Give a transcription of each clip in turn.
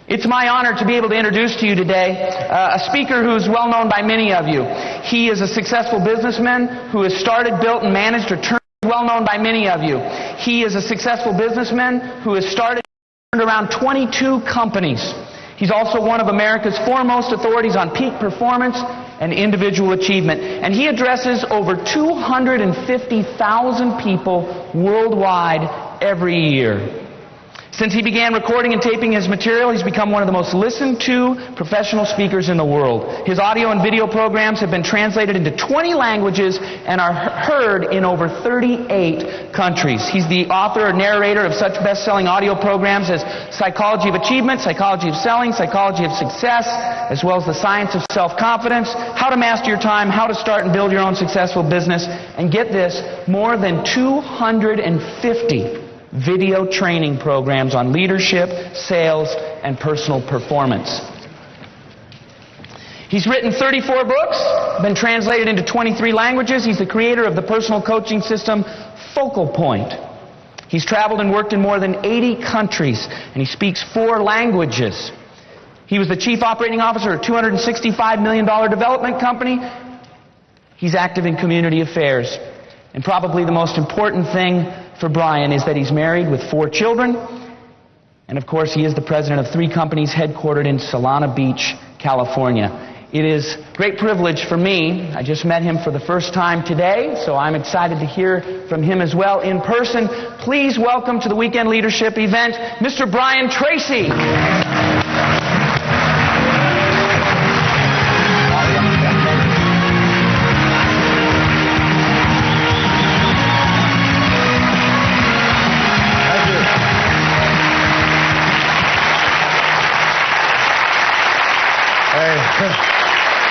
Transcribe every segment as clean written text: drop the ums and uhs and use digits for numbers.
It's my honor to be able to introduce to you today a speaker who is well known by many of you. He is a successful businessman who has started, built, and managed or turned well known by many of you. He is a successful businessman who has started and turned around 22 companies. He's also one of America's foremost authorities on peak performance and individual achievement. And he addresses over 250,000 people worldwide every year. Since he began recording and taping his material, he's become one of the most listened to professional speakers in the world. His audio and video programs have been translated into 20 languages and are heard in over 38 countries. He's the author or narrator of such best-selling audio programs as Psychology of Achievement, Psychology of Selling, Psychology of Success, as well as The Science of Self-Confidence, How to Master Your Time, How to Start and Build Your Own Successful Business, and get this, more than 250 video training programs on leadership, sales, and personal performance. He's written 34 books, been translated into 23 languages. He's the creator of the personal coaching system Focal Point. He's traveled and worked in more than 80 countries, and he speaks 4 languages. He was the chief operating officer of a $265 million development company. He's active in community affairs. And probably the most important thing for Brian is that he's married with 4 children, and of course he is the president of 3 companies headquartered in Solana Beach, California. It is a great privilege for me. I just met him for the first time today, so I'm excited to hear from him as well in person. Please welcome to the Weekend Leadership event, Mr. Brian Tracy.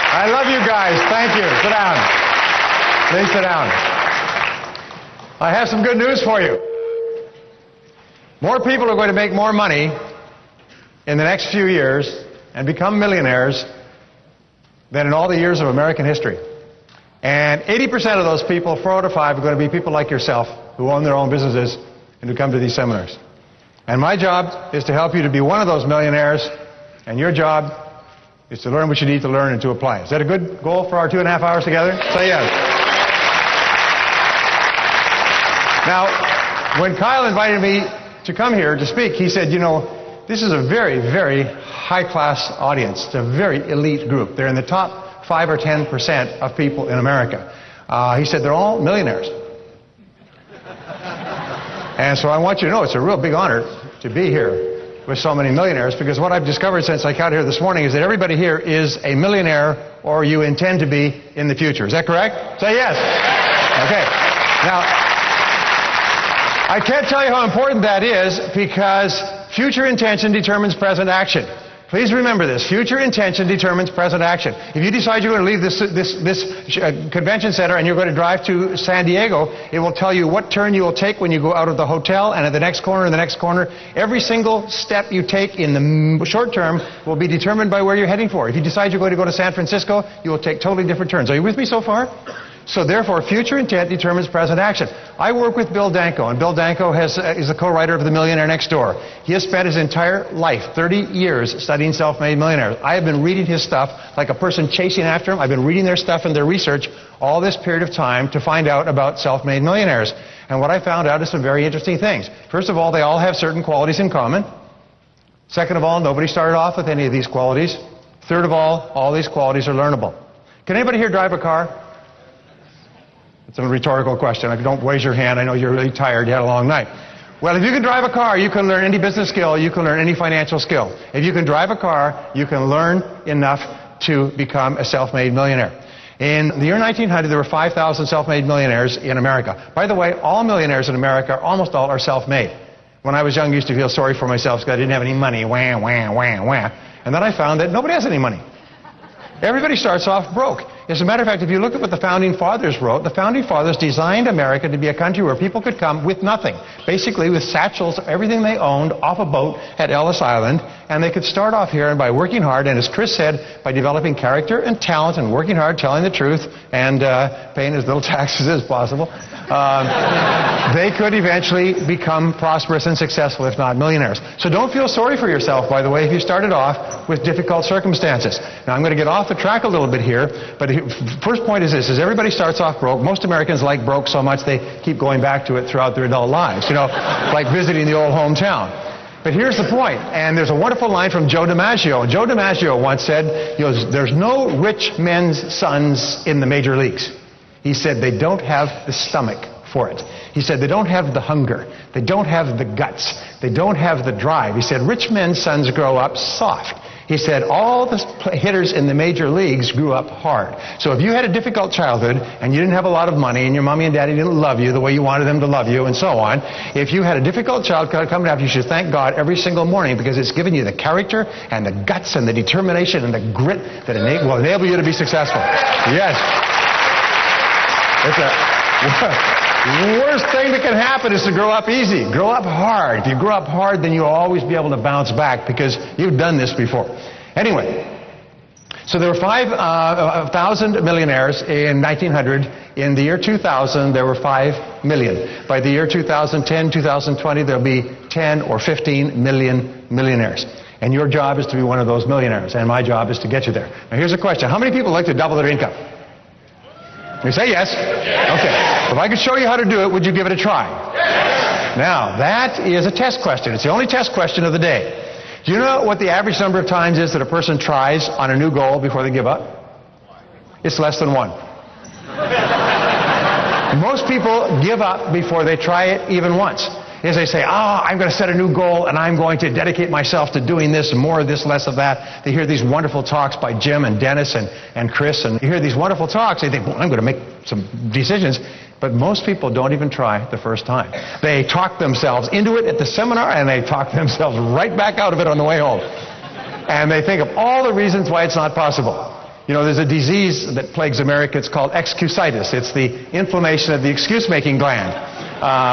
I love you guys. Thank you. Sit down. Please sit down. I have some good news for you. More people are going to make more money in the next few years and become millionaires than in all the years of American history. And 80% of those people, 4 out of 5, are going to be people like yourself who own their own businesses and who come to these seminars. And my job is to help you to be one of those millionaires, and your job is to learn what you need to learn and to apply. Is that a good goal for our 2.5 hours together? Say yes. Now, when Kyle invited me to come here to speak, he said, you know, this is a very, very high-class audience. It's a very elite group. They're in the top 5 or 10% of people in America. He said they're all millionaires. And so I want you to know it's a real big honor to be here with so many millionaires, because what I've discovered since I got here this morning is that everybody here is a millionaire, or you intend to be in the future. Is that correct? Say yes. Okay. Now, I can't tell you how important that is, because future intention determines present action. Please remember this. Future intention determines present action. If you decide you're going to leave this convention center and you're going to drive to San Diego, it will tell you what turn you will take when you go out of the hotel, and at the next corner and the next corner. Every single step you take in the short term will be determined by where you're heading for. If you decide you're going to go to San Francisco, you will take totally different turns. Are you with me so far? So therefore, future intent determines present action. I work with Bill Danko, and Bill Danko is the co-writer of The Millionaire Next Door. He has spent his entire life, 30 years, studying self-made millionaires. I have been reading his stuff like a person chasing after him. I've been reading their stuff and their research all this period of time to find out about self-made millionaires. And what I found out is some very interesting things. First of all, they all have certain qualities in common. Second of all, nobody started off with any of these qualities. Third of all these qualities are learnable. Can anybody here drive a car? It's a rhetorical question. Don't raise your hand. I know you're really tired. You had a long night. Well, if you can drive a car, you can learn any business skill. You can learn any financial skill. If you can drive a car, you can learn enough to become a self-made millionaire. In the year 1900, there were 5,000 self-made millionaires in America. By the way, all millionaires in America, almost all, are self-made. When I was young, I used to feel sorry for myself because I didn't have any money. Wah, wah, wah, wah. And then I found that nobody has any money. Everybody starts off broke. As a matter of fact, if you look at what the Founding Fathers wrote, the Founding Fathers designed America to be a country where people could come with nothing, basically with satchels of everything they owned off a boat at Ellis Island, and they could start off here, and by working hard, and as Chris said, by developing character and talent and working hard, telling the truth, and paying as little taxes as possible, they could eventually become prosperous and successful, if not millionaires. So don't feel sorry for yourself, by the way, if you started off with difficult circumstances. Now, I'm going to get off the track a little bit here, but first point is this, is everybody starts off broke. Most Americans like broke so much they keep going back to it throughout their adult lives, you know, like visiting the old hometown. But here's the point, and there's a wonderful line from Joe DiMaggio. Joe DiMaggio once said, there's no rich men's sons in the major leagues. He said they don't have the stomach for it. He said they don't have the hunger. They don't have the guts. They don't have the drive. He said rich men's sons grow up soft. He said all the hitters in the major leagues grew up hard. So if you had a difficult childhood and you didn't have a lot of money and your mommy and daddy didn't love you the way you wanted them to love you and so on, if you had a difficult childhood coming up, you should thank God every single morning because it's given you the character and the guts and the determination and the grit that will enable you to be successful. Yes. The worst thing that can happen is to grow up easy. Grow up hard. If you grow up hard, then you'll always be able to bounce back because you've done this before. Anyway, so there were 5,000 millionaires in 1900. In the year 2000, there were 5 million. By the year 2010, 2020, there'll be 10 or 15 million millionaires. And your job is to be one of those millionaires, and my job is to get you there. Now, here's a question. How many people like to double their income? You say yes? Okay. If I could show you how to do it, would you give it a try? Now, that is a test question. It's the only test question of the day. Do you know what the average number of times is that a person tries on a new goal before they give up? It's less than 1. Most people give up before they try it even once. As they say, I'm going to set a new goal and I'm going to dedicate myself to doing this, more of this, less of that. They hear these wonderful talks by Jim and Dennis and Chris, and you hear these wonderful talks. They think, well, I'm going to make some decisions. But most people don't even try the first time. They talk themselves into it at the seminar and they talk themselves right back out of it on the way home. And they think of all the reasons why it's not possible. You know, there's a disease that plagues America. It's called excusitis. It's the inflammation of the excuse-making gland,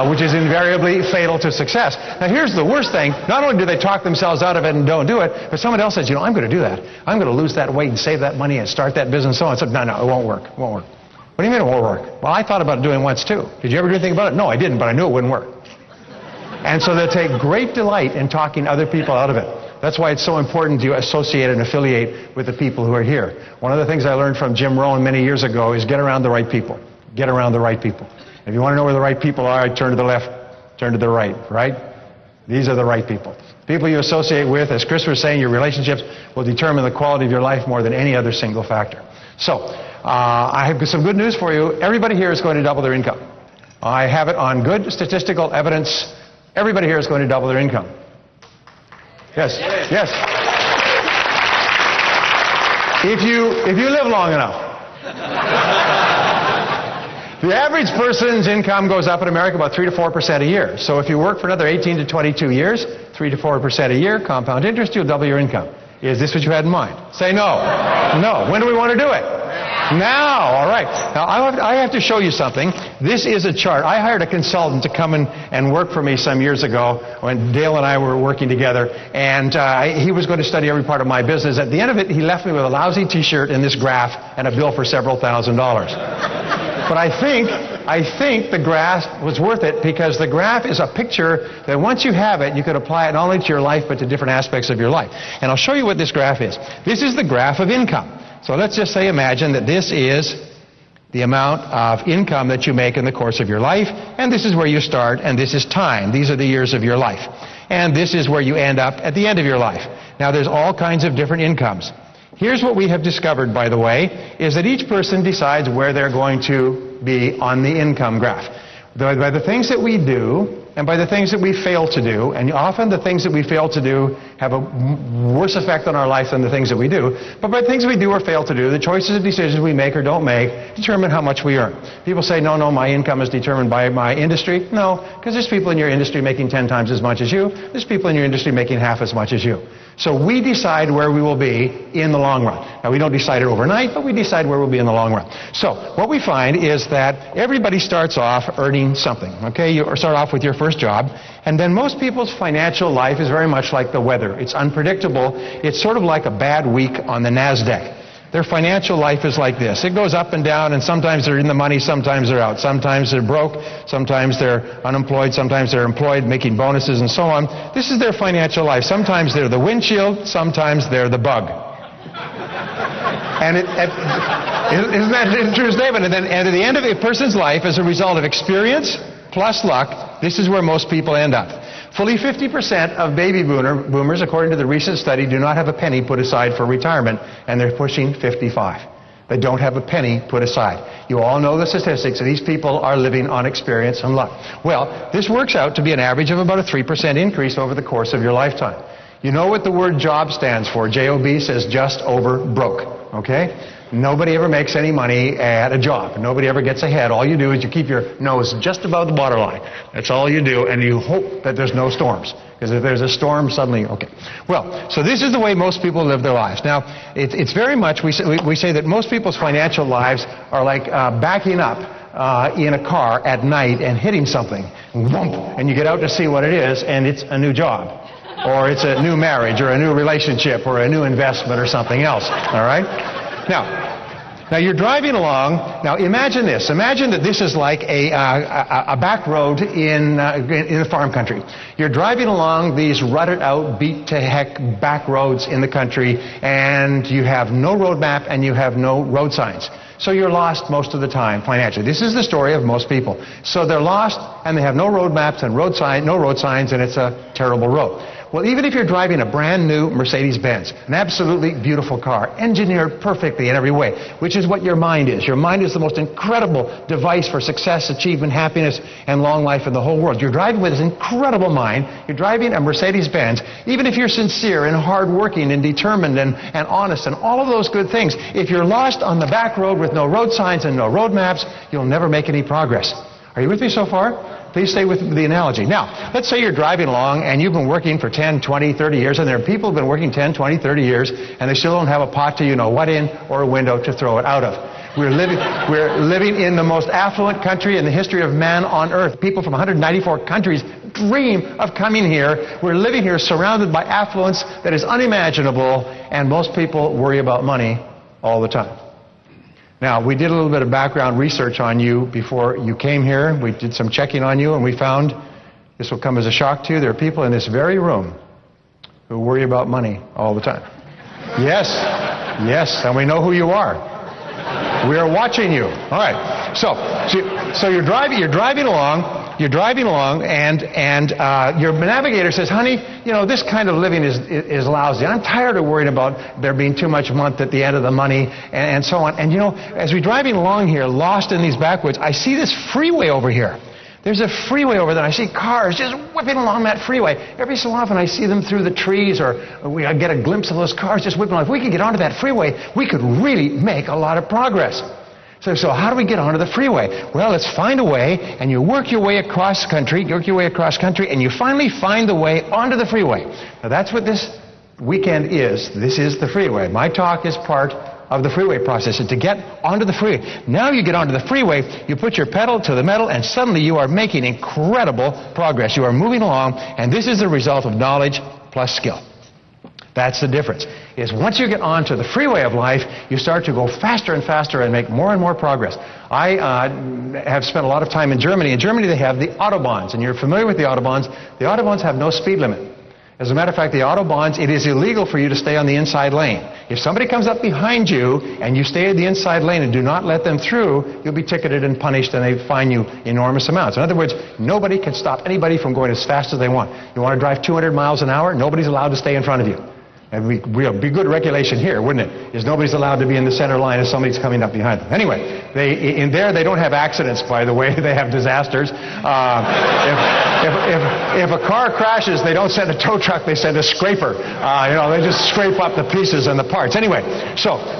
which is invariably fatal to success. Now, here's the worst thing. Not only do they talk themselves out of it and don't do it, but someone else says, I'm going to do that. I'm going to lose that weight and save that money and start that business and so on. So, no, it won't work. It won't work. What do you mean it won't work? Well, I thought about doing it once, too. Did you ever do anything about it? No, I didn't, but I knew it wouldn't work. And so they take great delight in talking other people out of it. That's why it's so important to associate and affiliate with the people who are here. One of the things I learned from Jim Rohn many years ago is get around the right people. Get around the right people. If you want to know where the right people are, turn to the left, turn to the right, right? These are the right people. People you associate with, as Chris was saying, your relationships will determine the quality of your life more than any other single factor. So, I have some good news for you. Everybody here is going to double their income. I have it on good statistical evidence. Everybody here is going to double their income. Yes, yes. If you live long enough. The average person's income goes up in America about 3 to 4% a year. So if you work for another 18 to 22 years, 3 to 4% a year, compound interest, you'll double your income. Is this what you had in mind? Say no. No. When do we want to do it? Now. All right. Now, I have to show you something. This is a chart. I hired a consultant to come in and work for me some years ago when Dale and I were working together, and he was going to study every part of my business. At the end of it, he left me with a lousy T-shirt and this graph and a bill for several $1,000s. But I think the graph was worth it because the graph is a picture that once you have it, you could apply it not only to your life but to different aspects of your life. And I'll show you what this graph is. This is the graph of income. So let's just say, imagine that this is the amount of income that you make in the course of your life, and this is where you start, and this is time. These are the years of your life. And this is where you end up at the end of your life. Now, there's all kinds of different incomes. Here's what we have discovered, by the way, is that each person decides where they're going to be on the income graph. By the things that we do, and by the things that we fail to do, and often the things that we fail to do have a worse effect on our life than the things that we do. But by the things we do or fail to do, the choices and decisions we make or don't make determine how much we earn. People say, no, my income is determined by my industry. No, because there's people in your industry making 10 times as much as you. There's people in your industry making half as much as you. So we decide where we will be in the long run. Now, we don't decide it overnight, but we decide where we'll be in the long run. So what we find is that everybody starts off earning something, okay? You start off with your first job, and then most people's financial life is very much like the weather. It's unpredictable. It's sort of like a bad week on the NASDAQ. Their financial life is like this. It goes up and down, and sometimes they're in the money, sometimes they're out. Sometimes they're broke, sometimes they're unemployed, sometimes they're employed, making bonuses and so on. This is their financial life. Sometimes they're the windshield, sometimes they're the bug. And isn't that a true statement? And at the end of a person's life, as a result of experience plus luck, this is where most people end up. Fully 50% of baby boomers, according to the recent study, do not have a penny put aside for retirement, and they're pushing 55. They don't have a penny put aside. You all know the statistics. These people are living on experience and luck. Well, this works out to be an average of about a 3% increase over the course of your lifetime. You know what the word job stands for. J-O-B says just over broke, okay? Nobody ever makes any money at a job. Nobody ever gets ahead. All you do is you keep your nose just above the waterline. That's all you do, and you hope that there's no storms. Because if there's a storm, suddenly, okay. Well, so this is the way most people live their lives. Now, it's very much, we say that most people's financial lives are like backing up in a car at night and hitting something. And you get out to see what it is, and it's a new job. Or it's a new marriage, or a new relationship, or a new investment, or something else. All right? Now you're driving along. Now imagine this. Imagine that this is like a back road in the farm country. You're driving along these rutted out, beat to heck back roads in the country, and you have no road map and you have no road signs. So you're lost most of the time financially. This is the story of most people. So they're lost and they have no road maps and no road signs, and it's a terrible road. Well, even if you're driving a brand new Mercedes-Benz, an absolutely beautiful car, engineered perfectly in every way, which is what your mind is. Your mind is the most incredible device for success, achievement, happiness, and long life in the whole world. You're driving with this incredible mind. You're driving a Mercedes-Benz. Even if you're sincere and hardworking and determined and honest and all of those good things, if you're lost on the back road with no road signs and no road maps, you'll never make any progress. Are you with me so far? Please stay with the analogy. Now, let's say you're driving along and you've been working for 10, 20, 30 years, and there are people who've been working 10, 20, 30 years, and they still don't have a pot to you-know-what in or a window to throw it out of. We're living in the most affluent country in the history of man on earth. People from 194 countries dream of coming here. We're living here surrounded by affluence that is unimaginable, and most people worry about money all the time. Now, we did a little bit of background research on you before you came here. We did some checking on you, and we found, this will come as a shock to you, there are people in this very room who worry about money all the time. Yes, and we know who you are. We are watching you. All right. So you're driving along, and your navigator says, honey, you know, this kind of living is lousy. I'm tired of worrying about there being too much month at the end of the money and so on. And, you know, as we're driving along here, lost in these backwoods, I see this freeway over here. There's a freeway over there. I see cars just whipping along that freeway. Every so often I see them through the trees, or I get a glimpse of those cars just whipping along. If we could get onto that freeway, we could really make a lot of progress. So how do we get onto the freeway? Well, let's find a way, and you work your way across country, and you finally find the way onto the freeway. Now that's what this weekend is. This is the freeway. My talk is part of the freeway process, and to get onto the freeway. Now you get onto the freeway, you put your pedal to the metal, and suddenly you are making incredible progress. You are moving along, and this is the result of knowledge plus skill. That's the difference. Is once you get onto the freeway of life, you start to go faster and faster and make more and more progress. I have spent a lot of time in Germany. In Germany they have the Autobahns, and you're familiar with the Autobahns. The Autobahns have no speed limit. As a matter of fact, the Autobahns, it is illegal for you to stay on the inside lane. If somebody comes up behind you and you stay in the inside lane and do not let them through, you'll be ticketed and punished, and they fine you enormous amounts. In other words, nobody can stop anybody from going as fast as they want. You want to drive 200 miles an hour? Nobody's allowed to stay in front of you. And we'll be good regulation here, wouldn't it? Is nobody's allowed to be in the center line if somebody's coming up behind them. Anyway, in there they don't have accidents, by the way. They have disasters. If a car crashes, they don't send a tow truck, they send a scraper. They just scrape up the pieces and the parts. Anyway,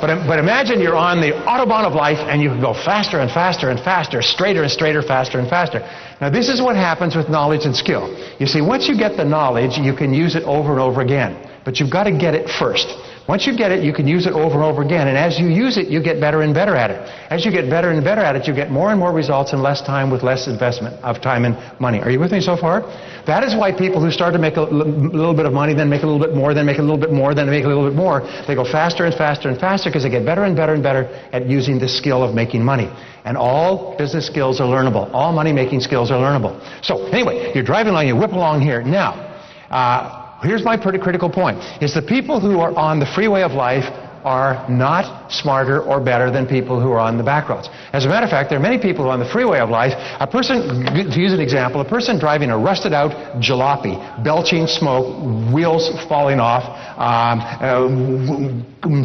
but imagine you're on the Autobahn of life and you can go faster and faster and faster, straighter and straighter, faster and faster. Now, this is what happens with knowledge and skill. You see, once you get the knowledge, you can use it over and over again. But you've got to get it first. Once you get it, you can use it over and over again. And as you use it, you get better and better at it. As you get better and better at it, you get more and more results in less time with less investment of time and money. Are you with me so far? That is why people who start to make a little bit of money, then make a little bit more, then make a little bit more, then make a little bit more, they go faster and faster and faster because they get better and better and better at using the skill of making money. And all business skills are learnable. All money-making skills are learnable. So anyway, you're driving along, you whip along here. Now, here's my pretty critical point, is the people who are on the freeway of life are not smarter or better than people who are on the back roads. As a matter of fact, there are many people who are on the freeway of life. A person, to use an example, a person driving a rusted out jalopy, belching smoke, wheels falling off,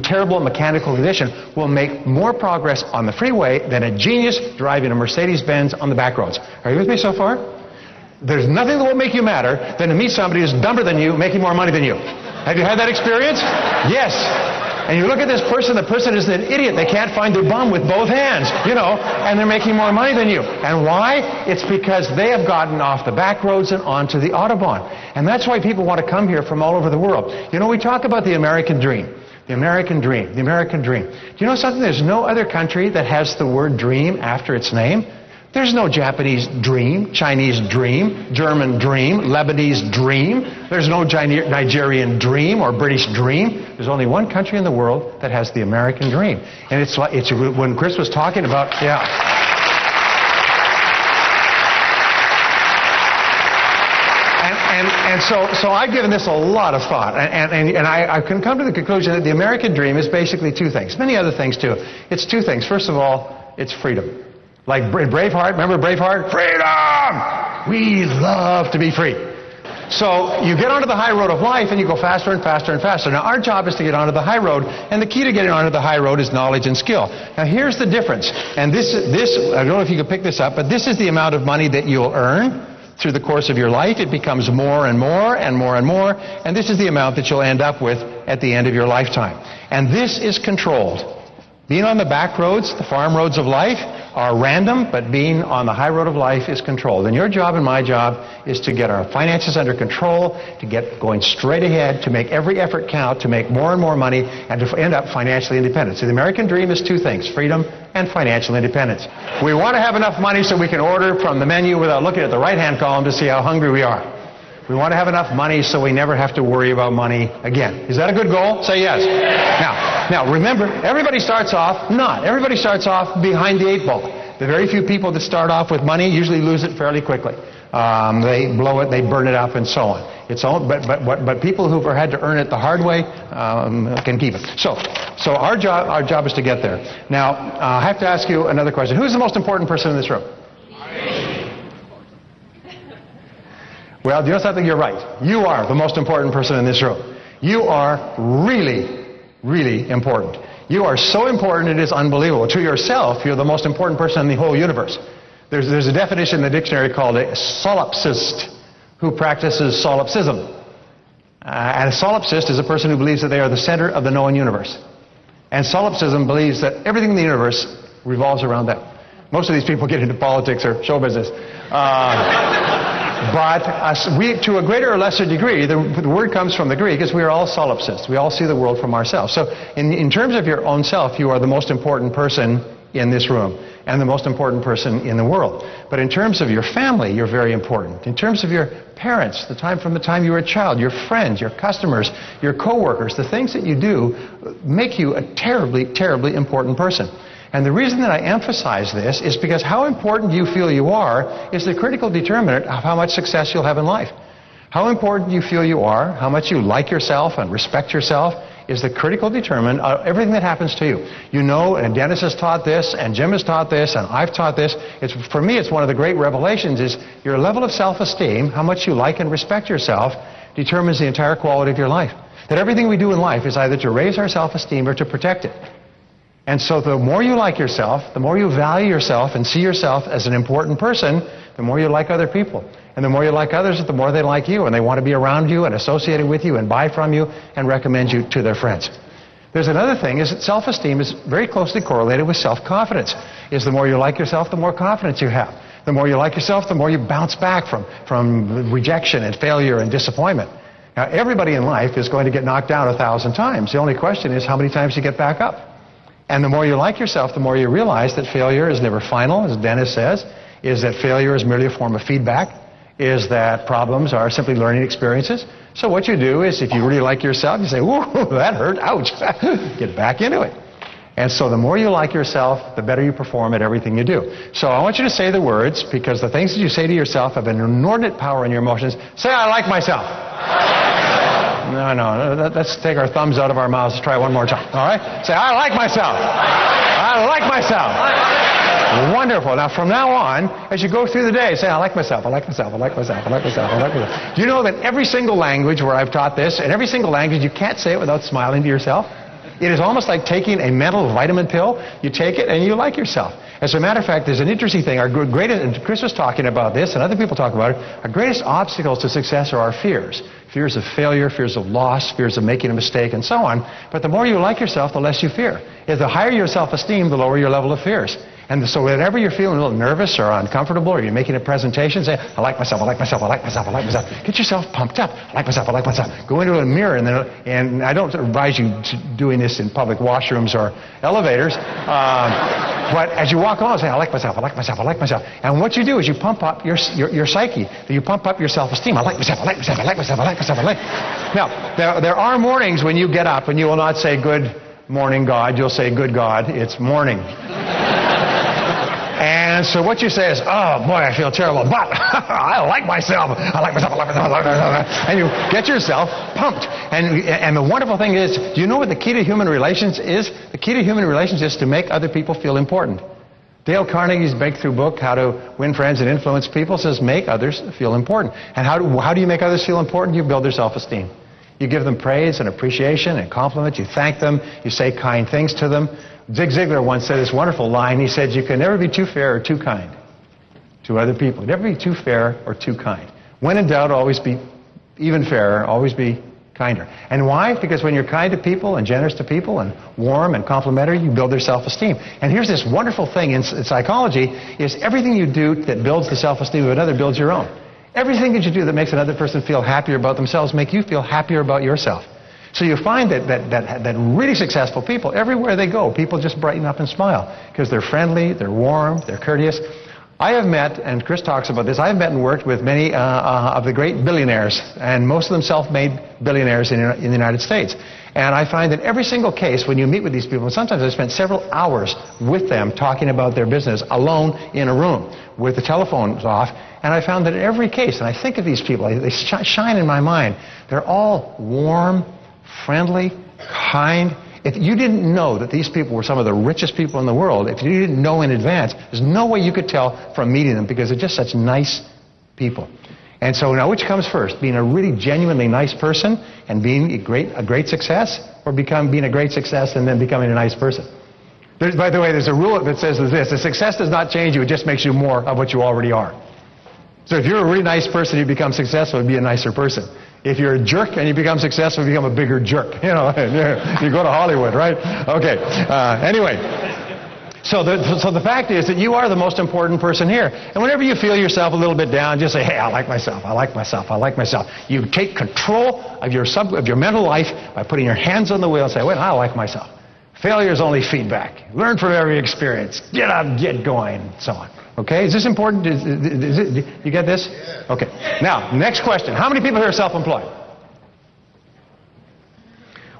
terrible mechanical condition, will make more progress on the freeway than a genius driving a Mercedes-Benz on the back roads. Are you with me so far? There's nothing that will make you madder than to meet somebody who's dumber than you, making more money than you. Have you had that experience? Yes. And you look at this person, the person is an idiot. They can't find their bum with both hands, and they're making more money than you. And why? It's because they have gotten off the back roads and onto the Autobahn. And that's why people want to come here from all over the world. We talk about the American dream. The American dream. The American dream. Do you know something? There's no other country that has the word dream after its name. There's no Japanese dream, Chinese dream, German dream, Lebanese dream. There's no Nigerian dream or British dream. There's only one country in the world that has the American dream. And it's when Chris was talking about, And so I've given this a lot of thought, and I can come to the conclusion that the American dream is basically two things. Many other things too. It's two things. First of all, it's freedom. Like Braveheart, remember Braveheart? Freedom! We love to be free. So you get onto the high road of life and you go faster and faster and faster. Now our job is to get onto the high road, and the key to getting onto the high road is knowledge and skill. Now here's the difference, and this I don't know if you can pick this up, but this is the amount of money that you'll earn through the course of your life. It becomes more and more and more and more, and this is the amount that you'll end up with at the end of your lifetime. And this is controlled. Being on the back roads, the farm roads of life, are random, but being on the high road of life is controlled. And your job and my job is to get our finances under control, to get going straight ahead, to make every effort count, to make more and more money, and to end up financially independent. So the American dream is two things, freedom and financial independence. We want to have enough money so we can order from the menu without looking at the right-hand column to see how hungry we are. We want to have enough money so we never have to worry about money again. Is that a good goal? Say yes. Now remember, everybody starts off behind the eight ball. The very few people that start off with money usually lose it fairly quickly. They blow it, they burn it up, and so on. But people who've had to earn it the hard way can keep it. So our job is to get there. Now, I have to ask you another question. Who's the most important person in this room? Well, do you know something? You're right. You are the most important person in this room. You are really, really important. You are so important it is unbelievable. To yourself, you're the most important person in the whole universe. There's a definition in the dictionary called a solipsist who practices solipsism. And a solipsist is a person who believes that they are the center of the known universe. And solipsism believes that everything in the universe revolves around them. Most of these people get into politics or show business. But to a greater or lesser degree, the word comes from the Greek, is we are all solipsists. We all see the world from ourselves. So in terms of your own self, you are the most important person in this room and the most important person in the world. But in terms of your family, you're very important. In terms of your parents, from the time you were a child, your friends, your customers, your co-workers, the things that you do make you a terribly, terribly important person. And the reason that I emphasize this is because how important you feel you are is the critical determinant of how much success you'll have in life. How important you feel you are, how much you like yourself and respect yourself, is the critical determinant of everything that happens to you. You know, and Dennis has taught this, and Jim has taught this, and I've taught this. For me, it's one of the great revelations is your level of self-esteem, how much you like and respect yourself, determines the entire quality of your life. That everything we do in life is either to raise our self-esteem or to protect it. And so the more you like yourself, the more you value yourself and see yourself as an important person, the more you like other people. And the more you like others, the more they like you, and they want to be around you and associated with you and buy from you and recommend you to their friends. There's another thing, is that self-esteem is very closely correlated with self-confidence. Is the more you like yourself, the more confidence you have. The more you like yourself, the more you bounce back from rejection and failure and disappointment. Now, everybody in life is going to get knocked down 1,000 times. The only question is how many times you get back up. And the more you like yourself, the more you realize that failure is never final, as Dennis says, is that failure is merely a form of feedback, is that problems are simply learning experiences. So what you do is, if you really like yourself, you say, whoa, that hurt, ouch, get back into it. And so the more you like yourself, the better you perform at everything you do. So I want you to say the words, because the things that you say to yourself have an inordinate power in your emotions. Say, I like myself. No, let's take our thumbs out of our mouths. Let's try one more time, all right? Say, I like myself. I like myself. Wonderful. Now, from now on, as you go through the day, say, I like myself, I like myself, I like myself, I like myself, I like myself. Do you know that every single language where I've taught this, in every single language, you can't say it without smiling to yourself? It is almost like taking a mental vitamin pill. You take it and you like yourself. As a matter of fact, there's an interesting thing. Our greatest, and Chris was talking about this, and other people talk about it, our greatest obstacles to success are our fears. Fears of failure, fears of loss, fears of making a mistake, and so on. But the more you like yourself, the less you fear. The higher your self-esteem, the lower your level of fears. And so whenever you're feeling a little nervous or uncomfortable, or you're making a presentation, say, I like myself, I like myself, I like myself, I like myself. Get yourself pumped up. I like myself, I like myself. Go into a mirror, and I don't advise you to doing this in public washrooms or elevators. But as you walk along, say, I like myself, I like myself, I like myself. And what you do is you pump up your psyche. You pump up your self-esteem. I like myself, I like myself, I like myself, I like myself, I like. Now, there are mornings when you get up and you will not say, good morning, God. You'll say, good God, it's morning. And so what you say is, oh boy, I feel terrible, but I like myself. I like myself, I like myself, I like myself. And you get yourself pumped. And the wonderful thing is, do you know what the key to human relations is? The key to human relations is to make other people feel important. Dale Carnegie's breakthrough book, How to Win Friends and Influence People, says make others feel important. And how do you make others feel important? You build their self-esteem. You give them praise and appreciation and compliment. You thank them. You say kind things to them. Zig Ziglar once said this wonderful line. He said, you can never be too fair or too kind to other people. Never be too fair or too kind. When in doubt, always be even fairer, always be kinder. And why? Because when you're kind to people and generous to people and warm and complimentary, you build their self-esteem. And here's this wonderful thing in psychology, is everything you do that builds the self-esteem of another builds your own. Everything that you do that makes another person feel happier about themselves make you feel happier about yourself. So you find that really successful people, everywhere they go, people just brighten up and smile because they're friendly, they're warm, they're courteous. I have met, and Chris talks about this, I have met and worked with many of the great billionaires, and most of them self-made billionaires in the United States. And I find that every single case, when you meet with these people, and sometimes I spent several hours with them talking about their business alone in a room with the telephones off, and I found that in every case, and I think of these people, they shine in my mind, they're all warm, friendly, kind. If you didn't know that these people were some of the richest people in the world, if you didn't know in advance, there's no way you could tell from meeting them because they're just such nice people. And so now which comes first? Being a really genuinely nice person and being a great success, or being a great success and then becoming a nice person? By the way, there's a rule that says this: the success does not change you, it just makes you more of what you already are. So if you're a really nice person, you become successful, be a nicer person. If you're a jerk and you become successful, you become a bigger jerk. You know, you go to Hollywood, right? Okay. Anyway, so the fact is that you are the most important person here. And whenever you feel yourself a little bit down, just say, hey, I like myself, I like myself, I like myself. You take control of your mental life by putting your hands on the wheel and say, wait, I like myself. Failure is only feedback. Learn from every experience. Get up, get going, and so on. Okay, is this important? You get this? Okay. Now, next question. How many people here are self-employed?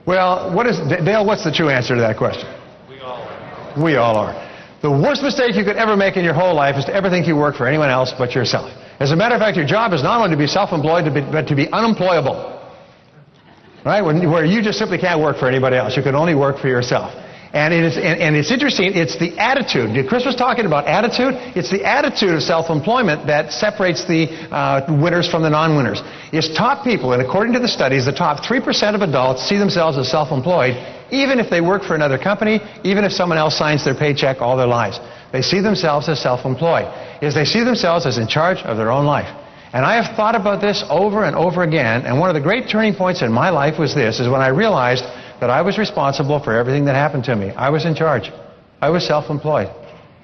Well, Dale, what's the true answer to that question? We all are. We all are. The worst mistake you could ever make in your whole life is to ever think you work for anyone else but yourself. As a matter of fact, your job is not only to be self-employed, but to be unemployable. Right? Where you just simply can't work for anybody else. You can only work for yourself. And it's interesting, it's the attitude. Chris was talking about attitude. It's the attitude of self-employment that separates the winners from the non-winners. It's top people, and according to the studies, the top 3% of adults see themselves as self-employed, even if they work for another company, even if someone else signs their paycheck all their lives. They see themselves as self-employed. They see themselves as in charge of their own life. And I have thought about this over and over again, and one of the great turning points in my life was this, is when I realized that I was responsible for everything that happened to me. I was in charge. I was self-employed.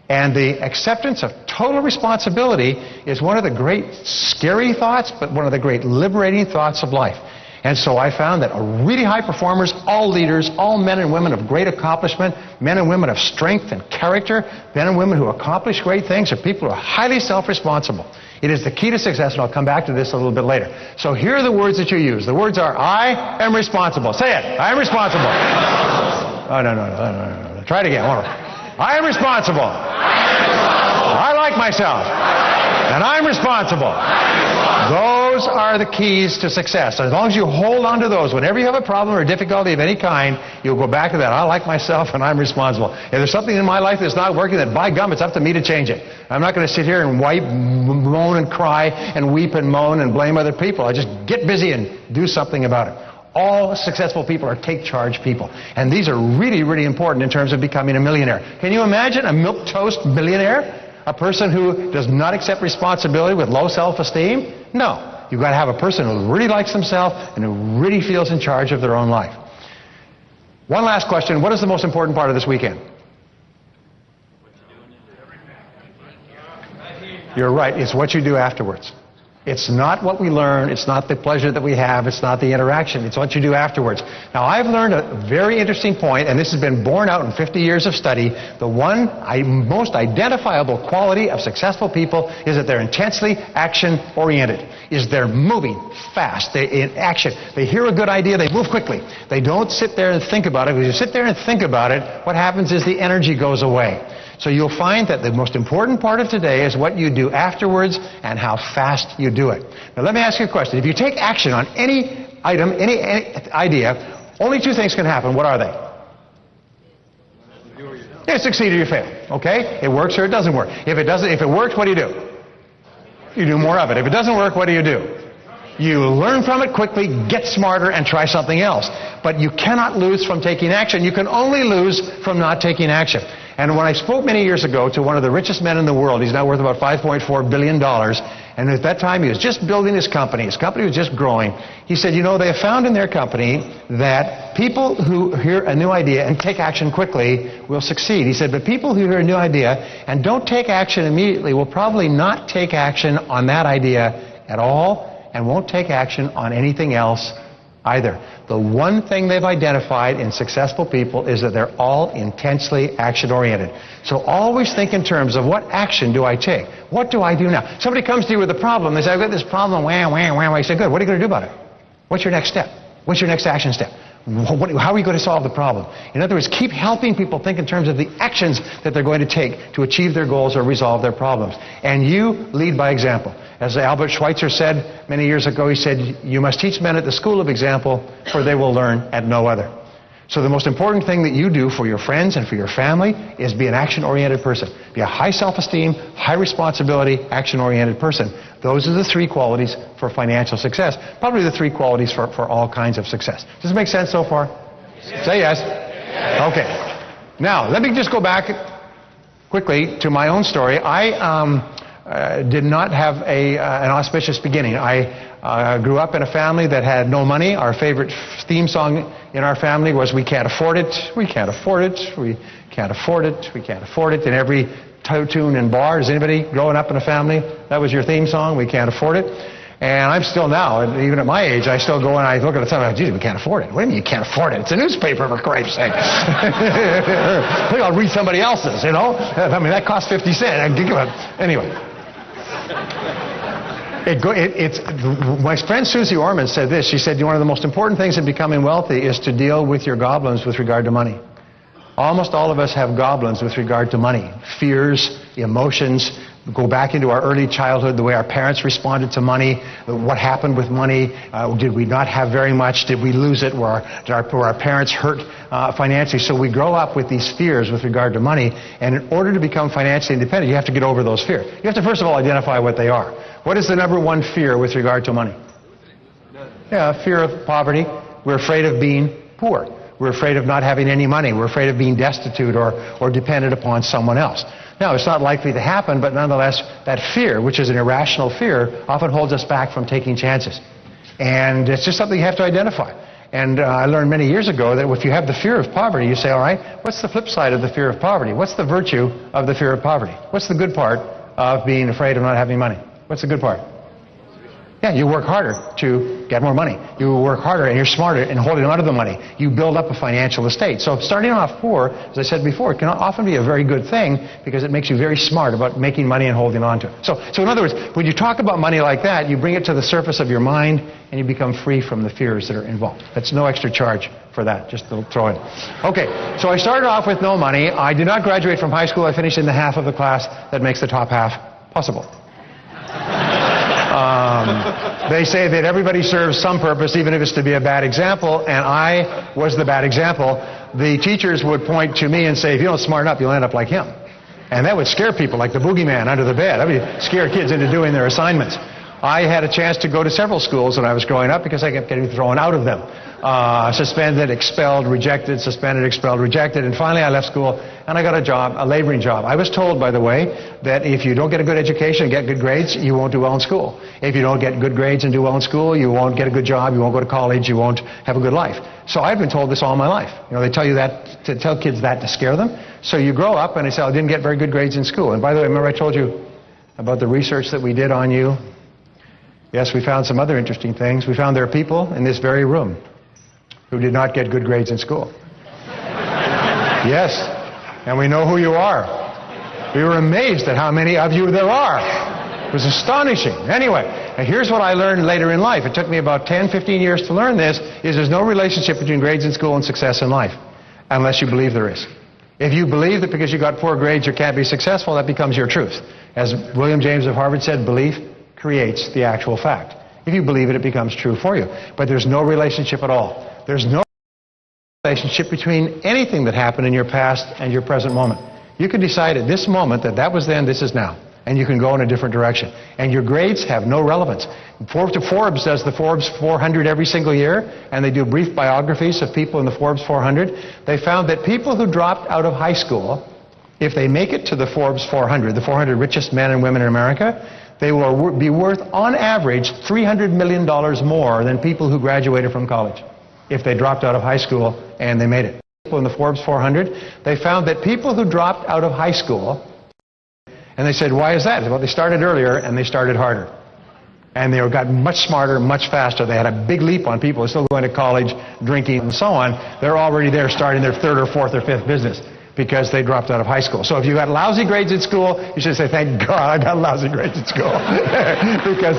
And the acceptance of total responsibility is one of the great scary thoughts, but one of the great liberating thoughts of life. And so I found that really high performers, all leaders, all men and women of great accomplishment, men and women of strength and character, men and women who accomplish great things, are people who are highly self-responsible. It is the key to success, and I'll come back to this a little bit later. So here are the words that you use. The words are, I am responsible. Say it. I am responsible. Oh, no. Try it again. I am responsible. I like myself. And I'm responsible. Those are the keys to success. As long as you hold on to those, whenever you have a problem or difficulty of any kind, you'll go back to that. I like myself and I'm responsible. If there's something in my life that's not working, then by gum, it's up to me to change it. I'm not going to sit here and moan and cry and weep and moan and blame other people. I just get busy and do something about it. All successful people are take-charge people. And these are really, really important in terms of becoming a millionaire. Can you imagine a milquetoast millionaire? A person who does not accept responsibility with low self-esteem? No. You've got to have a person who really likes themselves and who really feels in charge of their own life. One last question. What is the most important part of this weekend? You're right. It's what you do afterwards. It's not what we learn. It's not the pleasure that we have. It's not the interaction. It's what you do afterwards. Now, I've learned a very interesting point, and this has been borne out in 50 years of study. The one most identifiable quality of successful people is that they're intensely action-oriented. Is they're moving fast. They're in action. They hear a good idea. They move quickly. They don't sit there and think about it. Because you sit there and think about it, what happens is the energy goes away. So you'll find that the most important part of today is what you do afterwards and how fast you do it. Now let me ask you a question. If you take action on any item, any idea, only two things can happen. What are they? You succeed or you fail. Okay? It works or it doesn't work. If it works, what do? You do more of it. If it doesn't work, what do? You learn from it quickly, get smarter, and try something else. But you cannot lose from taking action. You can only lose from not taking action. And when I spoke many years ago to one of the richest men in the world, he's now worth about $5.4 billion, and at that time he was just building his company was just growing. He said, you know, they have found in their company that people who hear a new idea and take action quickly will succeed. He said, but people who hear a new idea and don't take action immediately will probably not take action on that idea at all and won't take action on anything else either. The one thing they've identified in successful people is that they're all intensely action-oriented. So always think in terms of what action do I take? What do I do now? Somebody comes to you with a problem. They say, I've got this problem. You say, good. What are you going to do about it? What's your next step? What's your next action step? How are you going to solve the problem? In other words, keep helping people think in terms of the actions that they're going to take to achieve their goals or resolve their problems. And you lead by example. As Albert Schweitzer said many years ago, he said, you must teach men at the school of example, for they will learn at no other. So the most important thing that you do for your friends and for your family is be an action-oriented person. Be a high self-esteem, high responsibility, action-oriented person. Those are the three qualities for financial success. Probably the three qualities for all kinds of success. Does it make sense so far? Yes. Say yes. Okay. Now, let me just go back quickly to my own story. I did not have an auspicious beginning. I grew up in a family that had no money. Our favorite theme song in our family was "We Can't Afford It, We Can't Afford It, We Can't Afford It, We Can't Afford It." In every tune and bar, is anybody growing up in a family that was your theme song? We can't afford it. And I'm still now, and even at my age, I still go and I look at it and I'm like, geez, we can't afford it. What do you mean you can't afford it? It's a newspaper, for Christ's sake. I think I'll read somebody else's, you know? I mean, that costs 50 cents. Anyway. My friend Susie Orman said this. She said, one of the most important things in becoming wealthy is to deal with your goblins with regard to money. Almost all of us have goblins with regard to money. Fears, emotions, go back into our early childhood, the way our parents responded to money, what happened with money, did we not have very much, did we lose it, were our parents hurt financially? So we grow up with these fears with regard to money, and in order to become financially independent, you have to get over those fears. You have to first of all identify what they are. What is the number one fear with regard to money? Yeah, fear of poverty. We're afraid of being poor. We're afraid of not having any money. We're afraid of being destitute or dependent upon someone else. Now, it's not likely to happen, but nonetheless, that fear, which is an irrational fear, often holds us back from taking chances. And it's just something you have to identify. And I learned many years ago that if you have the fear of poverty, you say, all right, what's the flip side of the fear of poverty? What's the virtue of the fear of poverty? What's the good part of being afraid of not having money? What's the good part? Yeah, you work harder to get more money. You work harder and you're smarter in holding on to the money. You build up a financial estate. So starting off poor, as I said before, it can often be a very good thing because it makes you very smart about making money and holding on to it. So in other words, when you talk about money like that, you bring it to the surface of your mind and you become free from the fears that are involved. That's no extra charge for that, just to throw in. Okay, so I started off with no money. I did not graduate from high school. I finished in the half of the class that makes the top half possible. They say that everybody serves some purpose, even if it's to be a bad example, and I was the bad example. The teachers would point to me and say, if you don't smarten up, you'll end up like him. And that would scare people, like the boogeyman under the bed. That would scare kids into doing their assignments. I had a chance to go to several schools when I was growing up because I kept getting thrown out of them. Suspended, expelled, rejected, suspended, expelled, rejected, and finally I left school and I got a job, a laboring job. I was told, by the way, that if you don't get a good education and get good grades, you won't do well in school. If you don't get good grades and do well in school, you won't get a good job, you won't go to college, you won't have a good life. So I've been told this all my life. You know, they tell you that, to tell kids that to scare them. So you grow up and they say, I didn't get very good grades in school. And by the way, remember I told you about the research that we did on you? Yes, we found some other interesting things. We found there are people in this very room who did not get good grades in school. Yes, and we know who you are. We were amazed at how many of you there are. It was astonishing. Anyway, here's what I learned later in life. It took me about 10, 15 years to learn this, is there's no relationship between grades in school and success in life, unless you believe there is. If you believe that because you got poor grades you can't be successful, that becomes your truth. As William James of Harvard said, belief creates the actual fact. If you believe it, it becomes true for you. But there's no relationship at all. There's no relationship between anything that happened in your past and your present moment. You can decide at this moment that that was then, this is now. And you can go in a different direction. And your grades have no relevance. Forbes does the Forbes 400 every single year, and they do brief biographies of people in the Forbes 400. They found that people who dropped out of high school, if they make it to the Forbes 400, the 400 richest men and women in America, they will be worth, on average, $300 million more than people who graduated from college if they dropped out of high school and they made it. People in the Forbes 400, they found that people who dropped out of high school, and they said, why is that? Well, they started earlier and they started harder. And they got much smarter, much faster. They had a big leap on people who are still going to college, drinking, and so on. They're already there starting their third or fourth or fifth business because they dropped out of high school. So if you got lousy grades in school, you should say, thank God I got lousy grades in school. Because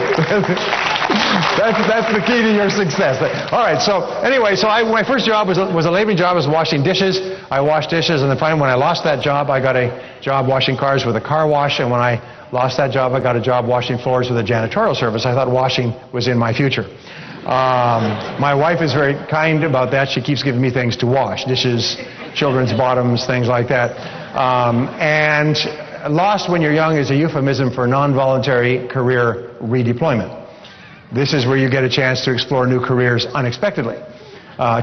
that's the key to your success. All right, so anyway, my first job was a laboring job. I was washing dishes. I washed dishes, and then finally when I lost that job, I got a job washing cars with a car wash, and when I lost that job, I got a job washing floors with a janitorial service. I thought washing was in my future. My wife is very kind about that. She keeps giving me things to wash, dishes, children's bottoms, things like that. And lost when you're young is a euphemism for non-voluntary career redeployment. This is where you get a chance to explore new careers unexpectedly.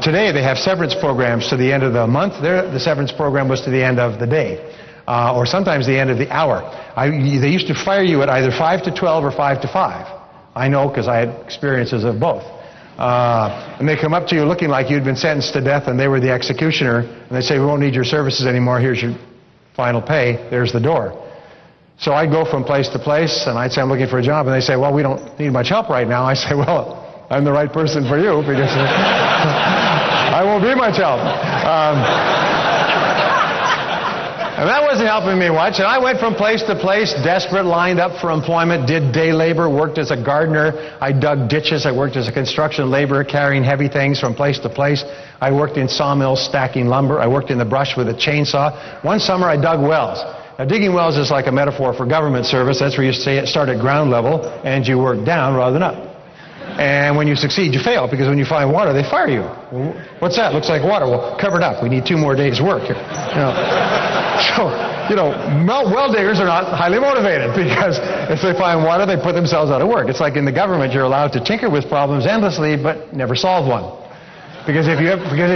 Today they have severance programs to the end of the month. The severance program was to the end of the day, or sometimes the end of the hour. They used to fire you at either 5 to 12 or 5 to 5. I know because I had experiences of both. And they come up to you looking like you'd been sentenced to death and they were the executioner, and they say, we won't need your services anymore, here's your final pay, there's the door. So I'd go from place to place, and I'd say, I'm looking for a job, and they say, well, we don't need much help right now. I say, well, I'm the right person for you, because I won't be much help. And that wasn't helping me much. And I went from place to place, desperate, lined up for employment, did day labor, worked as a gardener. I dug ditches. I worked as a construction laborer, carrying heavy things from place to place. I worked in sawmills, stacking lumber. I worked in the brush with a chainsaw. One summer, I dug wells. Now, digging wells is like a metaphor for government service. That's where you start at ground level and you work down rather than up. And when you succeed, you fail, because when you find water, they fire you. Well, what's that? Looks like water. Well, cover it up. We need 2 more days' work here. Well diggers are not highly motivated, because if they find water, they put themselves out of work. It's like in the government, you're allowed to tinker with problems endlessly, but never solve one. Because if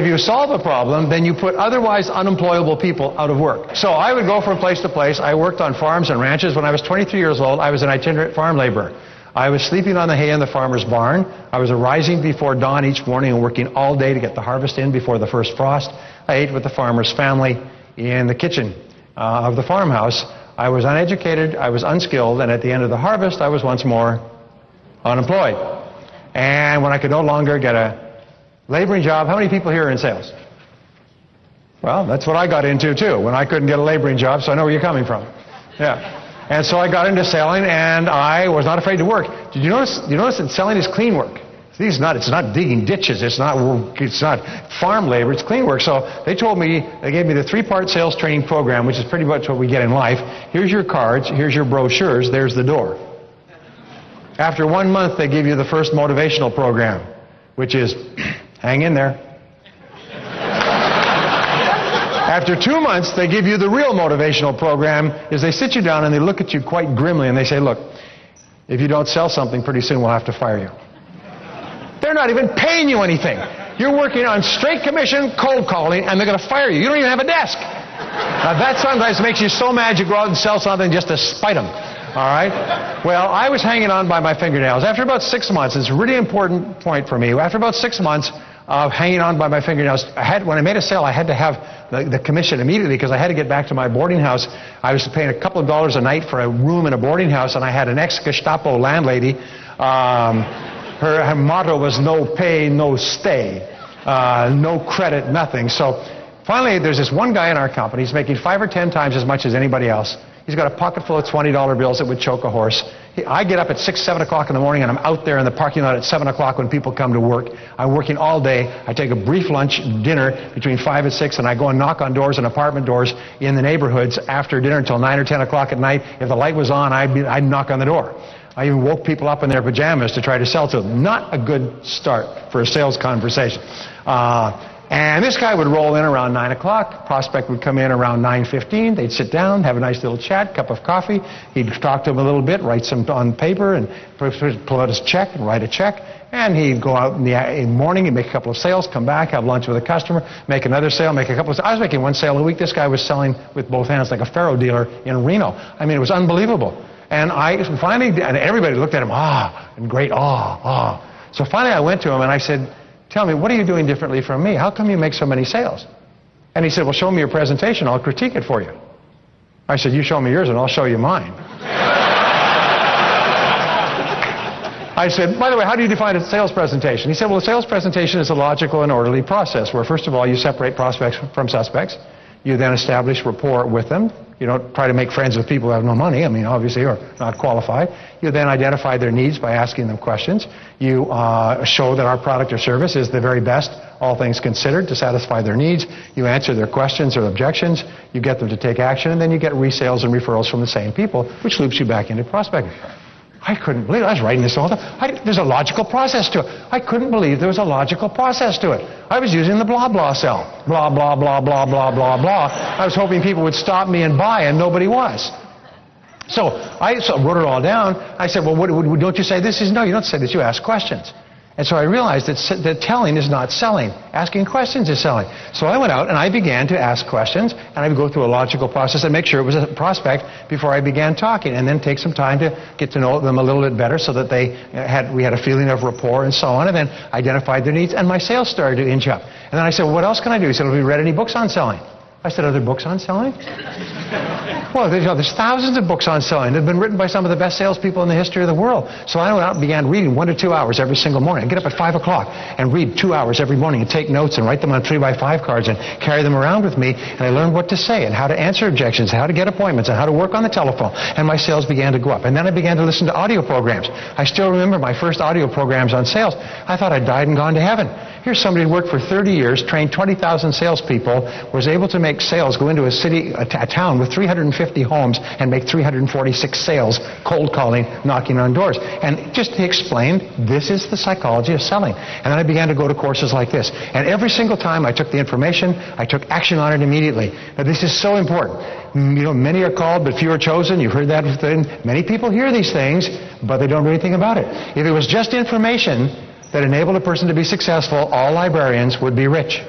you solve a problem, then you put otherwise unemployable people out of work. So I would go from place to place. I worked on farms and ranches. When I was 23 years old, I was an itinerant farm laborer. I was sleeping on the hay in the farmer's barn. I was arising before dawn each morning and working all day to get the harvest in before the first frost. I ate with the farmer's family in the kitchen of the farmhouse. I was uneducated, I was unskilled, and at the end of the harvest, I was once more unemployed. And when I could no longer get a laboring job, how many people here are in sales? Well, that's what I got into too, when I couldn't get a laboring job, so I know where you're coming from. Yeah. And so I got into selling, and I was not afraid to work. Did you notice that selling is clean work? It's not digging ditches, it's not farm labor, it's clean work. So they gave me the 3-part sales training program, which is pretty much what we get in life. Here's your cards, here's your brochures, there's the door. After 1 month, they give you the first motivational program, which is, hang in there. After 2 months, they give you the real motivational program, is they sit you down and they look at you quite grimly and they say, look, if you don't sell something, pretty soon we'll have to fire you. They're not even paying you anything. You're working on straight commission, cold calling, and they're going to fire you. You don't even have a desk. Now, that sometimes makes you so mad you go out and sell something just to spite them. All right? Well, I was hanging on by my fingernails. After about 6 months, it's a really important point for me. After about 6 months of hanging on by my fingernails, when I made a sale, I had to have the commission immediately, because I had to get back to my boarding house. I was paying a couple of dollars a night for a room in a boarding house, and I had an ex-Gestapo landlady. Her motto was no pay, no stay, no credit, nothing. So finally, there's this one guy in our company. He's making 5 or 10 times as much as anybody else. He's got a pocket full of $20 bills that would choke a horse. I get up at 6, 7 o'clock in the morning, and I'm out there in the parking lot at 7 o'clock when people come to work. I'm working all day. I take a brief lunch, dinner between 5 and 6, and I go and knock on doors and apartment doors in the neighborhoods after dinner until 9 or 10 o'clock at night. If the light was on, I'd knock on the door. I even woke people up in their pajamas to try to sell to them. Not a good start for a sales conversation. And this guy would roll in around 9 o'clock. Prospect would come in around 9:15. They'd sit down, have a nice little chat, cup of coffee. He'd talk to him a little bit, write some on paper, and pull out his check and write a check. And he'd go out in the morning, he'd make a couple of sales, come back, have lunch with a customer, make another sale, make a couple of... I was making 1 sale a week. This guy was selling with both hands like a faro dealer in Reno. I mean, it was unbelievable. And I finally, and everybody looked at him, and great awe. So finally I went to him and I said, tell me, what are you doing differently from me? How come you make so many sales? And he said, well, show me your presentation, I'll critique it for you. I said, you show me yours and I'll show you mine. I said, by the way, how do you define a sales presentation? He said, well, a sales presentation is a logical and orderly process where, first of all, you separate prospects from suspects. You then establish rapport with them. You don't try to make friends with people who have no money, I mean, obviously, or not qualified. You then identify their needs by asking them questions. You show that our product or service is the very best, all things considered, to satisfy their needs. You answer their questions or objections. You get them to take action, and then you get resales and referrals from the same people, which loops you back into prospecting. I couldn't believe it. I was writing this all the time. There's a logical process to it. I couldn't believe there was a logical process to it. I was using the blah, blah cell. Blah, blah, blah, blah, blah, blah, blah. I was hoping people would stop me and buy, and nobody was. So I wrote it all down. I said, well, don't you say this? He said, no, you don't say this. You ask questions. And so I realized that telling is not selling. Asking questions is selling. So I went out and I began to ask questions, and I would go through a logical process and make sure it was a prospect before I began talking, and then take some time to get to know them a little bit better so that we had a feeling of rapport and so on, and then identified their needs, and my sales started to inch up. And then I said, well, what else can I do? He said, have you read any books on selling? I said, are there books on selling? Well, there's thousands of books on selling. They've been written by some of the best salespeople in the history of the world. So I went out and began reading 1 to 2 hours every single morning. I'd get up at 5 o'clock and read 2 hours every morning and take notes and write them on 3x5 cards and carry them around with me. And I learned what to say and how to answer objections, how to get appointments, and how to work on the telephone. And my sales began to go up. And then I began to listen to audio programs. I still remember my first audio programs on sales. I thought I'd died and gone to heaven. Here's somebody who worked for 30 years, trained 20,000 salespeople, was able to make sales, go into a city, a town with 350 homes and make 346 sales, cold calling, knocking on doors. And just to explain, this is the psychology of selling. And then I began to go to courses like this. And every single time I took the information, I took action on it immediately. Now this is so important. You know, many are called, but few are chosen. You've heard that. Many people hear these things, but they don't know anything about it. If it was just information that enabled a person to be successful, all librarians would be rich.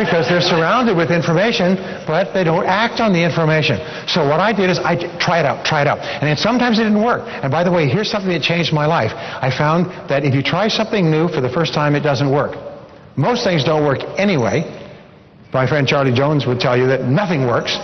Because they're surrounded with information, but they don't act on the information. So what I did is I try it out. And then sometimes it didn't work. And by the way, here's something that changed my life. I found that if you try something new for the first time, it doesn't work. Most things don't work anyway. My friend Charlie Jones would tell you that nothing works.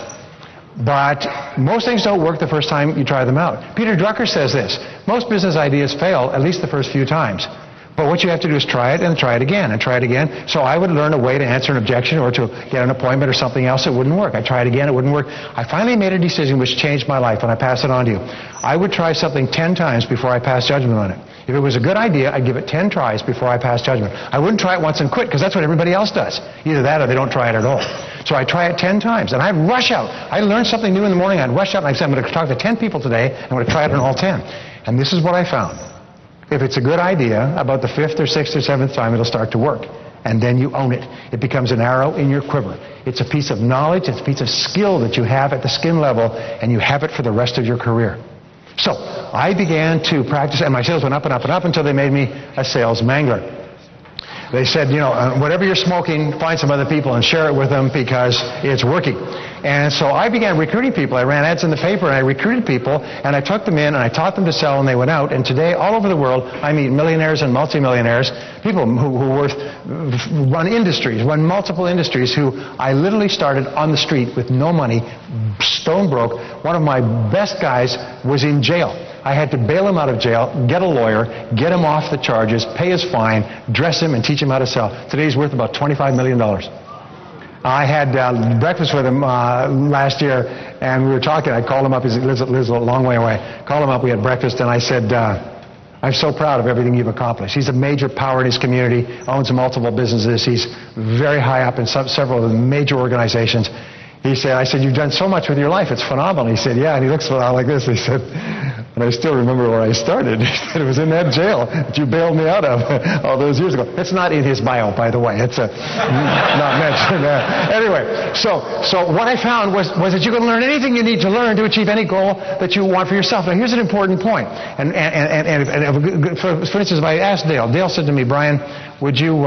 But most things don't work the first time you try them out. Peter Drucker says this: most business ideas fail at least the first few times. But what you have to do is try it and try it again and try it again. So I would learn a way to answer an objection or to get an appointment or something else that wouldn't work. I tried again, it wouldn't work. I finally made a decision which changed my life, and I pass it on to you. I would try something 10 times before I pass judgment on it. If it was a good idea, I'd give it 10 tries before I pass judgment. I wouldn't try it once and quit, because that's what everybody else does. Either that or they don't try it at all. So I try it 10 times, and I'd rush out. I learned something new in the morning, I'd rush out and I'd say, I'm going to talk to 10 people today, I'm going to try it on all 10. And this is what I found. If it's a good idea, about the 5th or 6th or 7th time, it'll start to work. And then you own it. It becomes an arrow in your quiver. It's a piece of knowledge, it's a piece of skill that you have at the skin level, and you have it for the rest of your career. So I began to practice, and my sales went up and up and up until they made me a sales mangler. They said, you know, whatever you're smoking, find some other people and share it with them because it's working. And so I began recruiting people. I ran ads in the paper and I recruited people and I took them in and I taught them to sell and they went out. And today, all over the world, I meet millionaires and multimillionaires, people who run industries, run multiple industries, who I literally started on the street with no money, stone broke. One of my best guys was in jail. I had to bail him out of jail, get a lawyer, get him off the charges, pay his fine, dress him, and teach him how to sell. Today he's worth about $25 million. I had breakfast with him last year, and we were talking. I called him up. He lives a long way away. Called him up. We had breakfast, and I said, I'm so proud of everything you've accomplished. He's a major power in his community, owns multiple businesses. He's very high up in several of the major organizations. He said, I said, you've done so much with your life. It's phenomenal. He said, yeah. And he looks like this. He said, and I still remember where I started. He said, it was in that jail that you bailed me out of all those years ago. That's not in his bio, by the way. It's not mentioned there. Anyway, so what I found was that you can learn anything you need to learn to achieve any goal that you want for yourself. Now, here's an important point. And for instance, if I asked Dale said to me, Brian, would you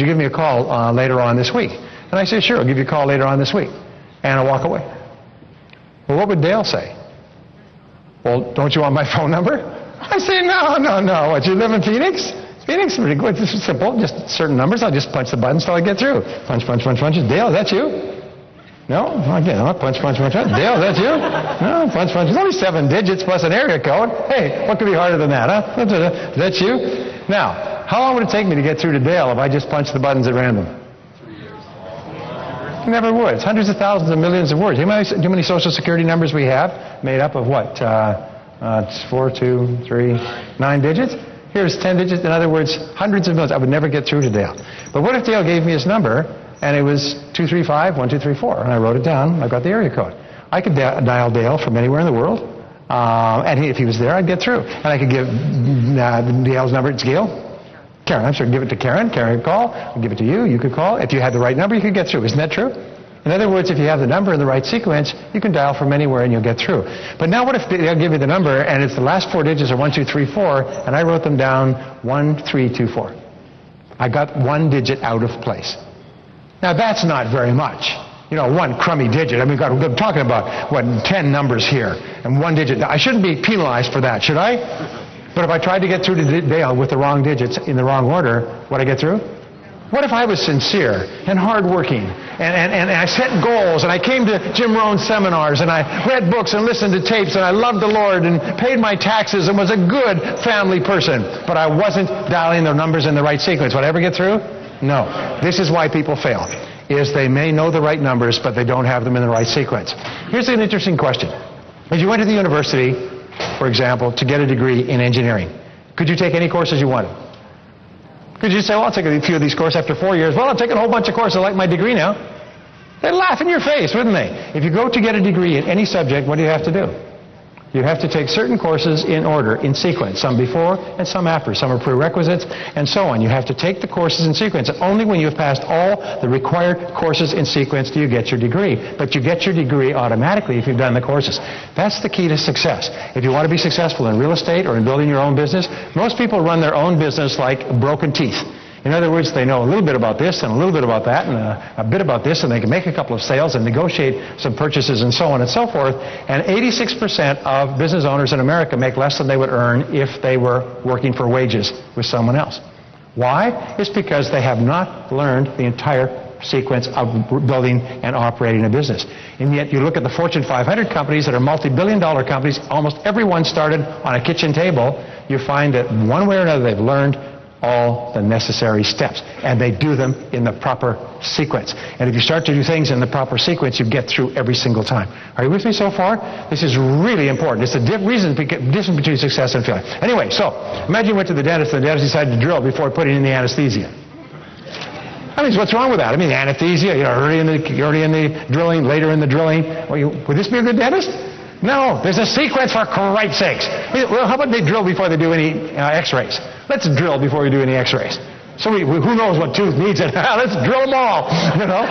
give me a call later on this week? And I said, sure, I'll give you a call later on this week. And I'll walk away. Well, what would Dale say? Well, don't you want my phone number? I say, no. What, you live in Phoenix? Phoenix is pretty good. This is simple. Just certain numbers. I'll just punch the buttons till I get through. Punch. Dale, is that you? No? Okay, no. Punch. Dale, is that you? No, punch. It's only 7 digits plus an area code. Hey, what could be harder than that, huh? Is that you? Now, how long would it take me to get through to Dale if I just punched the buttons at random? Never would. It's hundreds of thousands of millions of words. Do you know how many Social Security numbers we have? Made up of what? 4, 2, 3, 9 digits? Here's 10 digits. In other words, hundreds of millions. I would never get through to Dale. But what if Dale gave me his number and it was 235 1234, and I wrote it down. I got the area code. I could dial Dale from anywhere in the world, and if he was there, I'd get through. And I could give Dale's number. It's Gail. Karen, I'm sure, give it to Karen. Karen could call. I'll give it to you. You could call. If you had the right number, you could get through. Isn't that true? In other words, if you have the number in the right sequence, you can dial from anywhere and you'll get through. But now what if they'll give you the number and it's the last 4 digits are 1, 2, 3, 4, and I wrote them down 1, 3, 2, 4. I got 1 digit out of place. Now that's not very much. You know, 1 crummy digit. I mean, we're talking about, what, 10 numbers here and 1 digit. I shouldn't be penalized for that, should I? But if I tried to get through to Dale with the wrong digits in the wrong order, would I get through? What if I was sincere and hardworking and I set goals and I came to Jim Rohn's seminars and I read books and listened to tapes and I loved the Lord and paid my taxes and was a good family person, but I wasn't dialing the numbers in the right sequence? Would I ever get through? No. This is why people fail, is they may know the right numbers, but they don't have them in the right sequence. Here's an interesting question. If you went to the university, for example, to get a degree in engineering, could you take any courses you wanted? Because you say, well, I'll take a few of these courses after 4 years. Well, I'm taking a whole bunch of courses. I like my degree now. They'd laugh in your face, wouldn't they? If you go to get a degree in any subject, what do you have to do? You have to take certain courses in order, in sequence, some before and some after. Some are prerequisites and so on. You have to take the courses in sequence. Only when you have passed all the required courses in sequence do you get your degree. But you get your degree automatically if you've done the courses. That's the key to success. If you want to be successful in real estate or in building your own business, most people run their own business like broken teeth. In other words, they know a little bit about this and a little bit about that and a bit about this, and they can make a couple of sales and negotiate some purchases and so on and so forth. And 86% of business owners in America make less than they would earn if they were working for wages with someone else. Why? It's because they have not learned the entire sequence of building and operating a business. And yet you look at the Fortune 500 companies that are multi-billion-dollar companies, almost everyone started on a kitchen table. You find that one way or another they've learned all the necessary steps, and they do them in the proper sequence. And if you start to do things in the proper sequence, you get through every single time. Are you with me so far? This is really important. It's the difference between success and failure. Anyway, so imagine you went to the dentist, and the dentist decided to drill before putting in the anesthesia. I mean, what's wrong with that? I mean, anesthesia, early in the drilling, later in the drilling. Would this be a good dentist? No, there's a sequence, for Christ's sakes. Well, how about they drill before they do any x-rays? Let's drill before we do any x-rays. So who knows what tooth needs it? Let's drill them all, you know.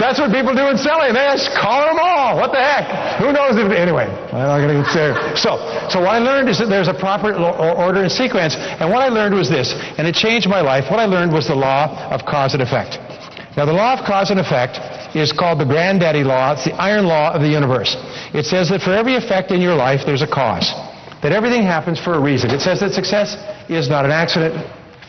That's what people do in selling. They just call them all. What the heck? Who knows if... Anyway, I'm not going to say... So what I learned is that there's a proper order and sequence. And what I learned was this, and it changed my life. What I learned was the law of cause and effect. Now, the law of cause and effect is called the granddaddy law. It's the iron law of the universe. It says that for every effect in your life, there's a cause. That everything happens for a reason. It says that success is not an accident.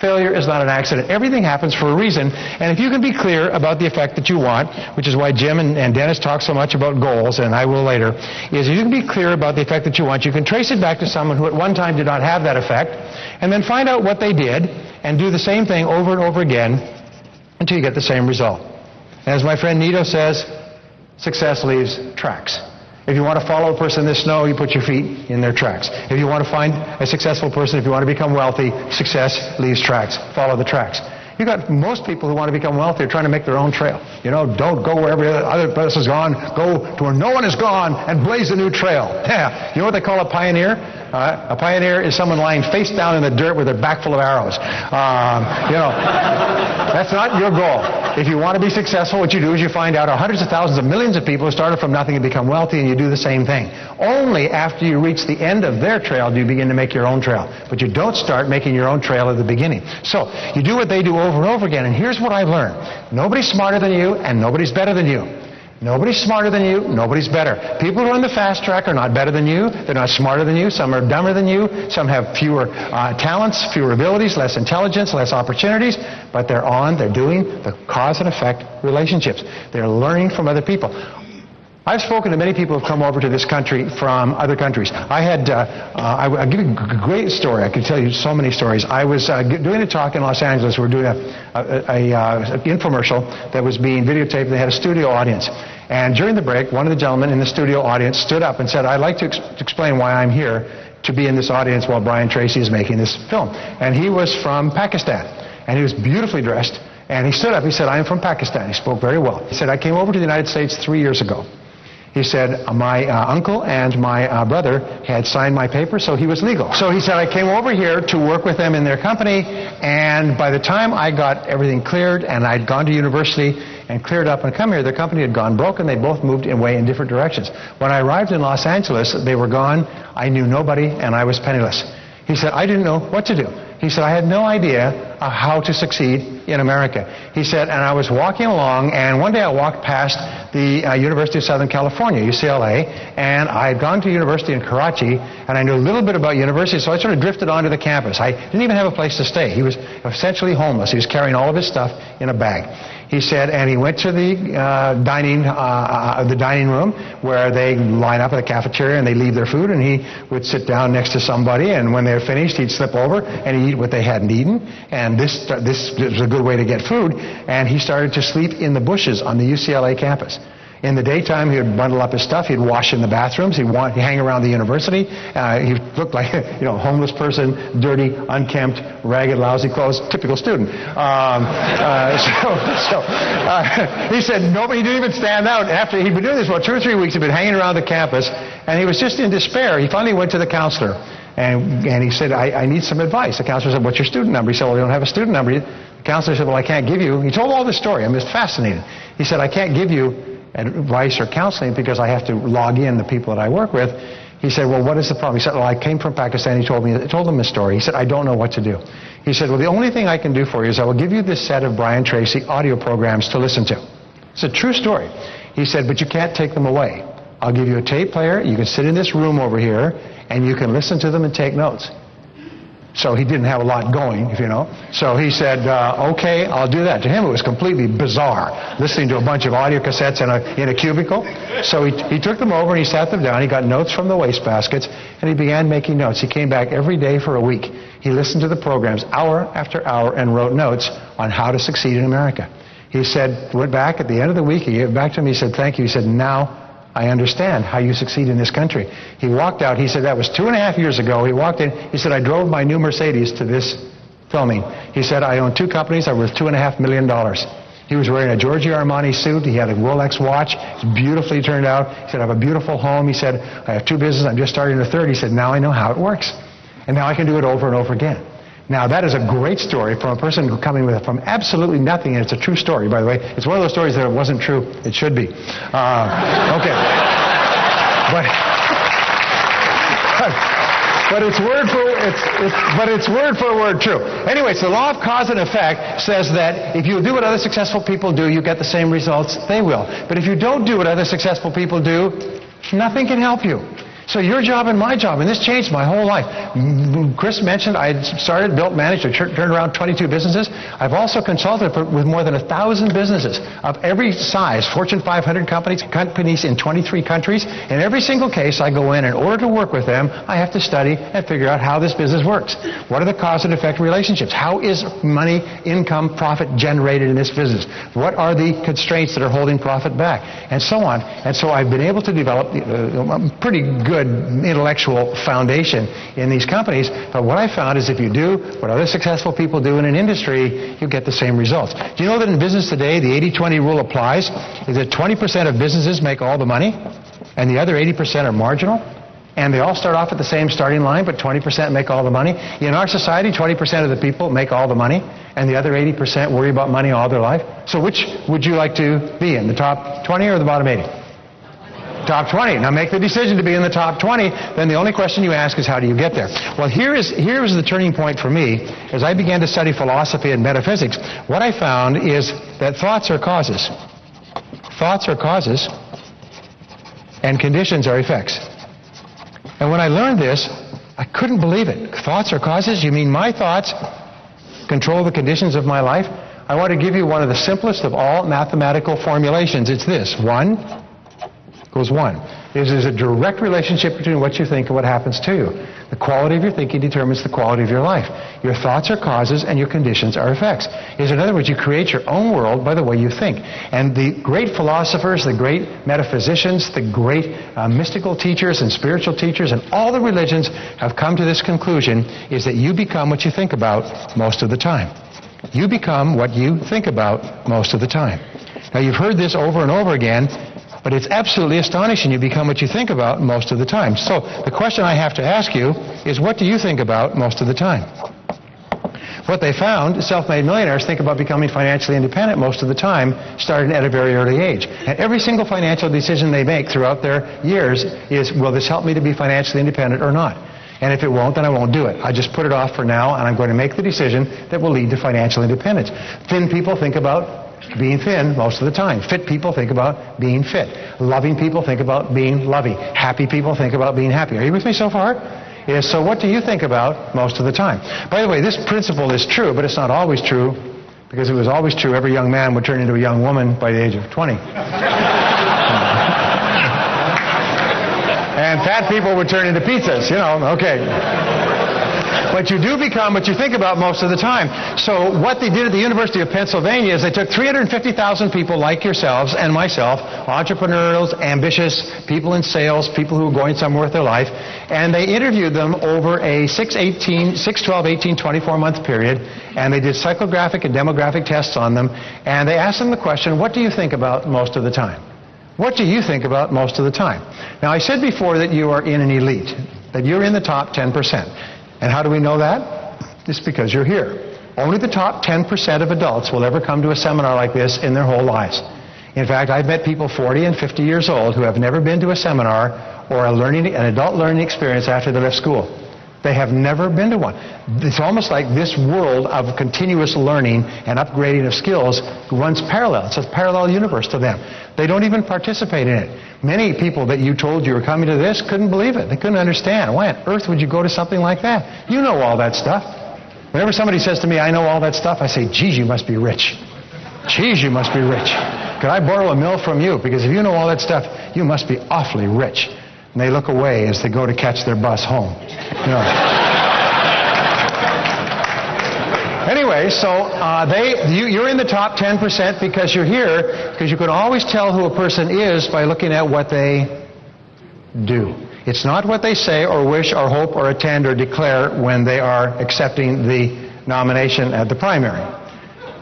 Failure is not an accident. Everything happens for a reason. And if you can be clear about the effect that you want, which is why Jim and Dennis talk so much about goals, and I will later, is if you can be clear about the effect that you want, you can trace it back to someone who at one time did not have that effect, and then find out what they did, and do the same thing over and over again until you get the same result. And as my friend Nito says, success leaves tracks. If you want to follow a person in the snow, you put your feet in their tracks. If you want to find a successful person, if you want to become wealthy, success leaves tracks. Follow the tracks. You've got most people who want to become wealthy are trying to make their own trail. You know, don't go where every other person's gone. Go to where no one has gone and blaze a new trail. Yeah. You know what they call a pioneer? A pioneer is someone lying face down in the dirt with their back full of arrows. You know, that's not your goal. If you want to be successful, what you do is you find out hundreds of thousands of millions of people who started from nothing and become wealthy, and you do the same thing. Only after you reach the end of their trail do you begin to make your own trail. But you don't start making your own trail at the beginning. So you do what they do over and over again, and here's what I learned. Nobody's smarter than you, and nobody's better than you. Nobody's smarter than you, nobody's better. People who are on the fast track are not better than you, they're not smarter than you, some are dumber than you, some have fewer talents, fewer abilities, less intelligence, less opportunities, but they're doing the cause and effect relationships. They're learning from other people. I've spoken to many people who have come over to this country from other countries. I'll give you a great story. I could tell you so many stories. I was doing a talk in Los Angeles. We were doing an infomercial that was being videotaped. They had a studio audience. And during the break, one of the gentlemen in the studio audience stood up and said, I'd like to explain why I'm here to be in this audience while Brian Tracy is making this film. And he was from Pakistan. And he was beautifully dressed. And he stood up. He said, I am from Pakistan. He spoke very well. He said, I came over to the United States 3 years ago. He said, my uncle and my brother had signed my papers, so he was legal. So he said, I came over here to work with them in their company, and by the time I got everything cleared and I'd gone to university and cleared up and come here, their company had gone broke, and they both moved away in different directions. When I arrived in Los Angeles, they were gone. I knew nobody, and I was penniless. He said, I didn't know what to do. He said, I had no idea how to succeed in America. He said, and I was walking along, and one day I walked past the University of Southern California, UCLA, and I had gone to university in Karachi, and I knew a little bit about university, so I sort of drifted onto the campus. I didn't even have a place to stay. He was essentially homeless. He was carrying all of his stuff in a bag. He said, and he went to the dining room where they line up at the cafeteria and they leave their food, and he would sit down next to somebody, and when they were finished, he'd slip over and he'd eat what they hadn't eaten, and this was a good way to get food, and he started to sleep in the bushes on the UCLA campus. In the daytime, he would bundle up his stuff. He'd wash in the bathrooms. He'd hang around the university. He looked like a homeless person, dirty, unkempt, ragged, lousy clothes, typical student. He said nobody didn't even stand out. After he'd been doing this for 2 or 3 weeks, he'd been hanging around the campus, and he was just in despair. He finally went to the counselor, and he said, I need some advice. The counselor said, what's your student number? He said, well, we don't have a student number. The counselor said, well, I can't give you. He told all this story. I'm just fascinated. He said, I can't give you advice or counseling because I have to log in the people that I work with. He said, well, what is the problem? He said, well, I came from Pakistan. He told him his story. He said, I don't know what to do. He said, well, the only thing I can do for you is I will give you this set of Brian Tracy audio programs to listen to. It's a true story. He said, but you can't take them away. I'll give you a tape player. You can sit in this room over here, and you can listen to them and take notes. So he didn't have a lot going, if you know. So he said, okay, I'll do that. To him, it was completely bizarre, listening to a bunch of audio cassettes in a cubicle. So he took them over and he sat them down. He got notes from the wastebaskets, and he began making notes. He came back every day for a week. He listened to the programs hour after hour and wrote notes on how to succeed in America. He said, went back at the end of the week, he gave it back to me, he said, thank you. He said, now I understand how you succeed in this country. He walked out. He said that was 2.5 years ago. He walked in. He said, I drove my new Mercedes to this filming. He said, I own 2 companies. I'm worth $2.5 million. He was wearing a Giorgio Armani suit. He had a Rolex watch. It's beautifully turned out. He said, I have a beautiful home. He said, I have 2 businesses. I'm just starting a 3rd. He said, now I know how it works. And now I can do it over and over again. Now, that is a great story from a person coming from absolutely nothing, and it's a true story, by the way. It's one of those stories that it wasn't true. It should be. Okay. But it's word for word true. Anyway, so the law of cause and effect says that if you do what other successful people do, you get the same results they will. But if you don't do what other successful people do, nothing can help you. So your job and my job, and this changed my whole life. Chris mentioned I had started, built, managed, or turned around 22 businesses. I've also consulted with more than 1,000 businesses of every size, Fortune 500 companies in 23 countries. In every single case, I go in order to work with them, I have to study and figure out how this business works. What are the cause and effect relationships? How is money, income, profit generated in this business? What are the constraints that are holding profit back? And so on. And so I've been able to develop a pretty good intellectual foundation in these companies. But what I found is if you do what other successful people do in an industry, you get the same results. Do you know that in business today, the 80-20 rule applies? Is that 20% of businesses make all the money, and the other 80% are marginal? And they all start off at the same starting line, but 20% make all the money. In our society, 20% of the people make all the money, and the other 80% worry about money all their life. So which would you like to be in, the top 20 or the bottom 80? Top 20. Now make the decision to be in the top 20. Then the only question you ask is, how do you get there? Well, here is the turning point for me. As I began to study philosophy and metaphysics, what I found is that thoughts are causes. Thoughts are causes, and conditions are effects. And when I learned this, I couldn't believe it. Thoughts are causes? You mean my thoughts control the conditions of my life? I want to give you one of the simplest of all mathematical formulations. It's this. 1 equals 1. There's a direct relationship between what you think and what happens to you. The quality of your thinking determines the quality of your life. Your thoughts are causes and your conditions are effects. In other words, you create your own world by the way you think. And the great philosophers, the great metaphysicians, the great mystical teachers and spiritual teachers and all the religions have come to this conclusion, is that you become what you think about most of the time. You become what you think about most of the time. Now, you've heard this over and over again, but it's absolutely astonishing. You become what you think about most of the time. So the question I have to ask you is, what do you think about most of the time? What they found, self-made millionaires think about becoming financially independent most of the time, starting at a very early age. And every single financial decision they make throughout their years is, will this help me to be financially independent or not? And if it won't, then I won't do it. I just put it off for now, and I'm going to make the decision that will lead to financial independence. Thin people think about being thin most of the time. Fit people think about being fit. Loving people think about being loving. Happy people think about being happy. Are you with me so far? Yes, so what do you think about most of the time? By the way, this principle is true, but it's not always true, because if it was always true, every young man would turn into a young woman by the age of 20. And fat people would turn into pizzas, you know, okay. But you do become what you think about most of the time. So what they did at the University of Pennsylvania is they took 350,000 people like yourselves and myself, entrepreneurs, ambitious, people in sales, people who are going somewhere with their life, and they interviewed them over a 6, 12, 18, 24-month period, and they did psychographic and demographic tests on them, and they asked them the question, what do you think about most of the time? What do you think about most of the time? Now, I said before that you are in an elite, that you're in the top 10%. And how do we know that? It's because you're here. Only the top 10% of adults will ever come to a seminar like this in their whole lives. In fact, I've met people 40 and 50 years old who have never been to a seminar or an adult learning experience after they left school. They have never been to one. It's almost like this world of continuous learning and upgrading of skills runs parallel. It's a parallel universe to them. They don't even participate in it. Many people that you told you were coming to this couldn't believe it. They couldn't understand. Why on earth would you go to something like that? You know all that stuff. Whenever somebody says to me, I know all that stuff, I say, geez, you must be rich. Geez, you must be rich. Could I borrow $1 million from you? Because if you know all that stuff, you must be awfully rich. And they look away as they go to catch their bus home. You know. Anyway, so you're in the top 10% because you're here, because you can always tell who a person is by looking at what they do. It's not what they say or wish or hope or attend or declare when they are accepting the nomination at the primary.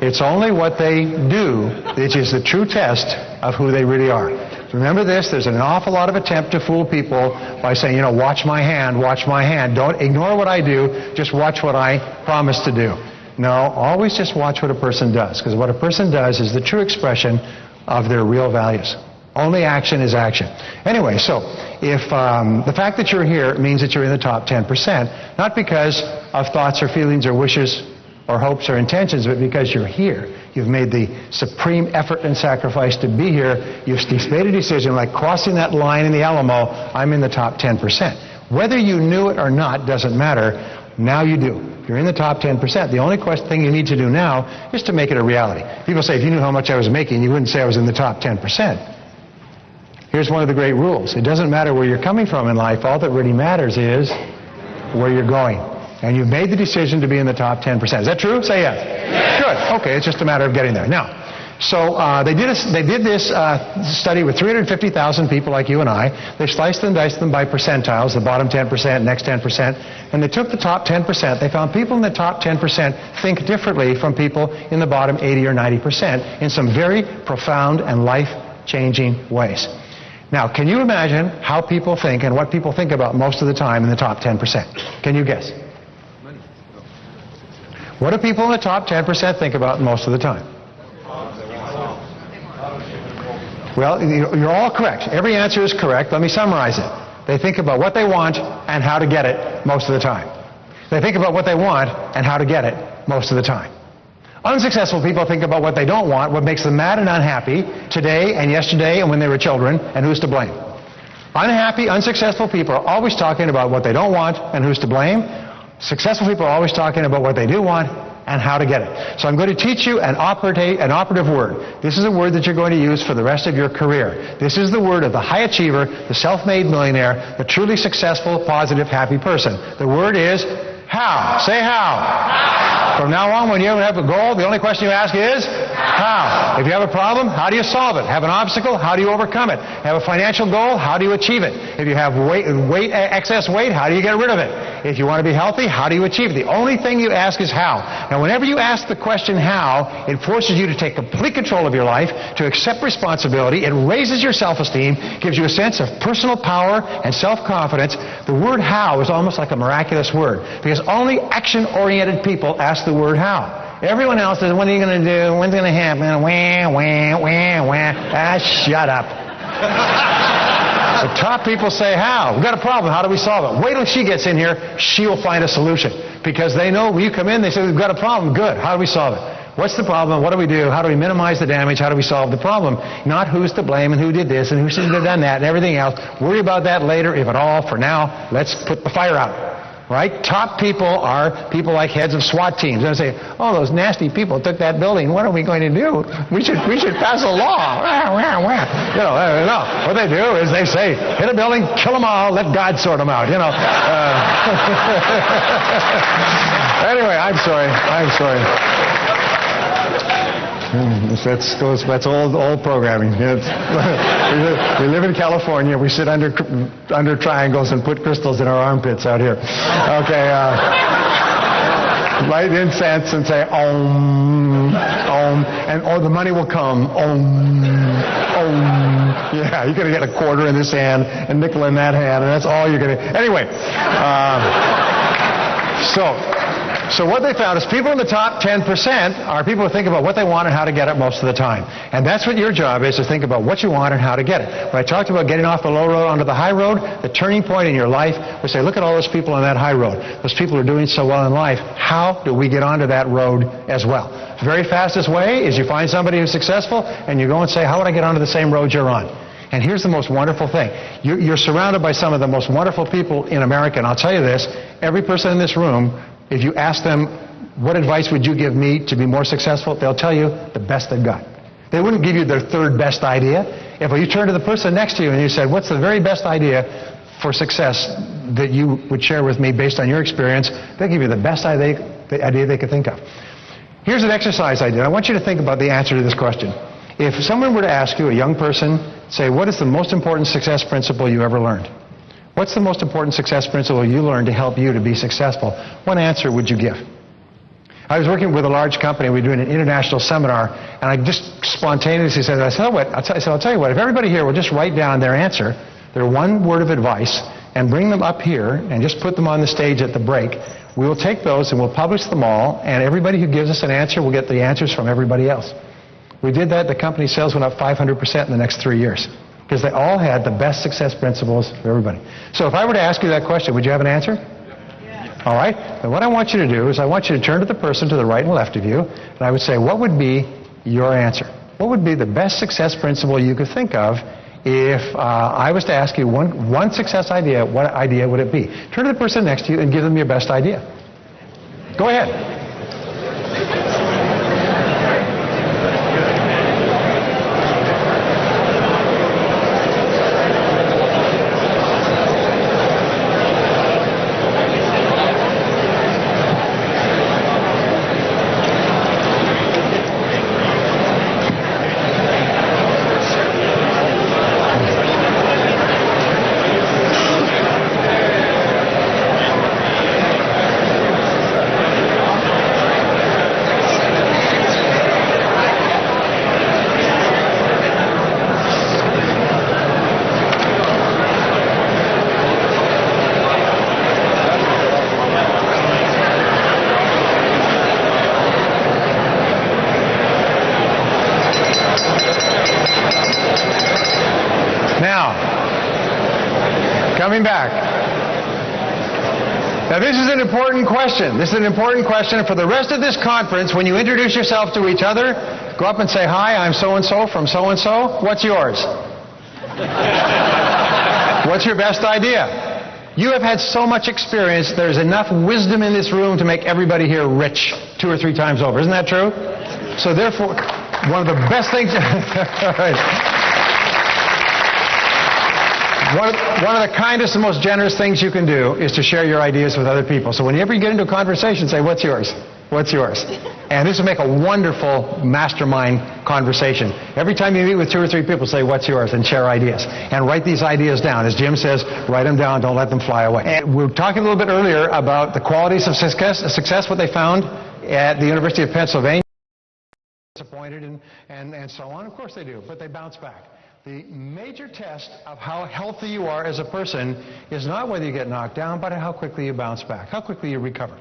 It's only what they do which is the true test of who they really are. Remember this, there's an awful lot of attempt to fool people by saying, you know, watch my hand, watch my hand. Don't ignore what I do, just watch what I promise to do. No, always just watch what a person does, because what a person does is the true expression of their real values. Only action is action. Anyway, so if the fact that you're here means that you're in the top 10%, not because of thoughts or feelings or wishes or hopes or intentions, but because you're here. You've made the supreme effort and sacrifice to be here. You've made a decision, like crossing that line in the Alamo, I'm in the top 10%. Whether you knew it or not doesn't matter. Now you do. You're in the top 10%. The only thing you need to do now is to make it a reality. People say, if you knew how much I was making, you wouldn't say I was in the top 10%. Here's one of the great rules. It doesn't matter where you're coming from in life. All that really matters is where you're going. And you've made the decision to be in the top 10%. Is that true? Say yes. Yes. Good. Okay, it's just a matter of getting there. Now, so they did this study with 350,000 people like you and I. They sliced and diced them by percentiles, the bottom 10%, next 10%, and they took the top 10%. They found people in the top 10% think differently from people in the bottom 80 or 90% in some very profound and life-changing ways. Now, can you imagine how people think and what people think about most of the time in the top 10%? Can you guess? What do people in the top 10% think about most of the time? Well, you're all correct. Every answer is correct. Let me summarize it. They think about what they want and how to get it most of the time. They think about what they want and how to get it most of the time. Unsuccessful people think about what they don't want, what makes them mad and unhappy today and yesterday and when they were children, and who's to blame. Unhappy, unsuccessful people are always talking about what they don't want and who's to blame. Successful people are always talking about what they do want and how to get it. So I'm going to teach you an operative word. This is a word that you're going to use for the rest of your career. This is the word of the high achiever, the self-made millionaire, the truly successful, positive, happy person. The word is how. Say how. How. From now on, when you have a goal, the only question you ask is how. If you have a problem, how do you solve it? Have an obstacle, how do you overcome it? Have a financial goal, how do you achieve it? If you have excess weight, how do you get rid of it? If you want to be healthy, how do you achieve it? The only thing you ask is how. Now, whenever you ask the question how, it forces you to take complete control of your life, to accept responsibility. It raises your self-esteem, gives you a sense of personal power and self-confidence. The word how is almost like a miraculous word, because only action-oriented people ask the word how. Everyone else says, what are you going to do? When's it going to happen? Wah, wah, wah, wah. Ah, shut up. The top people say, how? We've got a problem. How do we solve it? Wait till she gets in here. She'll find a solution. Because they know when you come in, they say, we've got a problem. Good. How do we solve it? What's the problem? What do we do? How do we minimize the damage? How do we solve the problem? Not who's to blame and who did this and who should have done that and everything else. Worry about that later, if at all. For now, let's put the fire out. Right? Top people are people like heads of SWAT teams. They say, oh, those nasty people took that building. What are we going to do? We should pass a law. You know, no. What they do is they say, hit a building, kill them all, let God sort them out. You know. Anyway, I'm sorry. That's old programming. We live in California. We sit under triangles and put crystals in our armpits out here. Okay. Light incense and say Om, Om, and the money will come. Om, Om. Yeah, you're going to get a quarter in this hand, a nickel in that hand, and that's all you're going to. Anyway, So what they found is people in the top 10% are people who think about what they want and how to get it most of the time. And that's what your job is, to think about what you want and how to get it. When I talked about getting off the low road onto the high road, the turning point in your life, we say, look at all those people on that high road. Those people are doing so well in life. How do we get onto that road as well? The very fastest way is you find somebody who's successful and you go and say, how would I get onto the same road you're on? And here's the most wonderful thing. You're surrounded by some of the most wonderful people in America. And I'll tell you this, every person in this room, if you ask them, what advice would you give me to be more successful, they'll tell you the best they've got. They wouldn't give you their third best idea. If you turn to the person next to you and you said, what's the very best idea for success that you would share with me based on your experience, they'll give you the best idea they could think of. Here's an exercise I did. I want you to think about the answer to this question. If someone were to ask you, a young person, say, what is the most important success principle you ever learned? What's the most important success principle you learned to help you to be successful? What answer would you give? I was working with a large company. We were doing an international seminar, and I just spontaneously said, I'll tell you what, if everybody here will just write down their answer, their one word of advice, and bring them up here and just put them on the stage at the break, we will take those and we'll publish them all, and everybody who gives us an answer will get the answers from everybody else. We did that. The company's sales went up 500% in the next 3 years. Because they all had the best success principles for everybody. So if I were to ask you that question, would you have an answer? Yeah. All right. And what I want you to do is I want you to turn to the person to the right and left of you, and I would say, what would be your answer? What would be the best success principle you could think of if I was to ask you one success idea? What idea would it be? Turn to the person next to you and give them your best idea. Go ahead. Coming back. Now this is an important question. This is an important question. And for the rest of this conference, when you introduce yourself to each other, go up and say, hi, I'm so-and-so from so-and-so. What's yours? What's your best idea? You have had so much experience, there's enough wisdom in this room to make everybody here rich 2 or 3 times over. Isn't that true? So therefore, one of the best things... All right. One of the kindest and most generous things you can do is to share your ideas with other people. So whenever you get into a conversation, say, what's yours? What's yours? And this will make a wonderful mastermind conversation. Every time you meet with 2 or 3 people, say, what's yours? And share ideas. And write these ideas down. As Jim says, write them down. Don't let them fly away. And we were talking a little bit earlier about the qualities of success, what they found at the University of Pennsylvania. Disappointed and so on. Of course they do, but they bounce back. The major test of how healthy you are as a person is not whether you get knocked down, but how quickly you bounce back, how quickly you recover.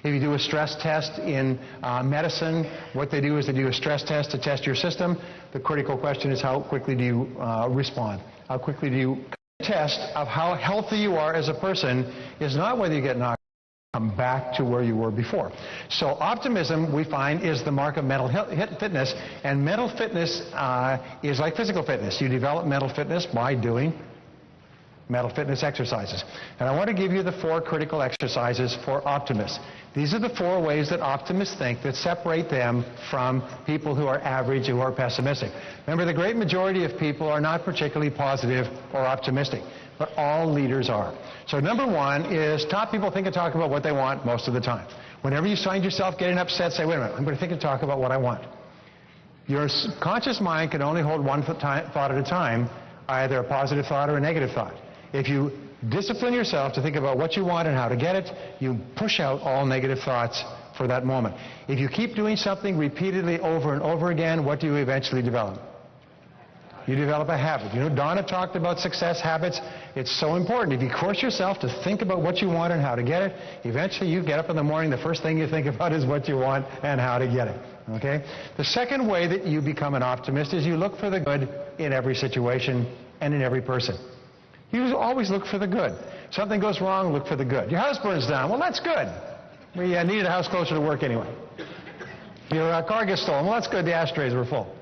If you do a stress test in medicine, what they do is they do a stress test to test your system. The critical question is how quickly do you respond? How quickly do you... The test of how healthy you are as a person is not whether you get knocked down, come back to where you were before. So optimism, we find, is the mark of mental fitness, and mental fitness is like physical fitness. You develop mental fitness by doing mental fitness exercises. And I want to give you the 4 critical exercises for optimists. These are the 4 ways that optimists think that separate them from people who are average, who are pessimistic. Remember, the great majority of people are not particularly positive or optimistic, but all leaders are. So number 1 is top people think and talk about what they want most of the time. Whenever you find yourself getting upset, say, wait a minute, I'm going to think and talk about what I want. Your conscious mind can only hold one thought at a time, either a positive thought or a negative thought. If you discipline yourself to think about what you want and how to get it, you push out all negative thoughts for that moment. If you keep doing something repeatedly over and over again, what do you eventually develop? You develop a habit. You know, Donna talked about success habits. It's so important. If you force yourself to think about what you want and how to get it, eventually you get up in the morning, the first thing you think about is what you want and how to get it. Okay? The second way that you become an optimist is you look for the good in every situation and in every person. You always look for the good. Something goes wrong, look for the good. Your house burns down. Well, that's good. We needed a house closer to work anyway. Your car gets stolen. Well, that's good. The ashtrays were full.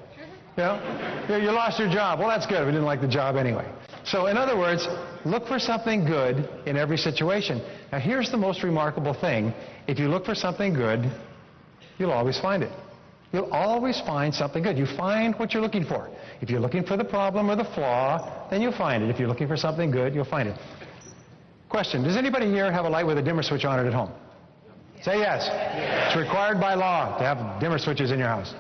You know? You lost your job. Well, that's good. We didn't like the job anyway. So, in other words, look for something good in every situation. Now, here's the most remarkable thing. If you look for something good, you'll always find it. You'll always find something good. You find what you're looking for. If you're looking for the problem or the flaw, then you'll find it. If you're looking for something good, you'll find it. Question, does anybody here have a light with a dimmer switch on it at home? Say yes. Yes. It's required by law to have dimmer switches in your house.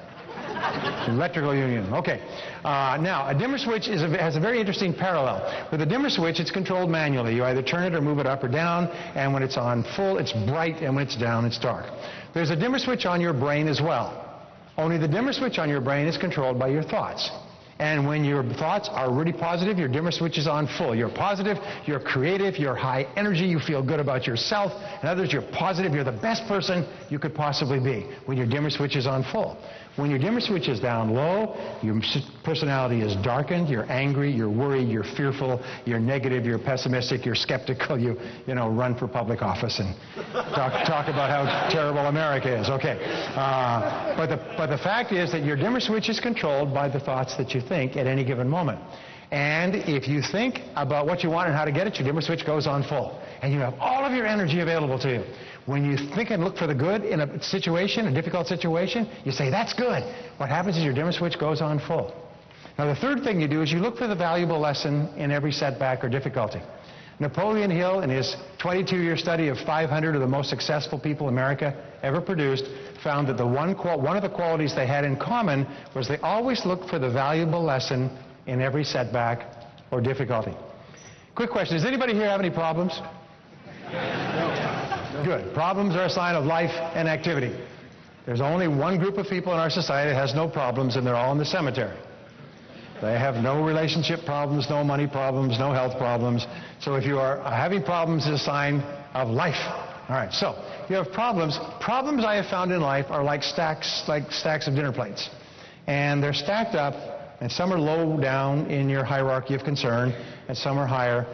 Electrical union. Okay. Now, a dimmer switch has a very interesting parallel. With a dimmer switch, it's controlled manually. You either turn it or move it up or down, and when it's on full, it's bright, and when it's down, it's dark. There's a dimmer switch on your brain as well. Only the dimmer switch on your brain is controlled by your thoughts. And when your thoughts are really positive, your dimmer switch is on full. You're positive, you're creative, you're high energy, you feel good about yourself. In other words, you're positive, you're the best person you could possibly be when your dimmer switch is on full. When your dimmer switch is down low, your personality is darkened, you're angry, you're worried, you're fearful, you're negative, you're pessimistic, you're skeptical, you run for public office and talk about how terrible America is. Okay. But the fact is that your dimmer switch is controlled by the thoughts that you think at any given moment. And if you think about what you want and how to get it, your dimmer switch goes on full. And you have all of your energy available to you. When you think and look for the good in a situation, a difficult situation, you say, that's good. What happens is your dimmer switch goes on full. Now, the third thing you do is you look for the valuable lesson in every setback or difficulty. Napoleon Hill, in his 22-year study of 500 of the most successful people America ever produced, found that one of the qualities they had in common was they always looked for the valuable lesson in every setback or difficulty. Quick question, does anybody here have any problems? Good. Problems are a sign of life and activity. There's only one group of people in our society that has no problems, and they're all in the cemetery. They have no relationship problems, no money problems, no health problems. So if you are having problems, it's a sign of life. All right, so if you have problems, problems I have found in life are like stacks of dinner plates. And they're stacked up, and some are low down in your hierarchy of concern, and some are higher.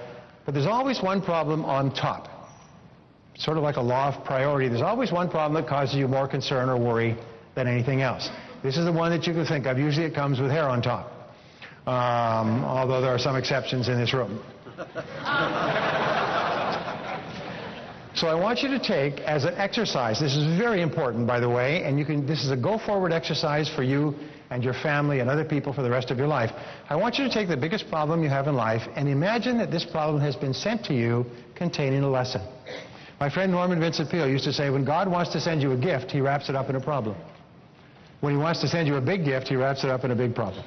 But there's always one problem on top. Sort of like a law of priority. There's always one problem that causes you more concern or worry than anything else. This is the one that you can think of. Usually it comes with hair on top. Although there are some exceptions in this room. So I want you to take as an exercise, this is very important, by the way, and this is a go-forward exercise for you and your family and other people for the rest of your life. I want you to take the biggest problem you have in life and imagine that this problem has been sent to you containing a lesson. My friend Norman Vincent Peale used to say, when God wants to send you a gift, he wraps it up in a problem. When he wants to send you a big gift, he wraps it up in a big problem.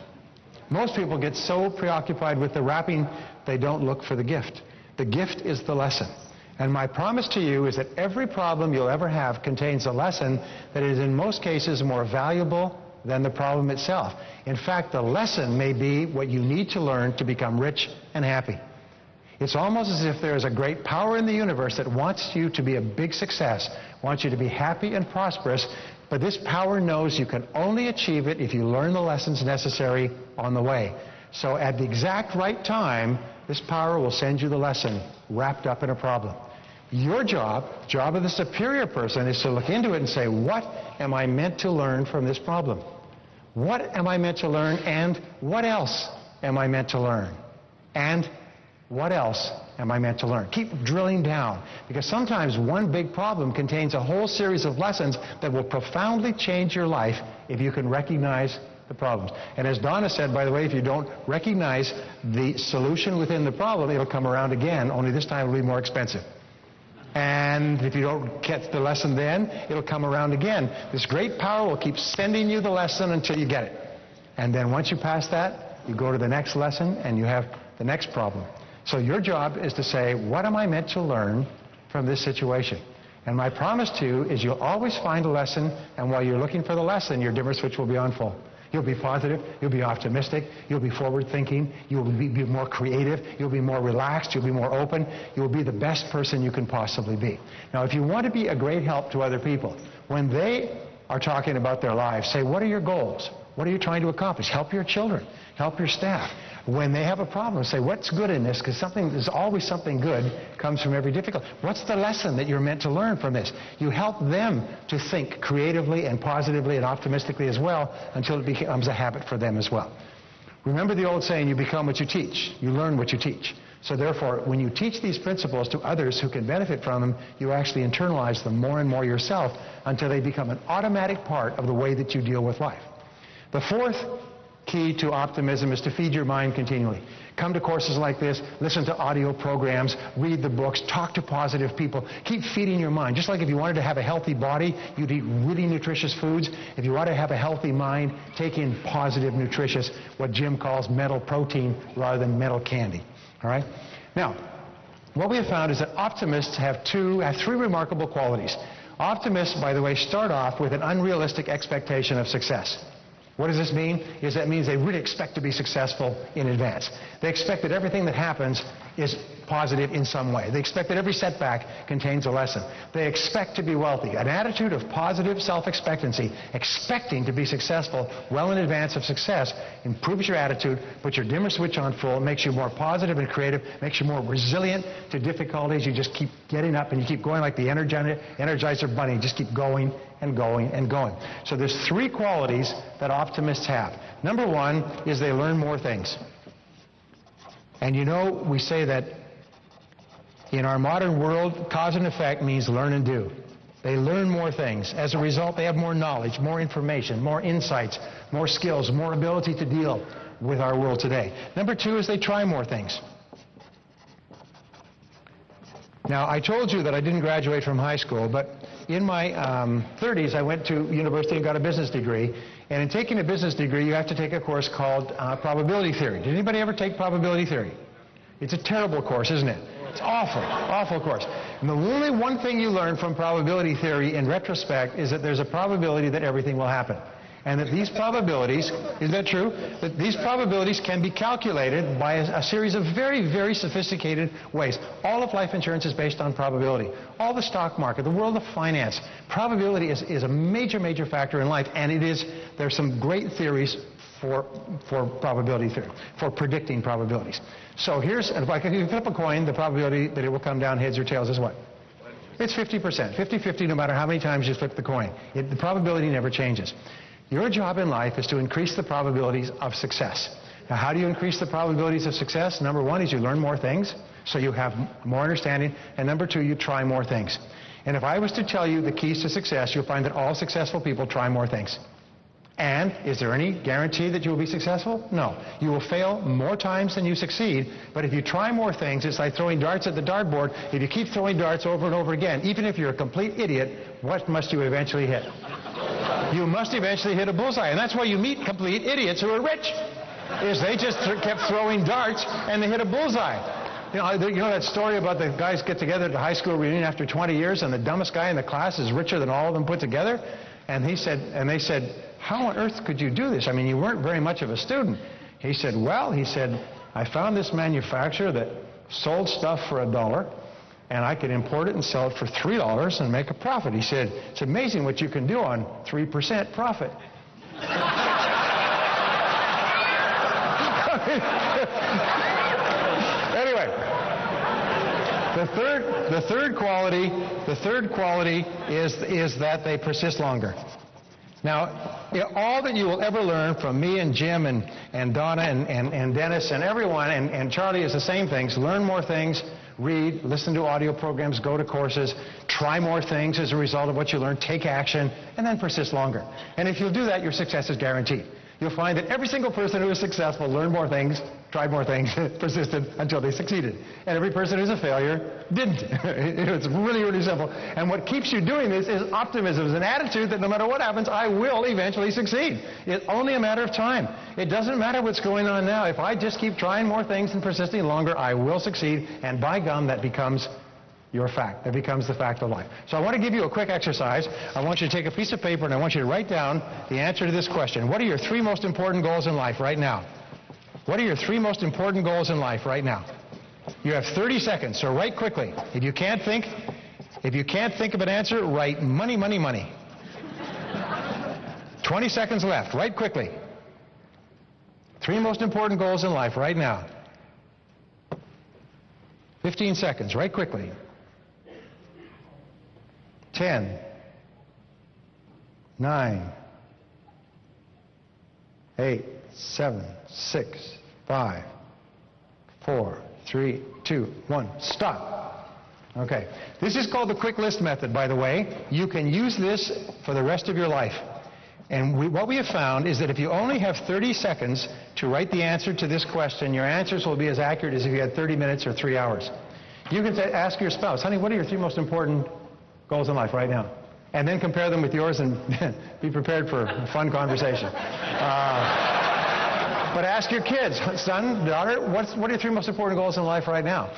Most people get so preoccupied with the wrapping, they don't look for the gift. The gift is the lesson. And my promise to you is that every problem you'll ever have contains a lesson that is in most cases more valuable than the problem itself. In fact, the lesson may be what you need to learn to become rich and happy. It's almost as if there is a great power in the universe that wants you to be a big success, wants you to be happy and prosperous, but this power knows you can only achieve it if you learn the lessons necessary on the way. So at the exact right time, this power will send you the lesson wrapped up in a problem. Your job of the superior person, is to look into it and say, what am I meant to learn from this problem? What am I meant to learn, and what else am I meant to learn? And What else am I meant to learn? Keep drilling down, because sometimes one big problem contains a whole series of lessons that will profoundly change your life if you can recognize the problems. And as Donna said, by the way, if you don't recognize the solution within the problem, it'll come around again, only this time it'll be more expensive. And if you don't get the lesson then, it'll come around again. This great power will keep sending you the lesson until you get it. And then once you pass that, you go to the next lesson and you have the next problem. So your job is to say, what am I meant to learn from this situation? And my promise to you is you'll always find a lesson, and while you're looking for the lesson, your dimmer switch will be on full. You'll be positive, you'll be optimistic, you'll be forward-thinking, you'll be more creative, you'll be more relaxed, you'll be more open, you'll be the best person you can possibly be. Now, if you want to be a great help to other people, when they are talking about their lives, say, what are your goals? What are you trying to accomplish? Help your children, help your staff. When they have a problem, say, what's good in this? Because there's always something good comes from every difficulty. What's the lesson that you're meant to learn from this? You help them to think creatively and positively and optimistically as well until it becomes a habit for them as well. Remember the old saying, you become what you teach. You learn what you teach. So therefore, when you teach these principles to others who can benefit from them, you actually internalize them more and more yourself until they become an automatic part of the way that you deal with life. The fourth key to optimism is to feed your mind continually. Come to courses like this, listen to audio programs, read the books, talk to positive people. Keep feeding your mind. Just like if you wanted to have a healthy body, you'd eat really nutritious foods. If you want to have a healthy mind, take in positive, nutritious, what Jim calls mental protein rather than mental candy. All right? Now, what we have found is that optimists have three remarkable qualities. Optimists, by the way, start off with an unrealistic expectation of success. What does this mean? That means they really expect to be successful in advance. They expect that everything that happens is positive in some way. They expect that every setback contains a lesson. They expect to be wealthy. An attitude of positive self-expectancy, expecting to be successful well in advance of success, improves your attitude, puts your dimmer switch on full, makes you more positive and creative, makes you more resilient to difficulties. You just keep getting up and you keep going like the Energizer Bunny. Just keep going and going and going. So there's three qualities that optimists have. Number one is they learn more things. And you know, we say that in our modern world, cause and effect means learn and do. They learn more things. As a result, they have more knowledge, more information, more insights, more skills, more ability to deal with our world today. Number two is they try more things. Now, I told you that I didn't graduate from high school, but in my 30s, I went to university and got a business degree. And in taking a business degree, you have to take a course called probability theory. Did anybody ever take probability theory? It's a terrible course, isn't it? It's awful, awful course. And the only one thing you learn from probability theory in retrospect is that there's a probability that everything will happen. And that these probabilities, is that true? That these probabilities can be calculated by a series of very, very sophisticated ways. All of life insurance is based on probability. All the stock market, the world of finance, probability is a major, major factor in life. And there's some great theories for probability theory, for predicting probabilities. So here's, if you flip a coin, the probability that it will come down heads or tails is what? It's 50%. 50-50 no matter how many times you flip the coin. The probability never changes. Your job in life is to increase the probabilities of success. Now, how do you increase the probabilities of success? Number one is you learn more things, so you have more understanding. And number two, you try more things. And if I was to tell you the keys to success, you'll find that all successful people try more things. And is there any guarantee that you will be successful? No. You will fail more times than you succeed, but if you try more things, it's like throwing darts at the dartboard. If you keep throwing darts over and over again, even if you're a complete idiot, what must you eventually hit? You must eventually hit a bullseye. And that's why you meet complete idiots who are rich, is they just kept throwing darts and they hit a bullseye. You know that story about the guys get together at the high school reunion after 20 years and the dumbest guy in the class is richer than all of them put together? And they said, how on earth could you do this? I mean, you weren't very much of a student. He said, I found this manufacturer that sold stuff for $1, and I could import it and sell it for $3 and make a profit. He said, it's amazing what you can do on 3% profit. Anyway, the third quality is that they persist longer. Now, all that you will ever learn from me and Jim and Donna and Dennis and everyone and Charlie is the same things. Learn more things, read, listen to audio programs, go to courses, try more things as a result of what you learn, take action, and then persist longer. And if you'll do that, your success is guaranteed. You'll find that every single person who is successful learned more things, tried more things, persisted until they succeeded. And every person who's a failure didn't. It's really, really simple. And what keeps you doing this is optimism. It's an attitude that no matter what happens, I will eventually succeed. It's only a matter of time. It doesn't matter what's going on now. If I just keep trying more things and persisting longer, I will succeed. And by gum, that becomes your fact. That becomes the fact of life. So I want to give you a quick exercise. I want you to take a piece of paper and I want you to write down the answer to this question. What are your 3 most important goals in life right now? What are your 3 most important goals in life right now? You have 30 seconds, so write quickly. If you can't think of an answer, write money, money, money. 20 seconds left. Write quickly. 3 most important goals in life right now. 15 seconds. Write quickly. 10, 9, 8, 7, 6, 5, 4, 3, 2, 1. Stop. Okay. This is called the quick list method, by the way. You can use this for the rest of your life. And what we have found is that if you only have 30 seconds to write the answer to this question, your answers will be as accurate as if you had 30 minutes or 3 hours. You can ask your spouse, honey, what are your 3 most important goals in life right now? And then compare them with yours and be prepared for a fun conversation. But ask your kids, son, daughter, what are your 3 most important goals in life right now?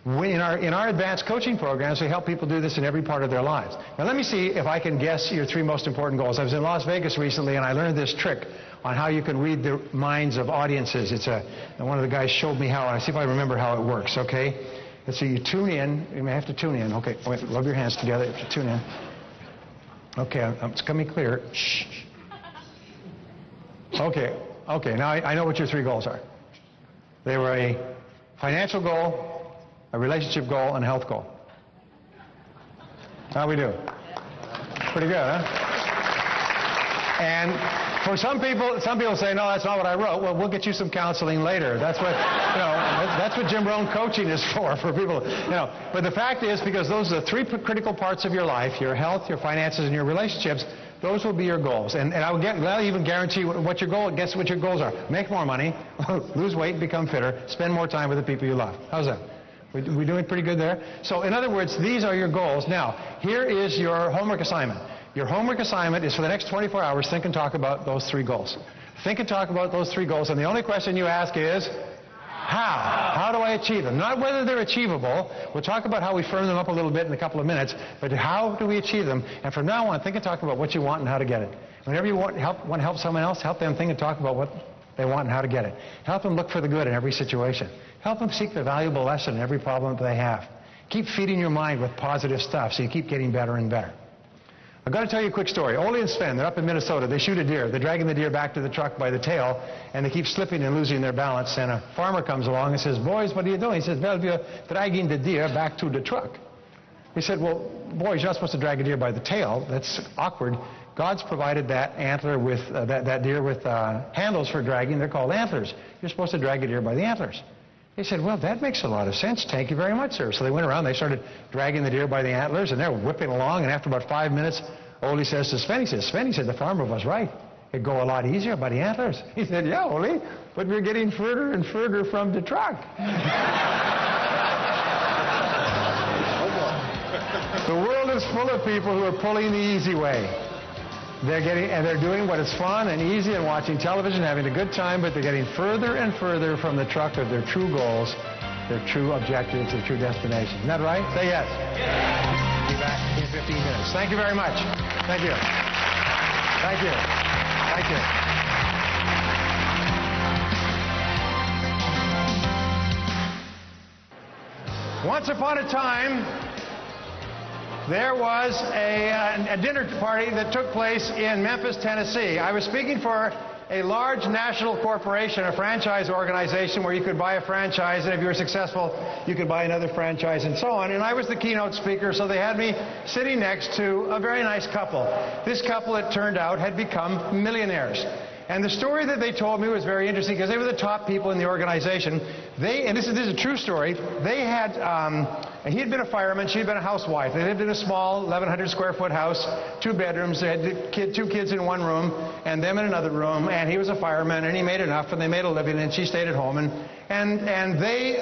In our advanced coaching programs, we help people do this in every part of their lives. Now let me see if I can guess your 3 most important goals. I was in Las Vegas recently and I learned this trick on how you can read the minds of audiences. One of the guys showed me how, and I see if I remember how it works, okay? Let's see, you tune in. You may have to tune in. Okay, wait, rub your hands together. You have to tune in. Okay, it's coming clear. Shh. Okay, now I know what your 3 goals are. They were a financial goal, a relationship goal, and a health goal. How we do? Pretty good, huh? And for some people say, no, that's not what I wrote. Well, we'll get you some counseling later. That's what, that's what Jim Rohn coaching is for people, But the fact is, because those are the 3 critical parts of your life, your health, your finances, and your relationships, those will be your goals. And I'll even guarantee what your goal, guess what your goals are. Make more money, lose weight, become fitter, spend more time with the people you love. How's that? We're doing pretty good there? So in other words, these are your goals. Now, here is your homework assignment. Your homework assignment is for the next 24 hours, think and talk about those 3 goals. Think and talk about those 3 goals, and the only question you ask is, how? How do I achieve them? Not whether they're achievable. We'll talk about how we firm them up a little bit in a couple of minutes, but how do we achieve them? And from now on, think and talk about what you want and how to get it. Whenever you want to help someone else, help them think and talk about what they want and how to get it. Help them look for the good in every situation. Help them seek the valuable lesson in every problem that they have. Keep feeding your mind with positive stuff so you keep getting better and better. I've got to tell you a quick story. Ole and Sven, they're up in Minnesota. They shoot a deer. They're dragging the deer back to the truck by the tail, and they keep slipping and losing their balance. And a farmer comes along and says, boys, what are you doing? He says, well, we're dragging the deer back to the truck. He said, well, boys, you're not supposed to drag a deer by the tail. That's awkward. God's provided that antler with, that deer with handles for dragging. They're called antlers. You're supposed to drag a deer by the antlers. He said, well, that makes a lot of sense. Thank you very much, sir. So they went around. They started dragging the deer by the antlers, and they're whipping along. And after about 5 minutes, Ole says to Sven, Sven, the farmer was right. It'd go a lot easier by the antlers. He said, yeah, Ole, but we're getting further and further from the truck. The world is full of people who are pulling the easy way. They're doing what is fun and easy and watching television, having a good time, but they're getting further and further from the truck of their true goals, their true objectives, their true destination. Isn't that right? Say yes. Yes. Be back in 15 minutes. Thank you very much. Thank you. Thank you. Thank you. Once upon a time, there was a dinner party that took place in Memphis, Tennessee. I was speaking for a large national corporation, a franchise organization where you could buy a franchise, and if you were successful, you could buy another franchise and so on. And I was the keynote speaker, so they had me sitting next to a very nice couple. This couple, it turned out, had become millionaires. And the story that they told me was very interesting because they were the top people in the organization. And this is a true story, they had, he had been a fireman, she had been a housewife. They lived in a small 1,100 square foot house, 2 bedrooms, they had 2 kids in one room, and them in another room, and he was a fireman, and he made enough, and they made a living, and she stayed at home. And they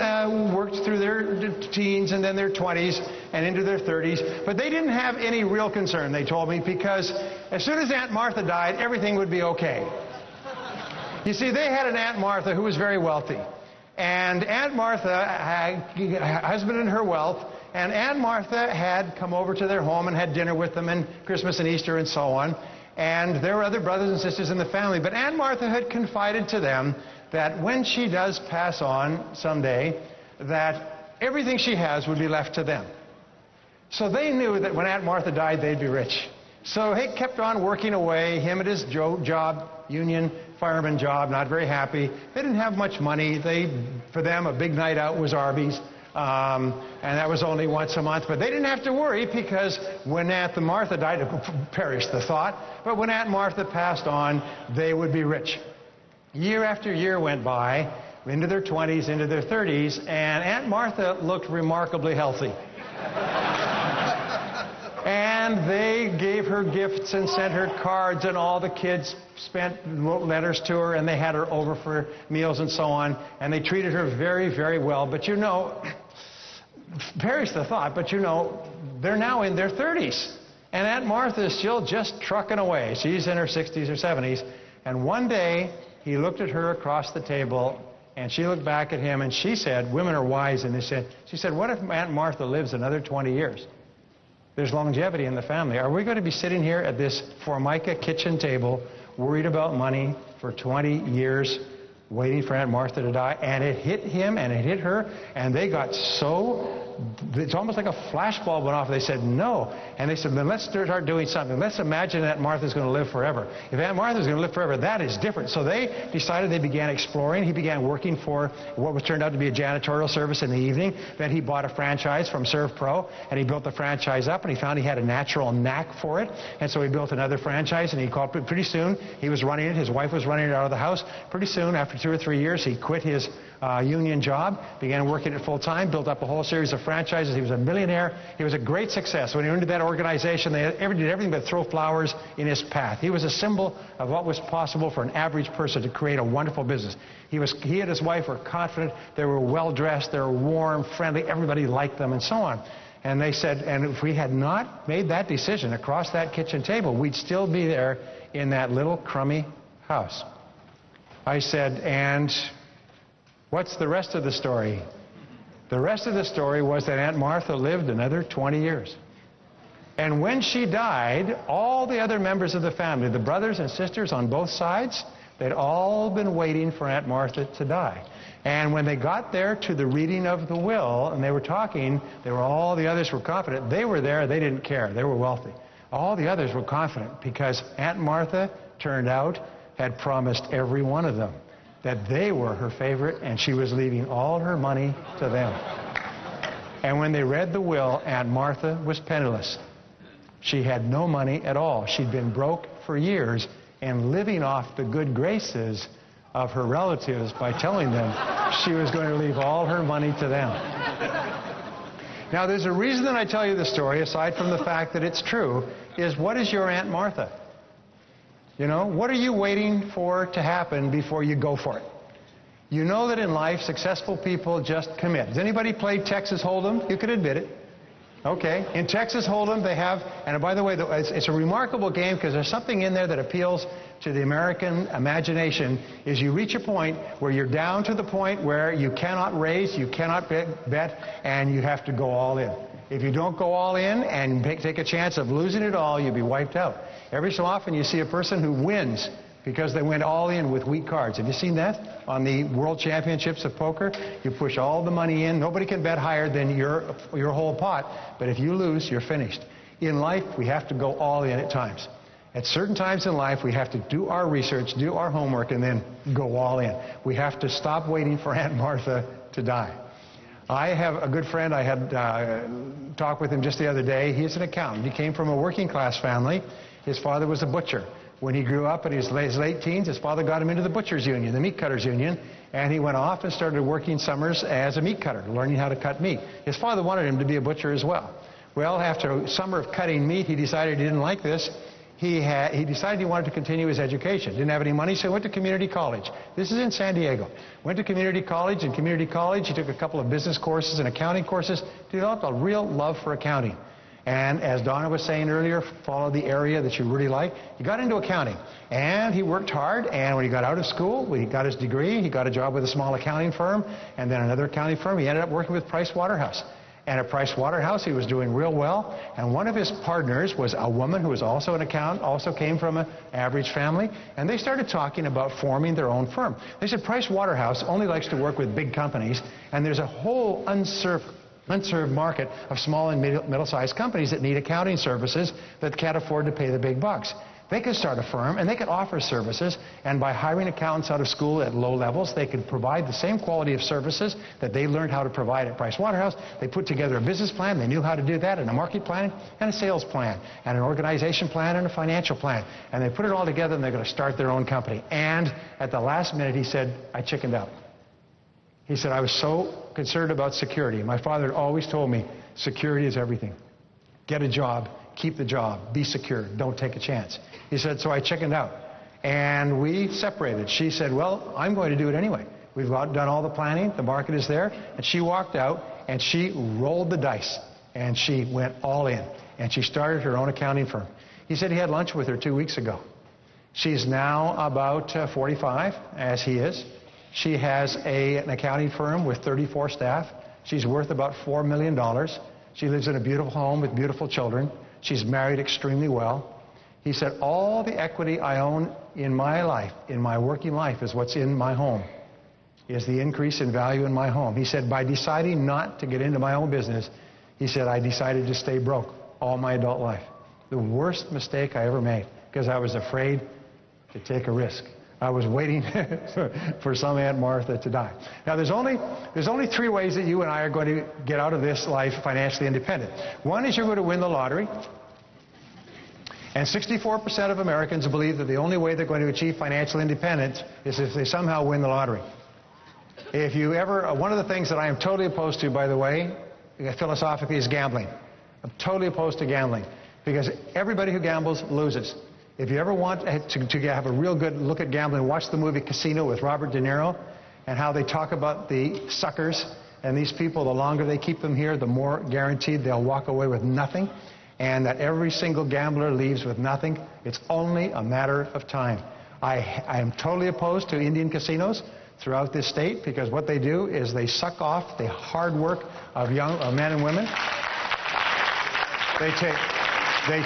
worked through their teens and then their 20s and into their 30s. But they didn't have any real concern, they told me, because as soon as Aunt Martha died, everything would be okay. You see, they had an Aunt Martha who was very wealthy. And Aunt Martha had a husband and her wealth. And Aunt Martha had come over to their home and had dinner with them and Christmas and Easter and so on. And there were other brothers and sisters in the family. But Aunt Martha had confided to them that when she does pass on someday, that everything she has would be left to them. So they knew that when Aunt Martha died, they'd be rich. So he kept on working away, him at his job, union fireman job, not very happy. They didn't have much money. For them, a big night out was Arby's, and that was only once a month. But they didn't have to worry because when Aunt Martha died, perished the thought, but when Aunt Martha passed on, they would be rich. Year after year went by, into their 20s, into their 30s, and Aunt Martha looked remarkably healthy. And they gave her gifts and sent her cards, and all the kids wrote letters to her, and they had her over for meals and so on, and they treated her very, very well. But you know, perish the thought, but you know, they're now in their 30s. And Aunt Martha is still just trucking away. She's in her 60s or 70s. And one day, he looked at her across the table, and she looked back at him, and she said, women are wise, and she said, what if Aunt Martha lives another 20 years? There's longevity in the family. Are we going to be sitting here at this Formica kitchen table, worried about money for 20 years, waiting for Aunt Martha to die? And it hit him, and it hit her, and they got so... It's almost like a flashbulb went off. They said, no. And they said, then let's start doing something. Let's imagine Aunt Martha's going to live forever. If Aunt Martha's going to live forever, that is different. So they decided, they began exploring. He began working for what was turned out to be a janitorial service in the evening. Then he bought a franchise from ServPro, and he built the franchise up, and he found he had a natural knack for it. And so he built another franchise, and he called it. Pretty soon, he was running it. His wife was running it out of the house. Pretty soon, after 2 or 3 years, he quit his union job, began working it full time, built up a whole series of franchises. He was a millionaire. He was a great success. When he went into that organization, they did everything but throw flowers in his path. He was a symbol of what was possible for an average person to create a wonderful business. He and his wife were confident. They were well dressed. They were warm, friendly. Everybody liked them, and so on. And they said, and if we had not made that decision across that kitchen table, we'd still be there in that little crummy house. I said, and what's the rest of the story? The rest of the story was that Aunt Martha lived another 20 years. And when she died, all the other members of the family, the brothers and sisters on both sides, they'd all been waiting for Aunt Martha to die. And when they got there to the reading of the will, and they were talking, all the others were confident. They were there, they didn't care, they were wealthy. All the others were confident because Aunt Martha, turned out, had promised every one of them that they were her favorite, and she was leaving all her money to them. And when they read the will, Aunt Martha was penniless. She had no money at all. She'd been broke for years and living off the good graces of her relatives by telling them she was going to leave all her money to them. Now, there's a reason that I tell you the story, aside from the fact that it's true, is what is your Aunt Martha? You know, what are you waiting for to happen before you go for it? You know that in life, successful people just commit. Does anybody play Texas Hold'em? You could admit it. Okay. In Texas Hold'em, they have, and by the way, it's a remarkable game because there's something in there that appeals to the American imagination, is you reach a point where you're down to the point where you cannot raise, you cannot bet, and you have to go all in. If you don't go all in and take a chance of losing it all, you'll be wiped out. Every so often you see a person who wins because they went all in with weak cards. Have you seen that on the World Championships of Poker? You push all the money in. Nobody can bet higher than your whole pot. But if you lose, you're finished. In life, we have to go all in at times. At certain times in life, we have to do our research, do our homework, and then go all in. We have to stop waiting for Aunt Martha to die. I have a good friend. I had talked with him just the other day. He's an accountant. He came from a working class family. His father was a butcher. When he grew up in his late teens, his father got him into the butchers union, the meat cutters union, and he went off and started working summers as a meat cutter, learning how to cut meat. His father wanted him to be a butcher as well. Well, after a summer of cutting meat, he decided he didn't like this. He decided he wanted to continue his education. Didn't have any money, so he went to community college. This is in San Diego. Went to community college. In community college, he took a couple of business courses and accounting courses, developed a real love for accounting. And as Donna was saying earlier, follow the area that you really like. He got into accounting, and he worked hard, and when he got out of school, when he got his degree, he got a job with a small accounting firm, and then another accounting firm. He ended up working with Price Waterhouse. And at Price Waterhouse, he was doing real well. And one of his partners was a woman who was also an accountant, also came from an average family. And they started talking about forming their own firm. They said Price Waterhouse only likes to work with big companies, and there's a whole unserved market of small and middle-sized companies that need accounting services that can't afford to pay the big bucks. They could start a firm, and they could offer services, and by hiring accountants out of school at low levels, they could provide the same quality of services that they learned how to provide at Price Waterhouse. They put together a business plan, they knew how to do that, and a market plan, and a sales plan, and an organization plan, and a financial plan. And they put it all together, and they're going to start their own company. And at the last minute, he said, I chickened out. He said, I was so concerned about security. My father had always told me, security is everything. Get a job, keep the job, be secure, don't take a chance. He said, so I chickened out. And we separated. She said, well, I'm going to do it anyway. We've done all the planning, the market is there. And she walked out, and she rolled the dice, and she went all in. And she started her own accounting firm. He said he had lunch with her 2 weeks ago. She's now about 45, as he is. She has an accounting firm with 34 staff. She's worth about $4 million. She lives in a beautiful home with beautiful children. She's married extremely well. He said, all the equity I own in my life, in my working life, is what's in my home, is the increase in value in my home. He said, by deciding not to get into my own business, he said, I decided to stay broke all my adult life. The worst mistake I ever made, because I was afraid to take a risk. I was waiting for some Aunt Martha to die. Now, there's only three ways that you and I are going to get out of this life financially independent. One is you're going to win the lottery. And 64% of Americans believe that the only way they're going to achieve financial independence is if they somehow win the lottery. If you ever, one of the things that I am totally opposed to, by the way, philosophically, is gambling. I'm totally opposed to gambling, because everybody who gambles loses. If you ever want to have a real good look at gambling, watch the movie Casino with Robert De Niro, and how they talk about the suckers. And these people, the longer they keep them here, the more guaranteed they'll walk away with nothing. And that every single gambler leaves with nothing. It's only a matter of time. I am totally opposed to Indian casinos throughout this state, because what they do is they suck off the hard work of men and women. They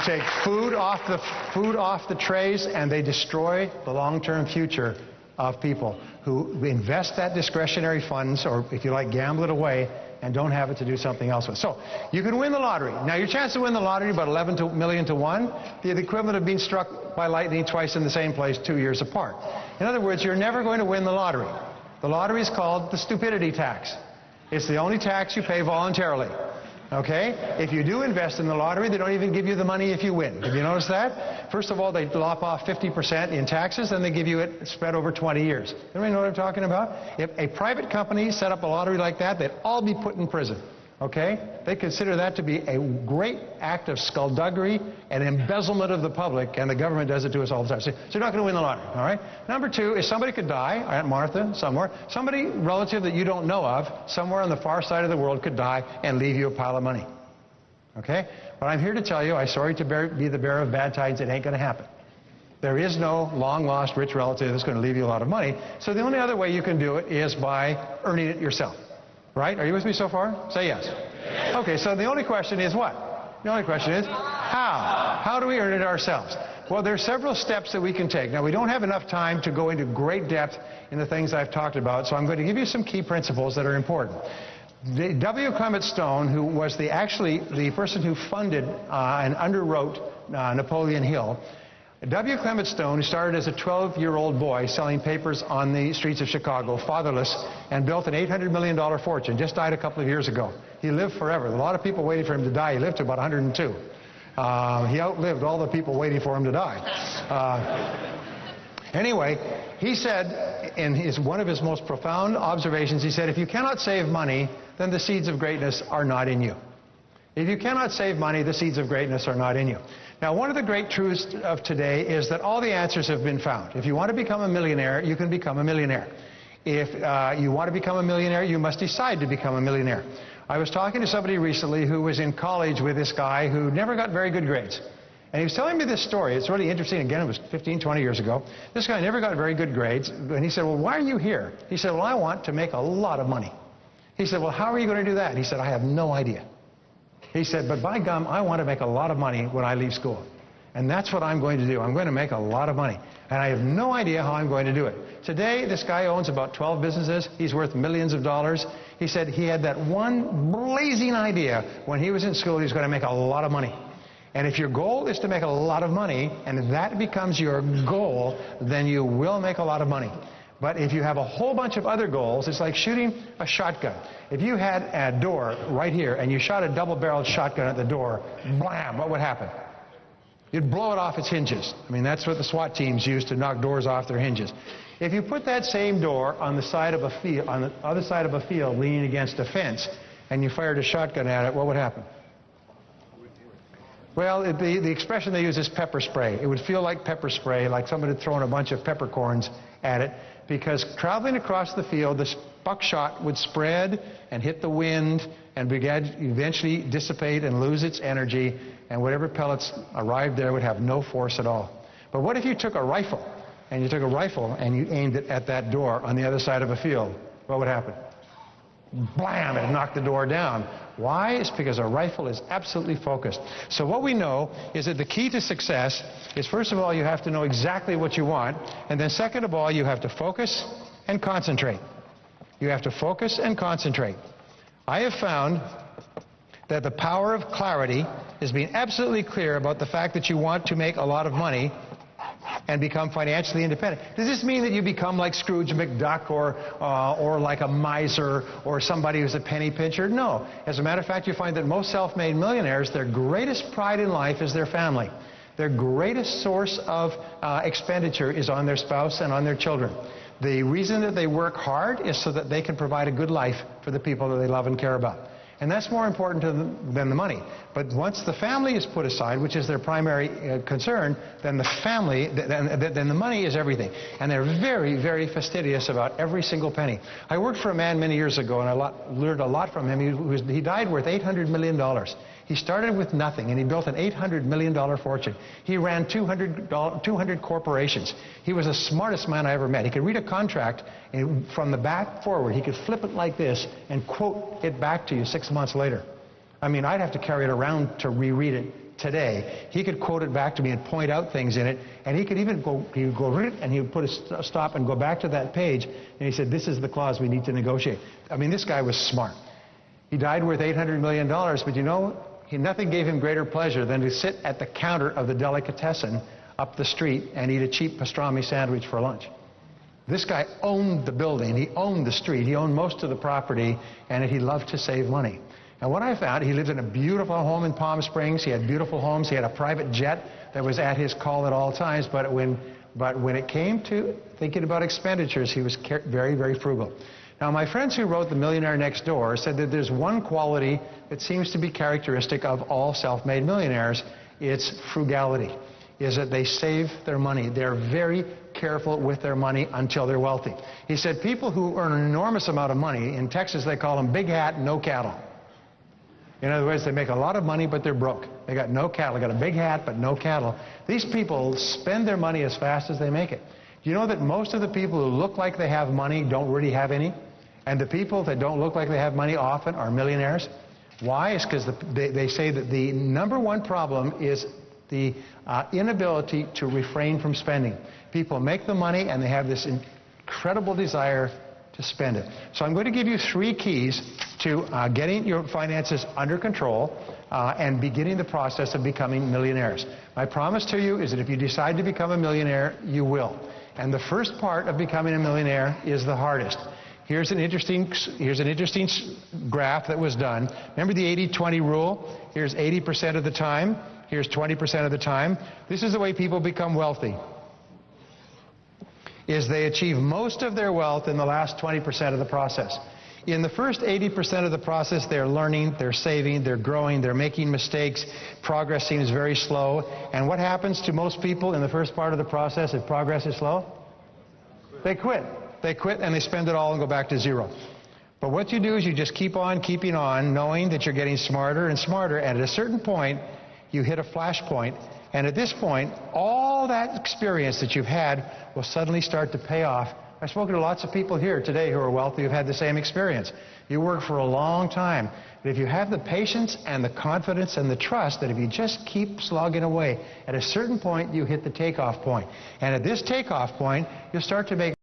take food off the trays, and they destroy the long-term future of people who invest that discretionary funds, or if you like, gamble it away, and don't have it to do something else with. So you can win the lottery. Now, your chance to win the lottery, about 11 million to 1, the equivalent of being struck by lightning twice in the same place 2 years apart. In other words, you're never going to win the lottery. The lottery is called the stupidity tax. It's the only tax you pay voluntarily. Okay? If you do invest in the lottery, they don't even give you the money if you win. Have you noticed that? First of all, they lop off 50% in taxes, then they give you it spread over 20 years. Everybody know what I'm talking about? If a private company set up a lottery like that, they'd all be put in prison. Okay? They consider that to be a great act of skullduggery and embezzlement of the public, and the government does it to us all the time. So you're not going to win the lottery, all right? Number two is somebody could die, Aunt Martha, somewhere. Somebody relative that you don't know of, somewhere on the far side of the world, could die and leave you a pile of money. Okay? But I'm here to tell you, I'm sorry to be the bearer of bad tidings, it ain't going to happen. There is no long-lost rich relative that's going to leave you a lot of money. So the only other way you can do it is by earning it yourself. Right? Are you with me so far? Say yes. Okay, so the only question is what? The only question is how? How do we earn it ourselves? Well, there are several steps that we can take. Now, we don't have enough time to go into great depth in the things I've talked about, so I'm going to give you some key principles that are important. W. Clement Stone, who was actually the person who funded and underwrote Napoleon Hill, W. Clement Stone, who started as a 12-year-old boy selling papers on the streets of Chicago, fatherless, and built an $800 million fortune, just died a couple of years ago. He lived forever. A lot of people waited for him to die. He lived to about 102. He outlived all the people waiting for him to die. Anyway, he said in one of his most profound observations, he said, if you cannot save money, then the seeds of greatness are not in you. If you cannot save money, the seeds of greatness are not in you. Now, one of the great truths of today is that all the answers have been found. If you want to become a millionaire, you can become a millionaire. If you want to become a millionaire, you must decide to become a millionaire. I was talking to somebody recently who was in college with this guy who never got very good grades. And he was telling me this story. It's really interesting. Again, it was 15, 20 years ago. This guy never got very good grades. And he said, well, why are you here? He said, well, I want to make a lot of money. He said, well, how are you going to do that? He said, I have no idea. He said, but by gum, I want to make a lot of money when I leave school. And that's what I'm going to do. I'm going to make a lot of money. And I have no idea how I'm going to do it. Today, this guy owns about 12 businesses. He's worth millions of dollars. He said he had that one blazing idea when he was in school he was going to make a lot of money. And if your goal is to make a lot of money, and that becomes your goal, then you will make a lot of money. But if you have a whole bunch of other goals, it's like shooting a shotgun. If you had a door right here and you shot a double-barreled shotgun at the door, blam, what would happen? You'd blow it off its hinges. I mean, that's what the SWAT teams use to knock doors off their hinges. If you put that same door on the side of a field, on the other side of a field, leaning against a fence, and you fired a shotgun at it, what would happen? Well, the expression they use is pepper spray. It would feel like pepper spray, like somebody had thrown a bunch of peppercorns at it, because traveling across the field, the buckshot would spread and hit the wind and eventually dissipate and lose its energy, and whatever pellets arrived there would have no force at all. But what if you took a rifle, and you aimed it at that door on the other side of a field? What would happen? Blam! It knocked the door down. Why? It's because a rifle is absolutely focused. So what we know is that the key to success is, first of all, you have to know exactly what you want, and then second of all, you have to focus and concentrate. You have to focus and concentrate. I have found that the power of clarity is being absolutely clear about the fact that you want to make a lot of money and become financially independent. Does this mean that you become like Scrooge McDuck or like a miser or somebody who's a penny pincher? No. As a matter of fact, you find that most self-made millionaires, their greatest pride in life is their family. Their greatest source of expenditure is on their spouse and on their children. The reason that they work hard is so that they can provide a good life for the people that they love and care about. And that's more important to them than the money. But once the family is put aside, which is their primary concern, then the money is everything. And they're very, very fastidious about every single penny. I worked for a man many years ago, and I learned a lot from him. He died worth $800 million. He started with nothing, and he built an $800 million fortune. He ran 200 corporations. He was the smartest man I ever met. He could read a contract and from the back forward. He could flip it like this and quote it back to you 6 months later. I mean, I'd have to carry it around to reread it today. He could quote it back to me and point out things in it, and he could even he would go and he would put a stop and go back to that page, and he said, this is the clause we need to negotiate. I mean, this guy was smart. He died worth $800 million, but you know, nothing gave him greater pleasure than to sit at the counter of the delicatessen up the street and eat a cheap pastrami sandwich for lunch. This guy owned the building, he owned the street, he owned most of the property, and he loved to save money. And what I found, he lived in a beautiful home in Palm Springs, he had beautiful homes, he had a private jet that was at his call at all times, but when it came to thinking about expenditures, he was very, very frugal. Now, my friends who wrote The Millionaire Next Door said that there's one quality that seems to be characteristic of all self-made millionaires. It's frugality, is that they save their money. They're very careful with their money until they're wealthy. He said people who earn an enormous amount of money, in Texas they call them big hat, no cattle. In other words, they make a lot of money, but they're broke. They got no cattle. They got a big hat, but no cattle. These people spend their money as fast as they make it. Do you know that most of the people who look like they have money don't really have any? And the people that don't look like they have money often are millionaires. Why? It's because they say that the number one problem is the inability to refrain from spending. People make the money and they have this incredible desire to spend it. So I'm going to give you 3 keys to getting your finances under control and beginning the process of becoming millionaires. My promise to you is that if you decide to become a millionaire, you will. And the first part of becoming a millionaire is the hardest. Here's an interesting graph that was done. Remember the 80-20 rule? Here's 80% of the time. Here's 20% of the time. This is the way people become wealthy. Is they achieve most of their wealth in the last 20% of the process. In the first 80% of the process, they're learning, they're saving, they're growing, they're making mistakes. Progress seems very slow. And what happens to most people in the first part of the process if progress is slow? They quit. They quit and they spend it all and go back to zero. But what you do is you just keep on keeping on, knowing that you're getting smarter and smarter. And at a certain point, you hit a flash point. And at this point, all that experience that you've had will suddenly start to pay off. I've spoken to lots of people here today who are wealthy who've had the same experience. You work for a long time. But if you have the patience and the confidence and the trust that if you just keep slogging away, at a certain point, you hit the takeoff point. And at this takeoff point, you'll start to make...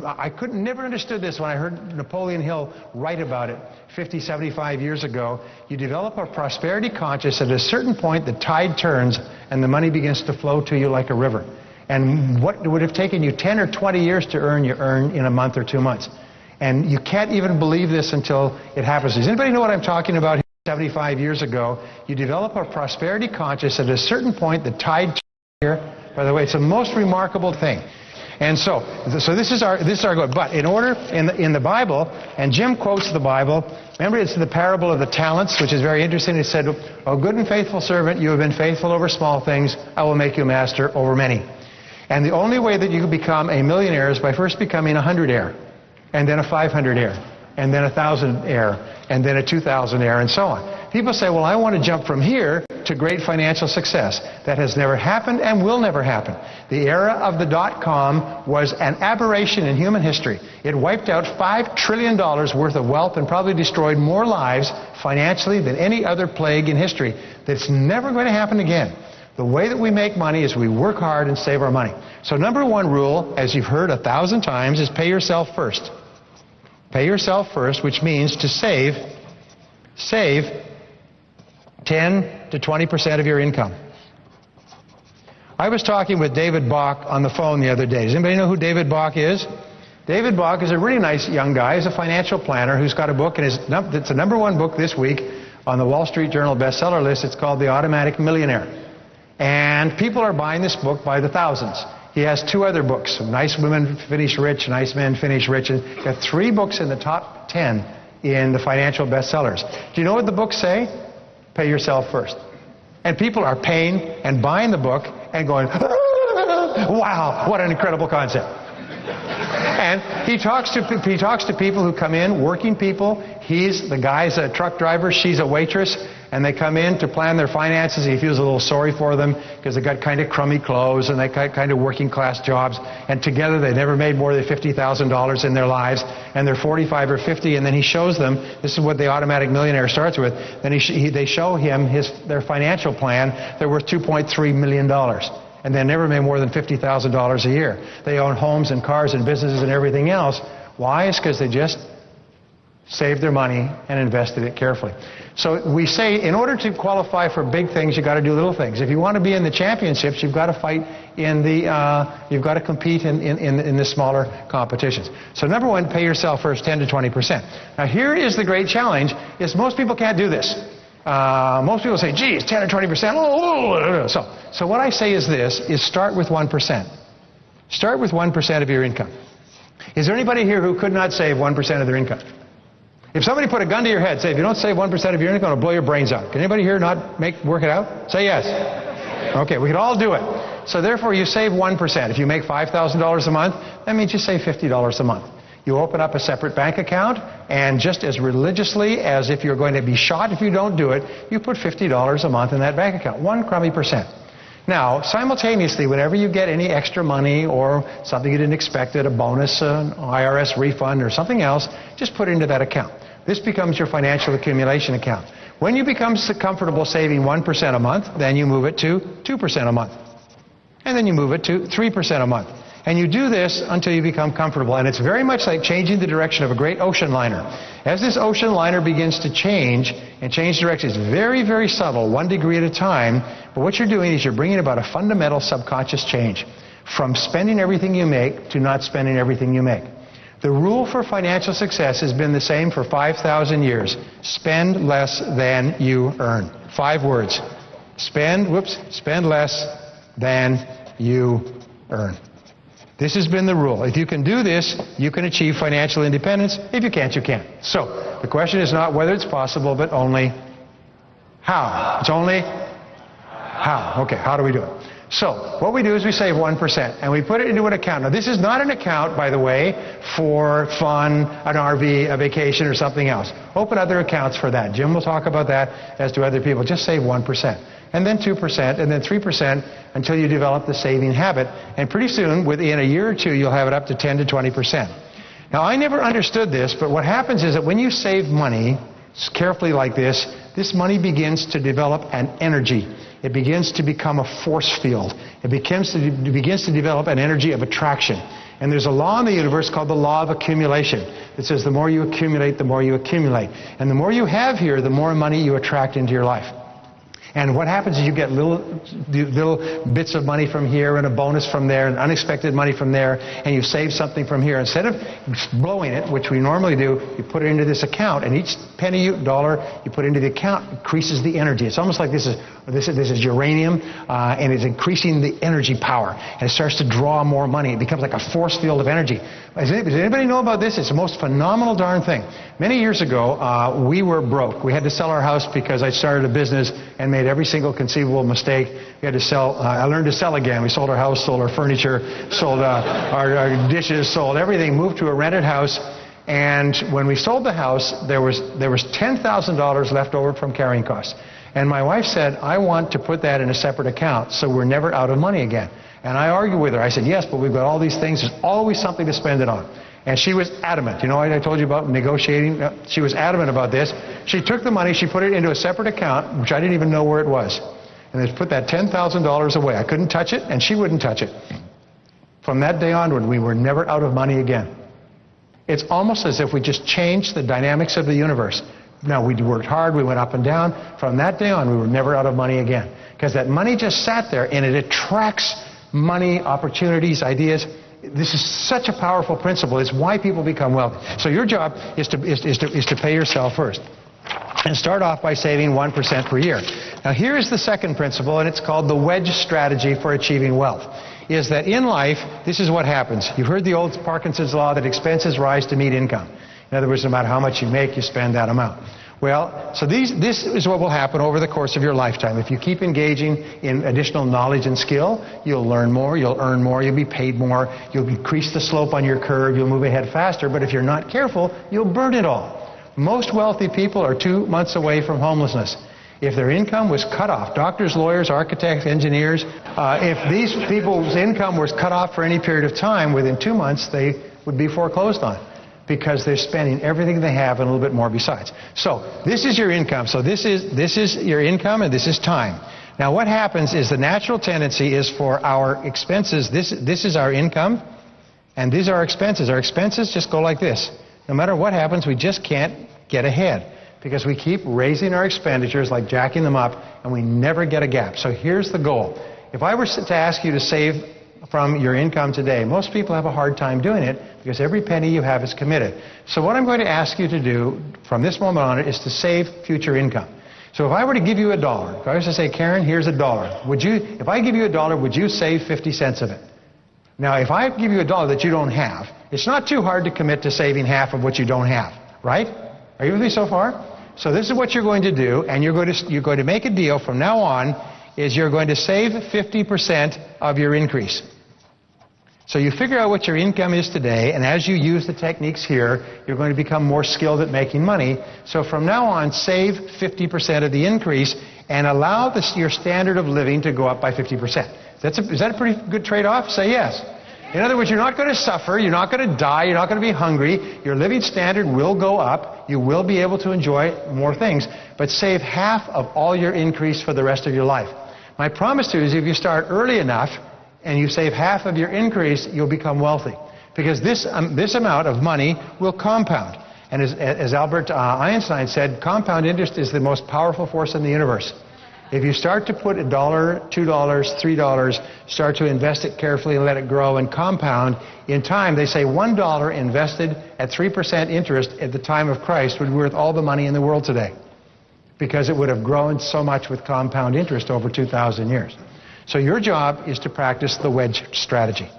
I never understood this when I heard Napoleon Hill write about it 50, 75 years ago. You develop a prosperity consciousness. At a certain point, the tide turns and the money begins to flow to you like a river. And what would have taken you 10 or 20 years to earn, you earn in a month or 2 months. And you can't even believe this until it happens. Does anybody know what I'm talking about? 75 years ago, you develop a prosperity consciousness. At a certain point, the tide turns here. By the way, it's a most remarkable thing. And so this is our goal. But in order, in the Bible, and Jim quotes the Bible, remember it's the parable of the talents, which is very interesting. It said, "O good and faithful servant, you have been faithful over small things, I will make you master over many." And the only way that you can become a millionaire is by first becoming a 100-aire, and then a 500-aire, and then a 1,000-aire, and then a 2,000-aire, and so on. People say, well, I want to jump from here to great financial success. That has never happened and will never happen. The era of the dot-com was an aberration in human history. It wiped out $5 trillion worth of wealth and probably destroyed more lives financially than any other plague in history. That's never going to happen again. The way that we make money is we work hard and save our money. So number 1 rule, as you've heard 1,000 times, is pay yourself first. Pay yourself first, which means to save 10 to 20% of your income. I was talking with David Bach on the phone the other day. Does anybody know who David Bach is? David Bach is a really nice young guy. He's a financial planner who's got a book, and it's the #1 book this week on the Wall Street Journal bestseller list. It's called The Automatic Millionaire. And people are buying this book by the thousands. He has 2 other books, Nice Women Finish Rich, Nice Men Finish Rich. And he's got 3 books in the top 10 in the financial bestsellers. Do you know what the books say? Pay yourself first. And people are paying and buying the book and going, wow, what an incredible concept. And he talks to people who come in, working people. The guy's a truck driver, she's a waitress, and they come in to plan their finances. He feels a little sorry for them because they got kind of crummy clothes and they got kind of working class jobs, and together they never made more than $50,000 in their lives, and they're 45 or 50, and then he shows them, this is what the Automatic Millionaire starts with, then they show him their financial plan. They're worth $2.3 million. And they never made more than $50,000 a year. They own homes and cars and businesses and everything else. Why? It's because they just saved their money and invested it carefully. So we say, in order to qualify for big things, you've got to do little things. If you want to be in the championships, you've got to fight you've got to compete in the smaller competitions. So number 1, pay yourself first 10 to 20%. Now here is the great challenge, is most people can't do this. Most people say, geez, 10 or 20%. So what I say is this, is start with 1%. Start with 1% of your income. Is there anybody here who could not save 1% of their income? If somebody put a gun to your head, say, if you don't save 1% of your income, it'll blow your brains out. Can anybody here not work it out? Say yes. Okay, we can all do it. So therefore, you save 1%. If you make $5,000 a month, that means you save $50 a month. You open up a separate bank account, and just as religiously as if you're going to be shot if you don't do it, you put $50 a month in that bank account, 1 crummy percent. Now, simultaneously, whenever you get any extra money or something you didn't expect, a bonus, an IRS refund, or something else, just put it into that account. This becomes your financial accumulation account. When you become comfortable saving 1% a month, then you move it to 2% a month. And then you move it to 3% a month. And you do this until you become comfortable. And it's very much like changing the direction of a great ocean liner. As this ocean liner begins to change and change direction, it's very, very subtle, 1 degree at a time. But what you're doing is you're bringing about a fundamental subconscious change from spending everything you make to not spending everything you make. The rule for financial success has been the same for 5,000 years. Spend less than you earn. 5 words. Spend less than you earn. This has been the rule. If you can do this, you can achieve financial independence. If you can't, you can't. So, the question is not whether it's possible, but only how. It's only how. Okay, how do we do it? So, what we do is we save 1%, and we put it into an account. Now, this is not an account, by the way, for fun, an RV, a vacation, or something else. Open other accounts for that. Jim will talk about that, as do other people. Just save 1%. And then 2%, and then 3% until you develop the saving habit. And pretty soon, within a year or two, you'll have it up to 10 to 20%. Now, I never understood this, but what happens is that when you save money carefully like this money begins to develop an energy. It begins to become a force field. It begins to develop an energy of attraction. And there's a law in the universe called the law of accumulation. It says the more you accumulate, the more you accumulate. And the more you have here, the more money you attract into your life. And what happens is you get little bits of money from here and a bonus from there and unexpected money from there, and you save something from here. Instead of blowing it, which we normally do, you put it into this account, and each penny, dollar you put into the account increases the energy. It's almost like this is uranium, and it's increasing the energy power. And it starts to draw more money. It becomes like a force field of energy. Does anybody know about this? It's the most phenomenal darn thing. Many years ago, we were broke. We had to sell our house because I started a business and made every single conceivable mistake. We had to sell. I learned to sell again. We sold our house, sold our furniture, sold our dishes, sold everything, moved to a rented house. And when we sold the house, there was $10,000 left over from carrying costs. And my wife said, I want to put that in a separate account so we're never out of money again. And I argued with her. I said, yes, but we've got all these things. There's always something to spend it on. And she was adamant. You know what I told you about negotiating? She was adamant about this. She took the money, she put it into a separate account, which I didn't even know where it was. And they put that $10,000 away. I couldn't touch it, and she wouldn't touch it. From that day onward, we were never out of money again. It's almost as if we just changed the dynamics of the universe. Now, we worked hard, we went up and down. From that day on, we were never out of money again. Because that money just sat there, and it attracts money, opportunities, ideas. This is such a powerful principle. It's why people become wealthy. So your job is to pay yourself first. And start off by saving 1% per year. Now, here is the second principle, and it's called the wedge strategy for achieving wealth. Is that in life, this is what happens. You've heard the old Parkinson's law that expenses rise to meet income. In other words, no matter how much you make, you spend that amount. Well, so this is what will happen over the course of your lifetime. If you keep engaging in additional knowledge and skill, you'll learn more, you'll earn more, you'll be paid more, you'll increase the slope on your curve, you'll move ahead faster, but if you're not careful, you'll burn it all. Most wealthy people are 2 months away from homelessness. If their income was cut off, doctors, lawyers, architects, engineers, if these people's income was cut off for any period of time, within 2 months they would be foreclosed on, because they're spending everything they have and a little bit more besides. So this is your income. So this is your income, and this is time. Now what happens is the natural tendency is for our expenses. This is our income, and these are our expenses. Our expenses just go like this. No matter what happens, we just can't get ahead because we keep raising our expenditures, like jacking them up, and we never get a gap. So here's the goal. If I were to ask you to save from your income today, most people have a hard time doing it because every penny you have is committed. So what I'm going to ask you to do from this moment on is to save future income. So if I were to give you $1, if I was to say, Karen, here's $1, if I give you $1, would you save 50 cents of it? Now, if I give you $1 that you don't have, it's not too hard to commit to saving half of what you don't have, right? Are you with me so far? So this is what you're going to do, and you're going to make a deal from now on, is you're going to save 50% of your increase. So you figure out what your income is today, and as you use the techniques here, you're going to become more skilled at making money. So from now on, save 50% of the increase and allow your standard of living to go up by 50%. Is that a pretty good trade-off? Say yes. In other words, you're not going to suffer, you're not going to die, you're not going to be hungry, your living standard will go up, you will be able to enjoy more things, but save half of all your increase for the rest of your life. My promise to you is if you start early enough, and you save half of your increase, you'll become wealthy. Because this amount of money will compound. And as Albert Einstein said, compound interest is the most powerful force in the universe. If you start to put $1, $2, $3, start to invest it carefully and let it grow and compound, in time, they say $1 invested at 3% interest at the time of Christ would be worth all the money in the world today, because it would have grown so much with compound interest over 2,000 years. So your job is to practice the wedge strategy.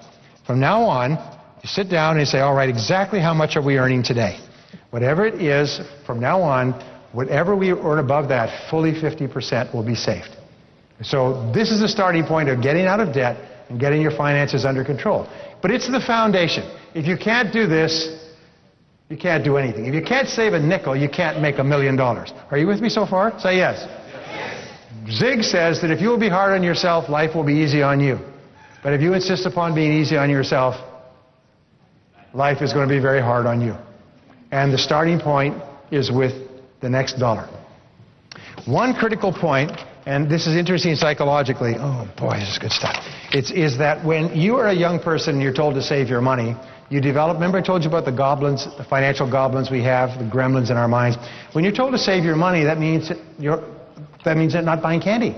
From now on, you sit down and say, all right, exactly how much are we earning today? Whatever it is, from now on, whatever we earn above that, fully 50% will be saved. So this is the starting point of getting out of debt and getting your finances under control. But it's the foundation. If you can't do this, you can't do anything. If you can't save a nickel, you can't make $1 million. Are you with me so far? Say yes. Yes. Zig says that if you will be hard on yourself, life will be easy on you. But if you insist upon being easy on yourself, life is going to be very hard on you. And the starting point is with the next dollar. One critical point, and this is interesting psychologically, oh boy, this is good stuff, is that when you are a young person and you're told to save your money, you develop, remember I told you about the goblins, the financial goblins we have, the gremlins in our minds. When you're told to save your money, that means you're not buying candy.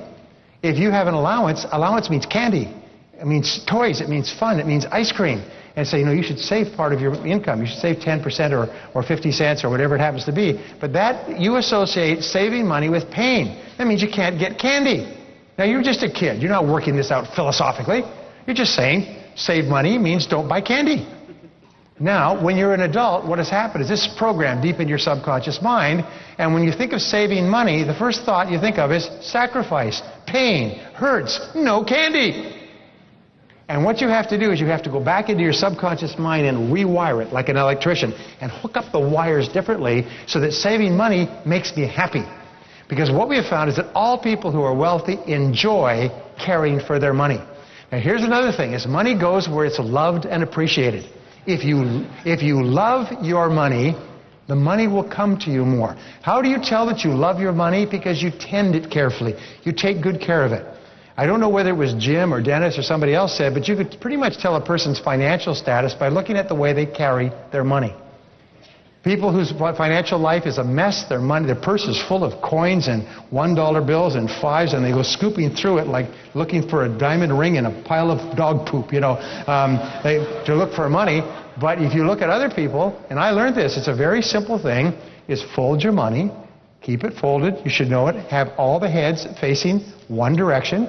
If you have an allowance means candy. It means toys, it means fun, it means ice cream. And say, you should save part of your income. You should save 10% or 50 cents or whatever it happens to be. But that, you associate saving money with pain. That means you can't get candy. Now, you're just a kid. You're not working this out philosophically. You're just saying, save money means don't buy candy. Now, when you're an adult, what has happened is this is programmed deep in your subconscious mind. And when you think of saving money, the first thought you think of is sacrifice, pain, hurts, no candy. And what you have to do is you have to go back into your subconscious mind and rewire it like an electrician and hook up the wires differently so that saving money makes me happy. Because what we have found is that all people who are wealthy enjoy caring for their money. Now here's another thing, is money goes where it's loved and appreciated. If you love your money, the money will come to you more. How do you tell that you love your money? Because you tend it carefully. You take good care of it. I don't know whether it was Jim or Dennis or somebody else said, but you could pretty much tell a person's financial status by looking at the way they carry their money. People whose financial life is a mess, their purse is full of coins and $1 bills and fives, and they go scooping through it like looking for a diamond ring in a pile of dog poop, to look for money. But if you look at other people, and I learned this, it's a very simple thing, is fold your money, keep it folded, you should know it, have all the heads facing one direction,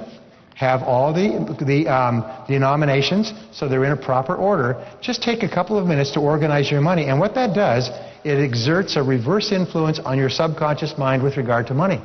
have all the denominations so they're in a proper order. Just take a couple of minutes to organize your money. And what that does, it exerts a reverse influence on your subconscious mind with regard to money.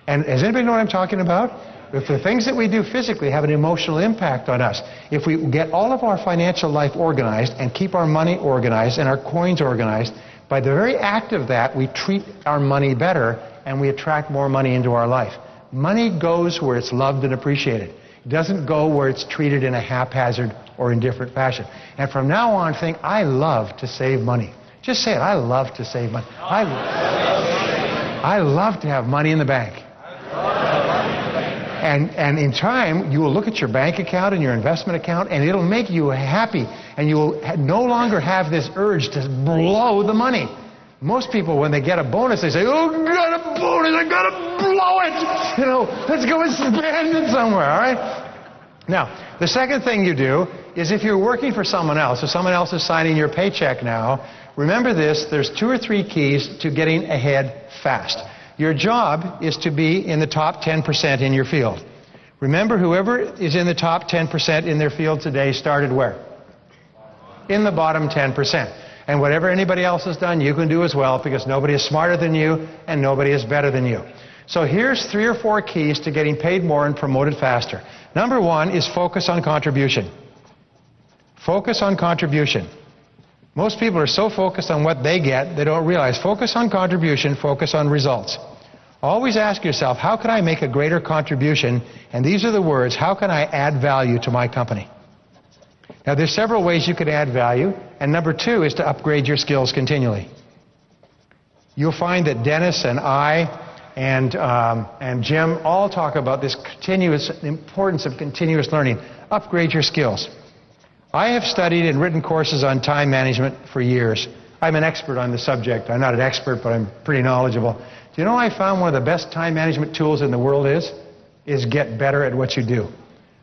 And does anybody know what I'm talking about? If the things that we do physically have an emotional impact on us, if we get all of our financial life organized and keep our money organized and our coins organized, by the very act of that, we treat our money better and we attract more money into our life. Money goes where it's loved and appreciated. It doesn't go where it's treated in a haphazard or indifferent fashion. And from now on, think, I love to save money. Just say it, I love to save money. I love to have money in the bank. And in time, you will look at your bank account and your investment account, and it'll make you happy. And you will no longer have this urge to blow the money. Most people, when they get a bonus, they say, oh, I got a bonus, I got to blow it. Let's go and spend it somewhere, all right? Now, the second thing you do is if you're working for someone else, or someone else is signing your paycheck now, remember this, there's 2 or 3 keys to getting ahead fast. Your job is to be in the top 10% in your field. Remember, whoever is in the top 10% in their field today started where? In the bottom 10%. And whatever anybody else has done, you can do as well, because nobody is smarter than you and nobody is better than you. So here's 3 or 4 keys to getting paid more and promoted faster. Number 1 is focus on contribution. Focus on contribution. Most people are so focused on what they get, they don't realize. Focus on contribution, focus on results. Always ask yourself, how can I make a greater contribution? And these are the words, how can I add value to my company? Now, there's several ways you could add value, and number 2 is to upgrade your skills continually. You'll find that Dennis and I and Jim all talk about this the importance of continuous learning. Upgrade your skills. I have studied and written courses on time management for years. I'm an expert on the subject. I'm not an expert, but I'm pretty knowledgeable. Do you know I found one of the best time management tools in the world is get better at what you do.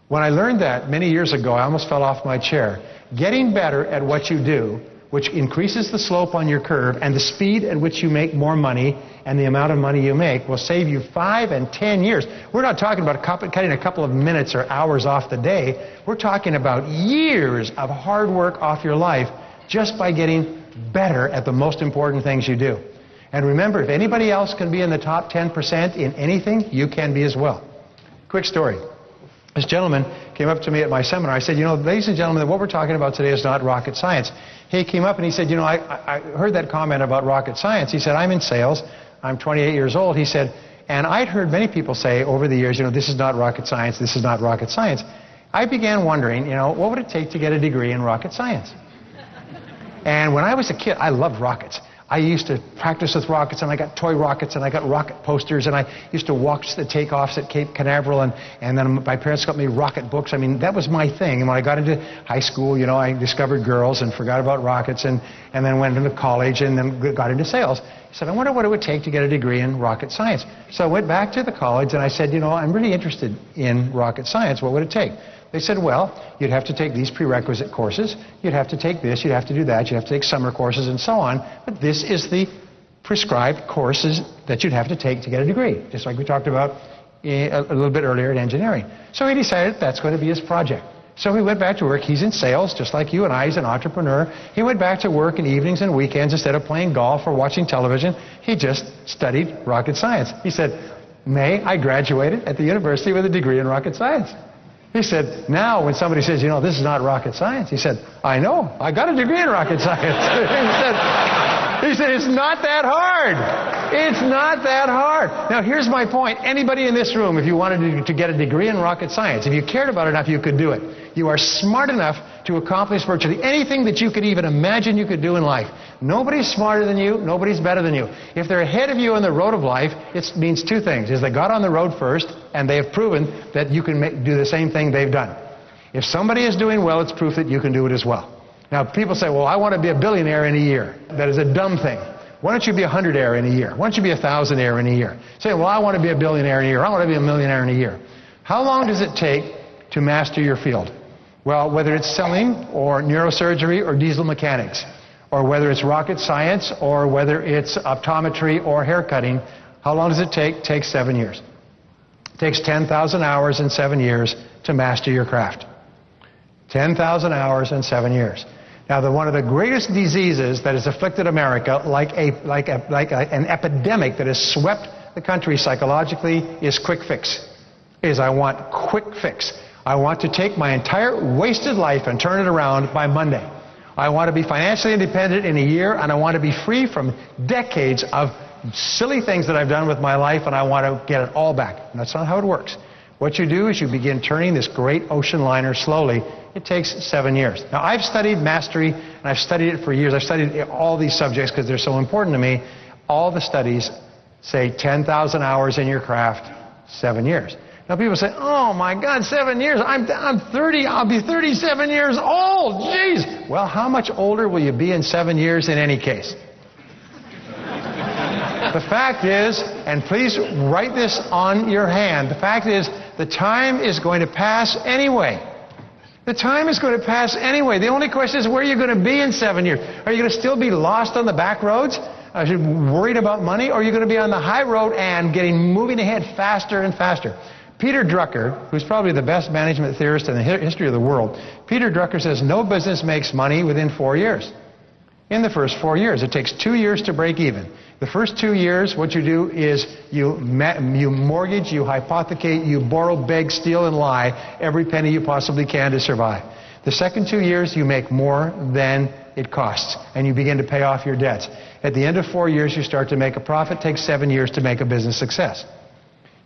When I learned that many years ago, I almost fell off my chair. Getting better at what you do, which increases the slope on your curve and the speed at which you make more money and the amount of money you make, will save you 5 and 10 years. We're not talking about cutting a couple of minutes or hours off the day. We're talking about years of hard work off your life just by getting better at the most important things you do. And remember, if anybody else can be in the top 10% in anything, you can be as well. Quick story. This gentleman came up to me at my seminar. I said, you know, ladies and gentlemen, what we're talking about today is not rocket science. He came up and he said, you know, I heard that comment about rocket science. He said, I'm in sales. I'm 28 years old. He said, and I'd heard many people say over the years, you know, this is not rocket science. This is not rocket science. I began wondering, you know, what would it take to get a degree in rocket science? And when I was a kid, I loved rockets. I used to practice with rockets, and I got toy rockets, and I got rocket posters, and I used to watch the takeoffs at Cape Canaveral, and then my parents got me rocket books. I mean, that was my thing. And when I got into high school, you know, I discovered girls and forgot about rockets, and then went into college, and then got into sales. I said, I wonder what it would take to get a degree in rocket science. So I went back to the college, and I said, you know, I'm really interested in rocket science. What would it take? They said, well, you'd have to take these prerequisite courses, you'd have to take this, you'd have to do that, you'd have to take summer courses and so on, but this is the prescribed courses that you'd have to take to get a degree, just like we talked about a little bit earlier in engineering. So he decided that's going to be his project. So he went back to work. He's in sales, just like you and I. He's an entrepreneur. He went back to work in evenings and weekends. Instead of playing golf or watching television, he just studied rocket science. He said, May, I graduated at the university with a degree in rocket science. He said, now when somebody says, you know, this is not rocket science, he said, I know, I got a degree in rocket science. he said, it's not that hard. It's not that hard. Now, here's my point. Anybody in this room, if you wanted to get a degree in rocket science, if you cared about it enough, you could do it. You are smart enough to accomplish virtually anything that you could even imagine you could do in life. Nobody's smarter than you. Nobody's better than you. If they're ahead of you on the road of life, it means two things. Is they got on the road first, and they have proven that you can do the same thing they've done. If somebody is doing well, it's proof that you can do it as well. Now, people say, well, I want to be a billionaire in a year. That is a dumb thing. Why don't you be a 100-aire in a year? Why don't you be a 1,000-aire in a year? Say, well, I want to be a billionaire in a year. I want to be a millionaire in a year. How long does it take to master your field? Well, whether it's selling or neurosurgery or diesel mechanics, or whether it's rocket science or whether it's optometry or haircutting, how long does it take? It takes 7 years. It takes 10,000 hours in 7 years to master your craft. 10,000 hours in 7 years. Now, one of the greatest diseases that has afflicted America, like an epidemic that has swept the country psychologically, is quick fix. I want quick fix. I want to take my entire wasted life and turn it around by Monday. I want to be financially independent in a year, and I want to be free from decades of silly things that I've done with my life, and I want to get it all back. And that's not how it works. What you do is you begin turning this great ocean liner slowly. It takes 7 years. Now, I've studied mastery, and I've studied it for years. I've studied all these subjects because they're so important to me. All the studies say 10,000 hours in your craft, 7 years. Now, people say, oh, my God, 7 years. I'm 30. I'll be 37 years old. Jeez. Well, how much older will you be in 7 years in any case? The fact is, and please write this on your hand, the fact is the time is going to pass anyway. The time is going to pass anyway. The only question is, where are you going to be in 7 years? Are you going to still be lost on the back roads? Are you worried about money? Or are you going to be on the high road and moving ahead faster and faster? Peter Drucker, who's probably the best management theorist in the history of the world, Peter Drucker says no business makes money within 4 years. In the first 4 years. It takes 2 years to break even. The first 2 years, what you do is you mortgage, you hypothecate, you borrow, beg, steal, and lie every penny you possibly can to survive. The second 2 years, you make more than it costs, and you begin to pay off your debts. At the end of 4 years, you start to make a profit. It takes 7 years to make a business success.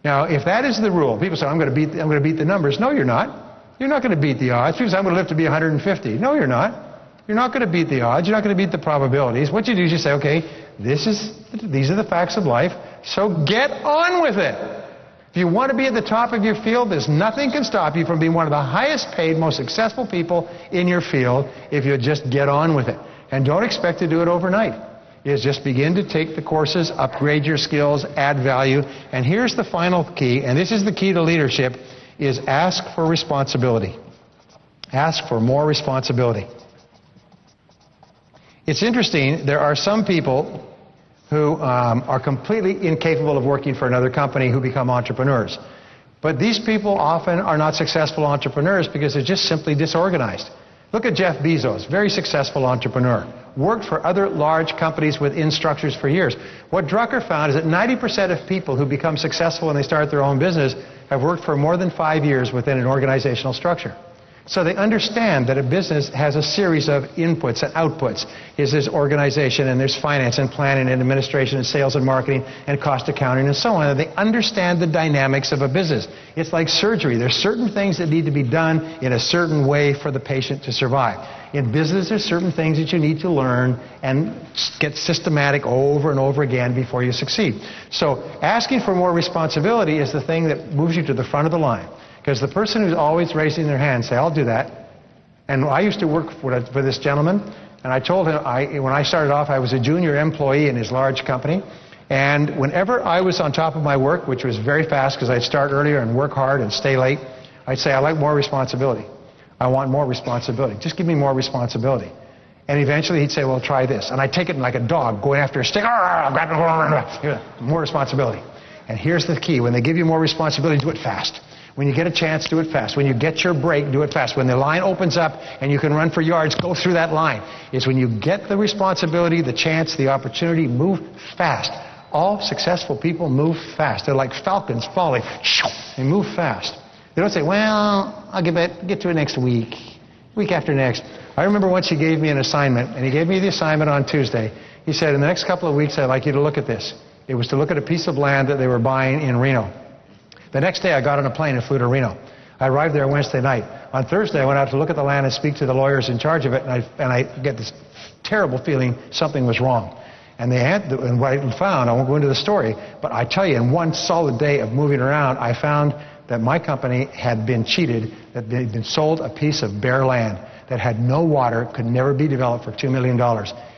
Now, if that is the rule, people say, I'm going to beat the numbers. No, you're not. You're not going to beat the odds. People say, I'm going to live to be 150. No, you're not. You're not going to beat the odds. You're not going to beat the probabilities. What you do is you say, okay, these are the facts of life, so get on with it. If you want to be at the top of your field, there's nothing can stop you from being one of the highest paid, most successful people in your field if you just get on with it. And don't expect to do it overnight. Is just begin to take the courses, upgrade your skills, add value. And here's the final key, and this is the key to leadership, is ask for responsibility. Ask for more responsibility. It's interesting, there are some people who are completely incapable of working for another company who become entrepreneurs. But these people often are not successful entrepreneurs because they're just simply disorganized. Look at Jeff Bezos, very successful entrepreneur. Worked for other large companies within structures for years. What Drucker found is that 90% of people who become successful when they start their own business have worked for more than 5 years within an organizational structure. So they understand that a business has a series of inputs and outputs. There's organization, and there's finance and planning and administration and sales and marketing and cost accounting and so on. And they understand the dynamics of a business. It's like surgery. There's certain things that need to be done in a certain way for the patient to survive. In business, there's certain things that you need to learn and get systematic over and over again before you succeed. So asking for more responsibility is the thing that moves you to the front of the line. Because the person who's always raising their hand say, I'll do that. And I used to work for this gentleman, and I told him, when I started off, I was a junior employee in his large company. And whenever I was on top of my work, which was very fast because I'd start earlier and work hard and stay late, I'd say, I like more responsibility. I want more responsibility. Just give me more responsibility. And eventually he'd say, well, try this. And I'd take it like a dog going after a stick. More responsibility. And here's the key. When they give you more responsibility, do it fast. When you get a chance, do it fast. When you get your break, do it fast. When the line opens up and you can run for yards, go through that line. It's when you get the responsibility, the chance, the opportunity, move fast. All successful people move fast. They're like falcons falling. They move fast. They don't say, well, I'll get to it next week after next. I remember once he gave me an assignment, and he gave me the assignment on Tuesday. He said, in the next couple of weeks, I'd like you to look at this. It was to look at a piece of land that they were buying in Reno. The next day, I got on a plane and flew to Reno. I arrived there Wednesday night. On Thursday, I went out to look at the land and speak to the lawyers in charge of it, and I get this terrible feeling something was wrong. And what I found, I won't go into the story, but I tell you, in one solid day of moving around, I found that my company had been cheated, that they'd been sold a piece of bare land that had no water, could never be developed for $2 million.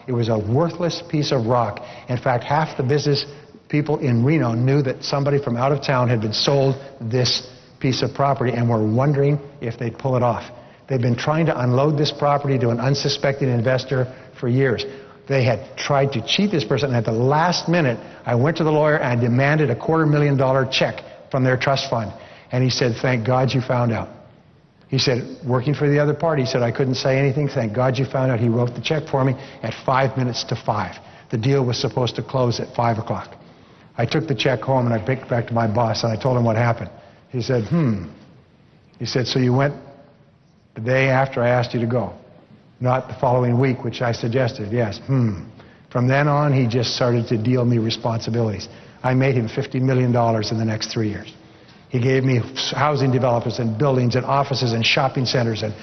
It was a worthless piece of rock. In fact, half the business people in Reno knew that somebody from out of town had been sold this piece of property and were wondering if they'd pull it off. They'd been trying to unload this property to an unsuspecting investor for years. They had tried to cheat this person, and at the last minute, I went to the lawyer and I demanded a $250,000 check from their trust fund. And he said, thank God you found out. He said, working for the other party, he said, I couldn't say anything. Thank God you found out. He wrote the check for me at 5 minutes to 5. The deal was supposed to close at 5 o'clock. I took the check home and I picked it back to my boss and I told him what happened. He said, He said, so you went the day after I asked you to go, not the following week, which I suggested. Yes. From then on, he just started to deal me responsibilities. I made him $50 million in the next 3 years. He gave me housing developers and buildings and offices and shopping centers and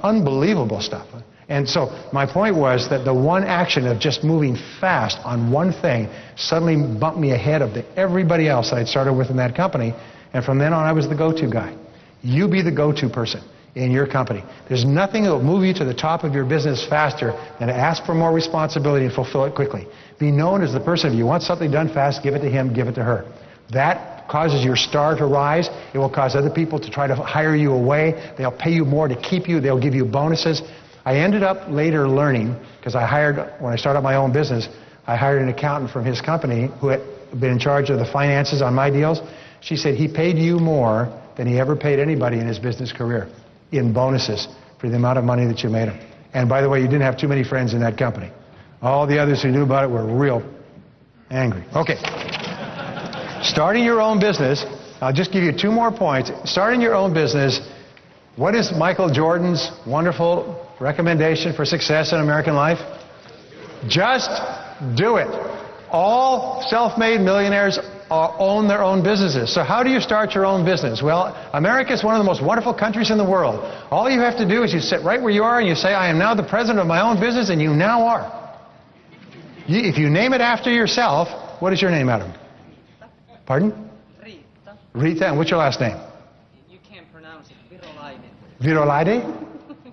unbelievable stuff. And so my point was that the one action of just moving fast on one thing suddenly bumped me ahead of everybody else that I'd started with in that company. And from then on, I was the go-to guy. You be the go-to person in your company. There's nothing that will move you to the top of your business faster than to ask for more responsibility and fulfill it quickly. Be known as the person, if you want something done fast, give it to him, give it to her. That causes your star to rise. It will cause other people to try to hire you away. They'll pay you more to keep you. They'll give you bonuses. I ended up later learning, because when I started my own business, I hired an accountant from his company who had been in charge of the finances on my deals. She said he paid you more than he ever paid anybody in his business career in bonuses for the amount of money that you made him. And by the way, you didn't have too many friends in that company. All the others who knew about it were real angry. Okay. Starting your own business, I'll just give you 2 more points. Starting your own business, what is Michael Jordan's wonderful recommendation for success in American life? Just do it. All self-made millionaires own their own businesses. So how do you start your own business? Well, America is one of the most wonderful countries in the world. All you have to do is you sit right where you are and you say, I am now the president of my own business, and you now are. If you name it after yourself, what is your name, Adam? Pardon? Rita. Rita, and what's your last name? You can't pronounce it. Virolaide. Virolaide?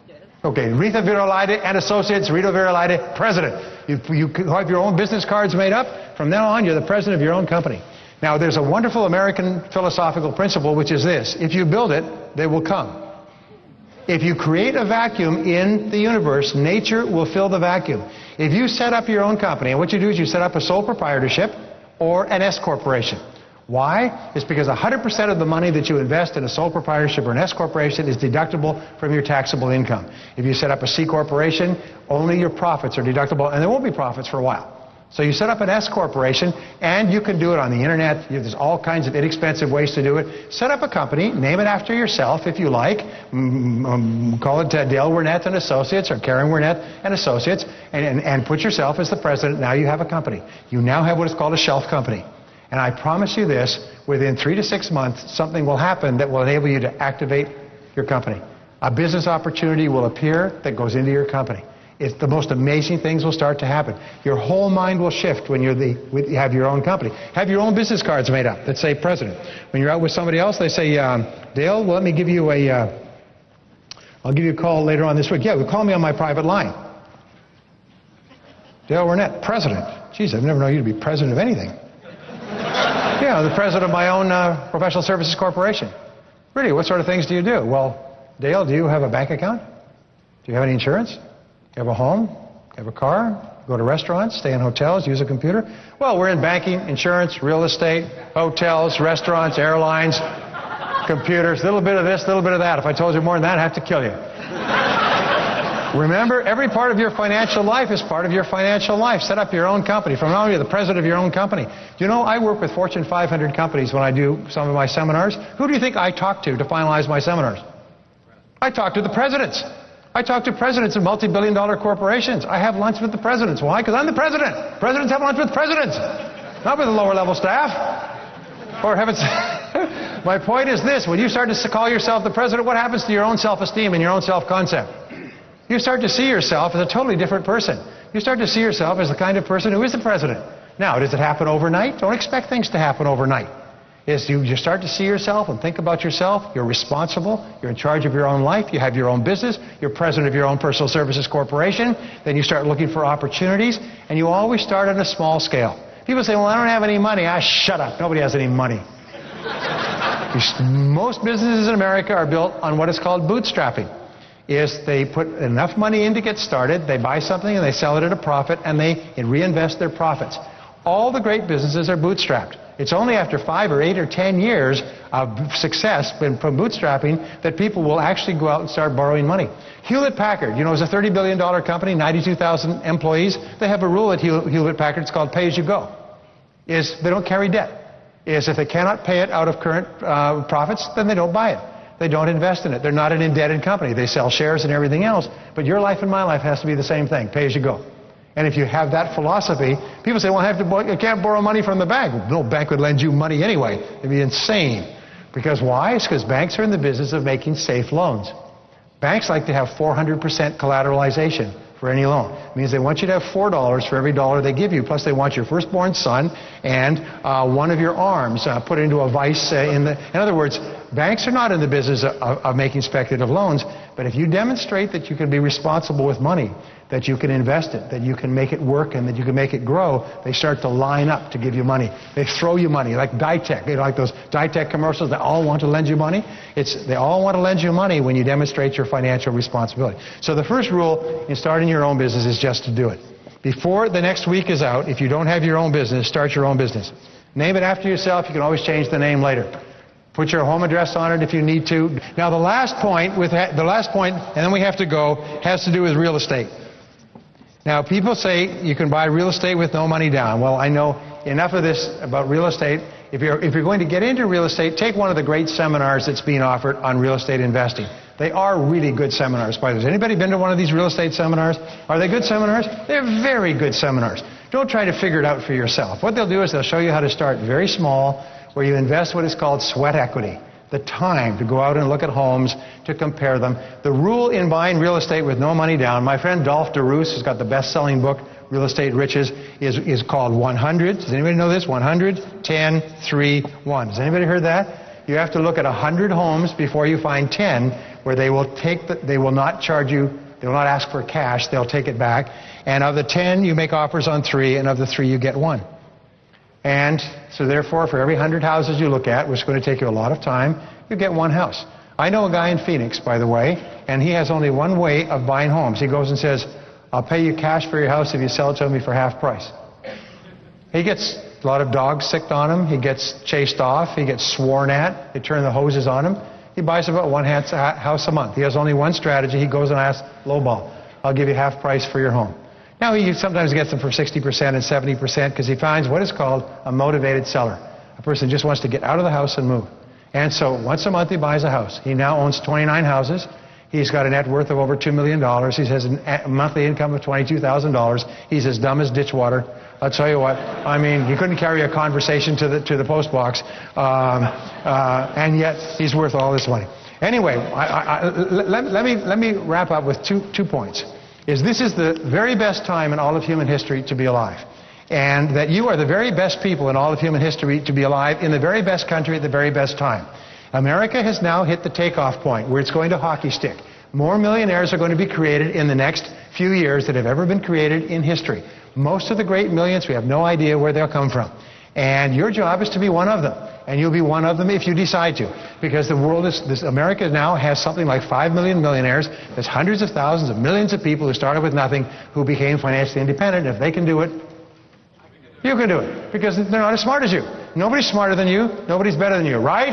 Yes. Okay, Rita Virolaide and Associates, Rita Virolaide, president. You have your own business cards made up. From now on, you're the president of your own company. Now, there's a wonderful American philosophical principle, which is this. If you build it, they will come. If you create a vacuum in the universe, nature will fill the vacuum. If you set up your own company, and what you do is you set up a sole proprietorship or an S corporation. Why? It's because 100% of the money that you invest in a sole proprietorship or an S corporation is deductible from your taxable income. If you set up a C corporation, only your profits are deductible, and there won't be profits for a while. So you set up an S corporation, and you can do it on the internet. There's all kinds of inexpensive ways to do it. Set up a company, name it after yourself if you like. Call it Dale Wernette and Associates or Karen Wernette and Associates, and put yourself as the president. Now you have a company. You now have what is called a shelf company. And I promise you this, within 3 to 6 months, something will happen that will enable you to activate your company. A business opportunity will appear that goes into your company. It's the most amazing things will start to happen. Your whole mind will shift when you have your own company. Have your own business cards made up that say president. When you're out with somebody else, they say, Dale, well, let me give you I'll give you a call later on this week. Yeah, call me on my private line. Dale Wernette, president. Geez, I've never known you to be president of anything. Yeah, the president of my own professional services corporation. Really, what sort of things do you do? Well, Dale, do you have a bank account? Do you have any insurance? Do you have a home? Do you have a car? Go to restaurants, stay in hotels, use a computer? Well, we're in banking, insurance, real estate, hotels, restaurants, airlines, computers, a little bit of this, a little bit of that. If I told you more than that, I'd have to kill you. Remember, every part of your financial life is part of your financial life. Set up your own company. From now on, you're the president of your own company. You know, I work with Fortune 500 companies when I do some of my seminars. Who do you think I talk to finalize my seminars? I talk to the presidents. I talk to presidents of multi-billion-dollar corporations. I have lunch with the presidents. Why? Because I'm the president. Presidents have lunch with presidents, not with the lower-level staff. For heaven's sake. My point is this. When you start to call yourself the president, what happens to your own self-esteem and your own self-concept? You start to see yourself as a totally different person. You start to see yourself as the kind of person who is the president. Now, does it happen overnight? Don't expect things to happen overnight. You start to see yourself and think about yourself. You're responsible. You're in charge of your own life. You have your own business. You're president of your own personal services corporation. Then you start looking for opportunities, and you always start on a small scale. People say, well, I don't have any money. Shut up. Nobody has any money. Most businesses in America are built on what is called bootstrapping. They put enough money in to get started, they buy something and they sell it at a profit, and they reinvest their profits. All the great businesses are bootstrapped. It's only after 5 or 8 or 10 years of success from bootstrapping that people will actually go out and start borrowing money. Hewlett-Packard, you know, is a $30 billion company, 92,000 employees. They have a rule at Hewlett-Packard, it's called pay-as-you-go. They don't carry debt. If they cannot pay it out of current profits, then they don't buy it. They don't invest in it. They're not an indebted company. They sell shares and everything else. But your life and my life has to be the same thing, pay as you go. And if you have that philosophy, people say, well, you can't borrow money from the bank. No bank would lend you money anyway. It'd be insane. Because why? It's because banks are in the business of making safe loans. Banks like to have 400% collateralization for any loan. It means they want you to have $4 for every dollar they give you, plus they want your firstborn son and one of your arms put into a vice. In other words, banks are not in the business of making speculative loans, but if you demonstrate that you can be responsible with money, that you can invest it, that you can make it work, and that you can make it grow, they start to line up to give you money. They throw you money, like Ditech. You know, like those Ditech commercials, they all want to lend you money. They all want to lend you money when you demonstrate your financial responsibility. So the first rule in starting your own business is just to do it. Before the next week is out, if you don't have your own business, start your own business. Name it after yourself. You can always change the name later. Put your home address on it if you need to. Now the last point, and then we have to go, has to do with real estate. Now, people say you can buy real estate with no money down. Well, I know enough of this about real estate. If you're going to get into real estate, take one of the great seminars that's being offered on real estate investing. They are really good seminars. By the way, has anybody been to one of these real estate seminars? Are they good seminars? They're very good seminars. Don't try to figure it out for yourself. What they'll do is they'll show you how to start very small, where you invest what is called sweat equity, the time to go out and look at homes, to compare them. The rule in buying real estate with no money down, my friend Dolph DeRoos, who's got the best-selling book, Real Estate Riches, is called 100. Does anybody know this? 100, 10, 3, 1. Has anybody heard that? You have to look at 100 homes before you find 10 where they will not charge you, they will not ask for cash, they'll take it back. And of the 10, you make offers on 3, and of the 3, you get 1. And so therefore, for every 100 houses you look at, which is going to take you a lot of time, you get 1 house. I know a guy in Phoenix, by the way, and he has only one way of buying homes. He goes and says, I'll pay you cash for your house if you sell it to me for half price. He gets a lot of dogs sicked on him. He gets chased off. He gets sworn at. They turn the hoses on him. He buys about 1 house a month. He has only one strategy. He goes and asks, lowball, I'll give you half price for your home. Now, he sometimes gets them for 60% and 70% because he finds what is called a motivated seller. A person just wants to get out of the house and move. And so once a month he buys a house. He now owns 29 houses. He's got a net worth of over $2 million. He has a monthly income of $22,000. He's as dumb as ditch water. I'll tell you what, I mean, you couldn't carry a conversation to the post box, and yet he's worth all this money. Anyway, let me wrap up with two points. This is the very best time in all of human history to be alive. And that you are the very best people in all of human history to be alive in the very best country at the very best time. America has now hit the takeoff point where it's going to hockey stick. More millionaires are going to be created in the next few years than have ever been created in history. Most of the great millions, we have no idea where they'll come from. And your job is to be one of them. And you'll be one of them if you decide to. Because the world America now has something like 5 million millionaires. There's hundreds of thousands of millions of people who started with nothing, who became financially independent. If they can do it, you can do it. Because they're not as smart as you. Nobody's smarter than you. Nobody's better than you, right?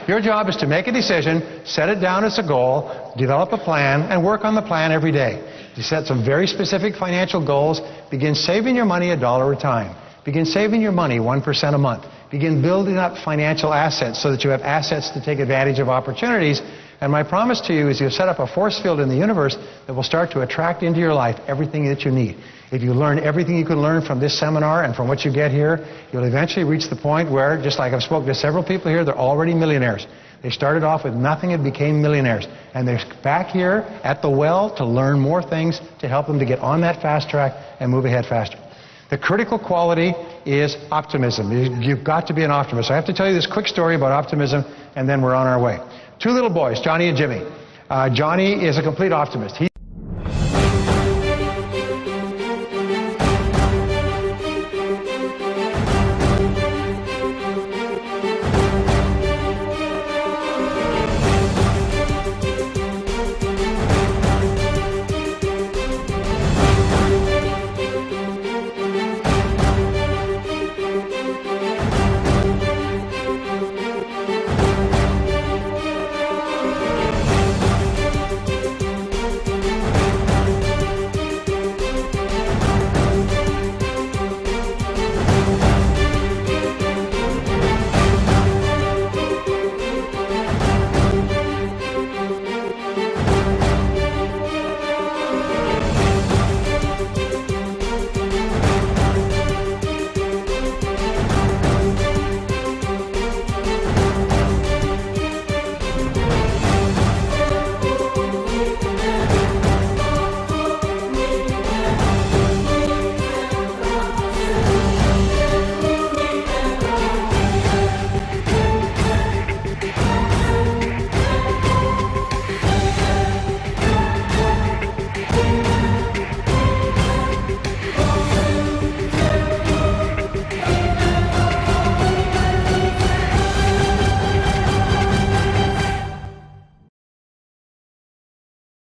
Your job is to make a decision, set it down as a goal, develop a plan, and work on the plan every day. You set some very specific financial goals. Begin saving your money $1 a time. Begin saving your money 1% a month. Begin building up financial assets so that you have assets to take advantage of opportunities. And my promise to you is you'll set up a force field in the universe that will start to attract into your life everything that you need. If you learn everything you can learn from this seminar and from what you get here, you'll eventually reach the point where, just like I've spoken to several people here, they're already millionaires. They started off with nothing and became millionaires. And they're back here at the well to learn more things to help them to get on that fast track and move ahead faster. The critical quality is optimism. You've got to be an optimist. I have to tell you this quick story about optimism, and then we're on our way. 2 little boys, Johnny and Jimmy. Johnny is a complete optimist.